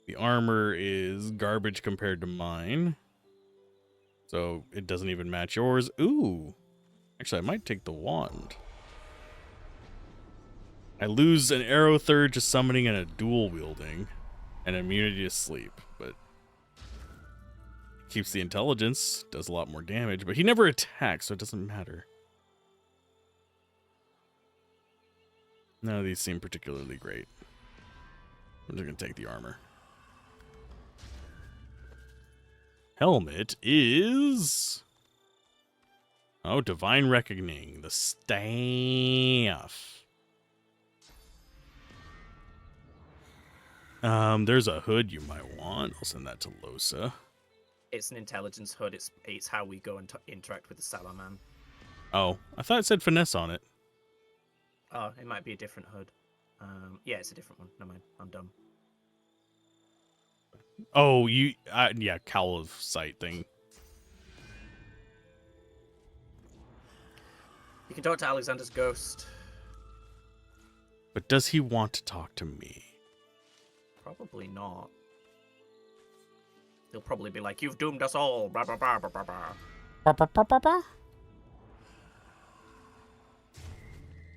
The armor is garbage compared to mine. So it doesn't even match yours. Ooh. Actually, I might take the wand. I lose an arrow third to summoning and a dual wielding. And immunity to sleep. But keeps the intelligence. Does a lot more damage. But he never attacks, so it doesn't matter. None of these seem particularly great. I'm just going to take the armor. Helmet is... Oh, Divine Reckoning. The staff. There's a hood you might want. I'll send that to Losa.
It's an intelligence hood. It's how we go and interact with the Salaman.
Oh, I thought it said finesse on it.
Oh, it might be a different hood. Yeah, it's a different one. Never mind. I'm dumb.
Oh, yeah, Cowl of Sight thing.
You can talk to Alexander's ghost.
But does he want to talk to me?
Probably not. He'll probably be like, "You've doomed us all." Blah, blah, blah, blah, blah, blah.
Bah, bah, bah, bah, bah.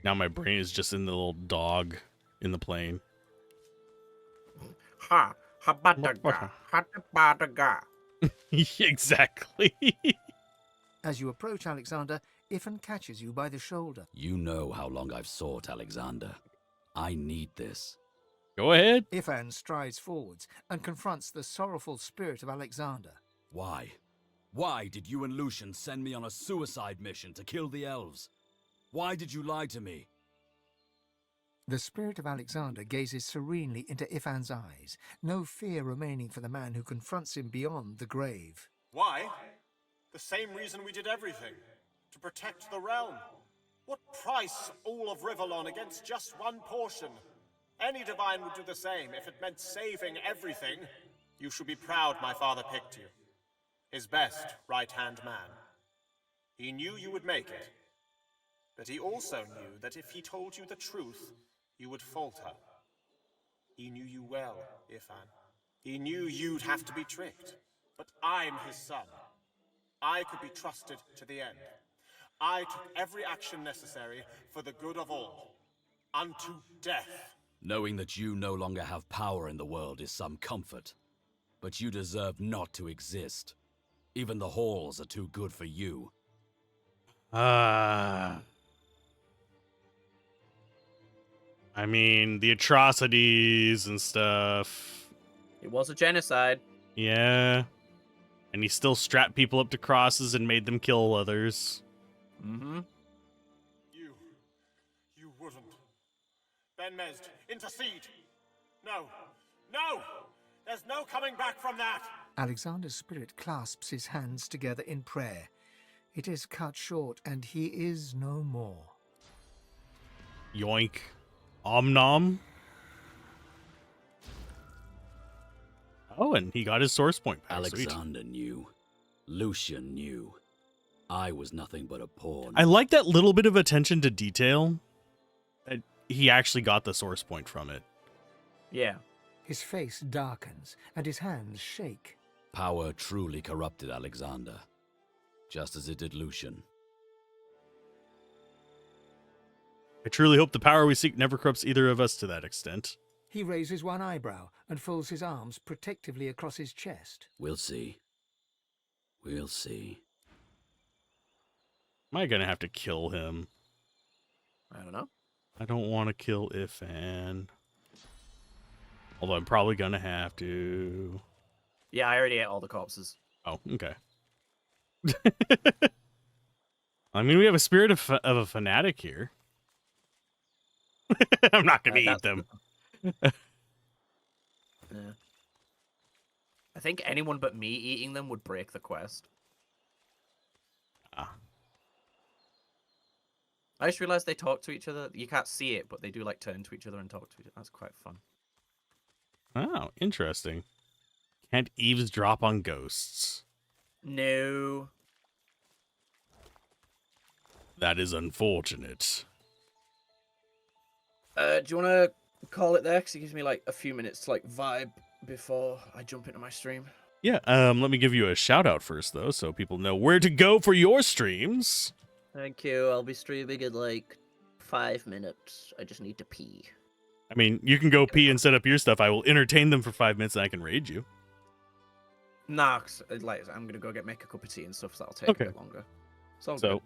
Now my brain is just in the little dog in the plane.
Ha! Habadaga! Habadaga!
Exactly.
As you approach Alexander, Ifan catches you by the shoulder.
You know how long I've sought Alexander. I need this.
Go ahead.
Ifan strides forwards and confronts the sorrowful spirit of Alexander.
Why? Why did you and Lucian send me on a suicide mission to kill the elves? Why did you lie to me?
The spirit of Alexander gazes serenely into Ifan's eyes, no fear remaining for the man who confronts him beyond the grave.
Why? The same reason we did everything. To protect the realm. What price all of Rivellon against just one portion? Any divine would do the same if it meant saving everything. You should be proud my father picked you. His best right-hand man. He knew you would make it. But he also knew that if he told you the truth, you would falter. He knew you well, Ifan. He knew you'd have to be tricked. But I'm his son. I could be trusted to the end. I took every action necessary for the good of all. Unto death.
Knowing that you no longer have power in the world is some comfort. But you deserve not to exist. Even the halls are too good for you.
I mean, the atrocities and stuff.
It was a genocide.
Yeah. And he still strapped people up to crosses and made them kill others.
Mm-hmm.
You wouldn't. Ben Mesd, intercede. No. No! There's no coming back from that!
Alexander's spirit clasps his hands together in prayer. It is cut short, and he is no more.
Yoink. Om nom. Oh, and he got his source point back.
Alexander knew. Lucian knew. I was nothing but a pawn.
I like that little bit of attention to detail. He actually got the source point from it.
Yeah.
His face darkens, and his hands shake.
Power truly corrupted Alexander, just as it did Lucian.
I truly hope the power we seek never corrupts either of us to that extent.
He raises one eyebrow and folds his arms protectively across his chest.
We'll see. We'll see.
Am I gonna have to kill him?
I don't know.
I don't want to kill Ifan. Although I'm probably gonna have to.
Yeah, I already ate all the corpses.
Oh, okay. I mean, we have a spirit of a fanatic here. I'm not gonna eat them.
Yeah. I think anyone but me eating them would break the quest.
Ah.
I just realized they talk to each other. You can't see it, but they do like turn to each other and talk to each other. That's quite fun.
Oh, interesting. Can't eavesdrop on ghosts.
No.
That is unfortunate.
Do you want to call it there? Because it gives me like a few minutes to like vibe before I jump into my stream.
Yeah, let me give you a shout out first, though, so people know where to go for your streams.
Thank you. I'll be streaming in like 5 minutes. I just need to pee.
I mean, you can go pee and set up your stuff. I will entertain them for 5 minutes and I can raid you.
Nah, cause, like, I'm going to go make a cup of tea and stuff, so that'll take a bit longer. So
good.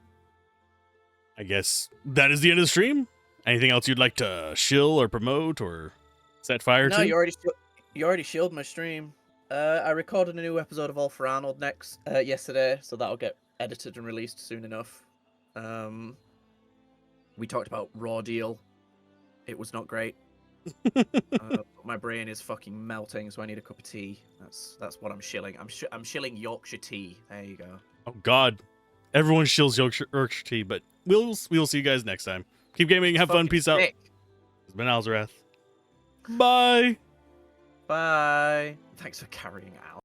I guess that is the end of the stream. Anything else you'd like to shill or promote or set fire to?
No, you already shielded my stream. I recorded a new episode of All for Arnold yesterday, so that'll get edited and released soon enough. We talked about Raw Deal. It was not great. My brain is fucking melting, so I need a cup of tea. That's what I'm shilling. I'm shilling Yorkshire tea. There you go.
Oh God, everyone shills Yorkshire tea, but we'll see you guys next time. Keep gaming, have fun, peace out. It's been Alzorath. Bye.
Bye. Thanks for carrying out.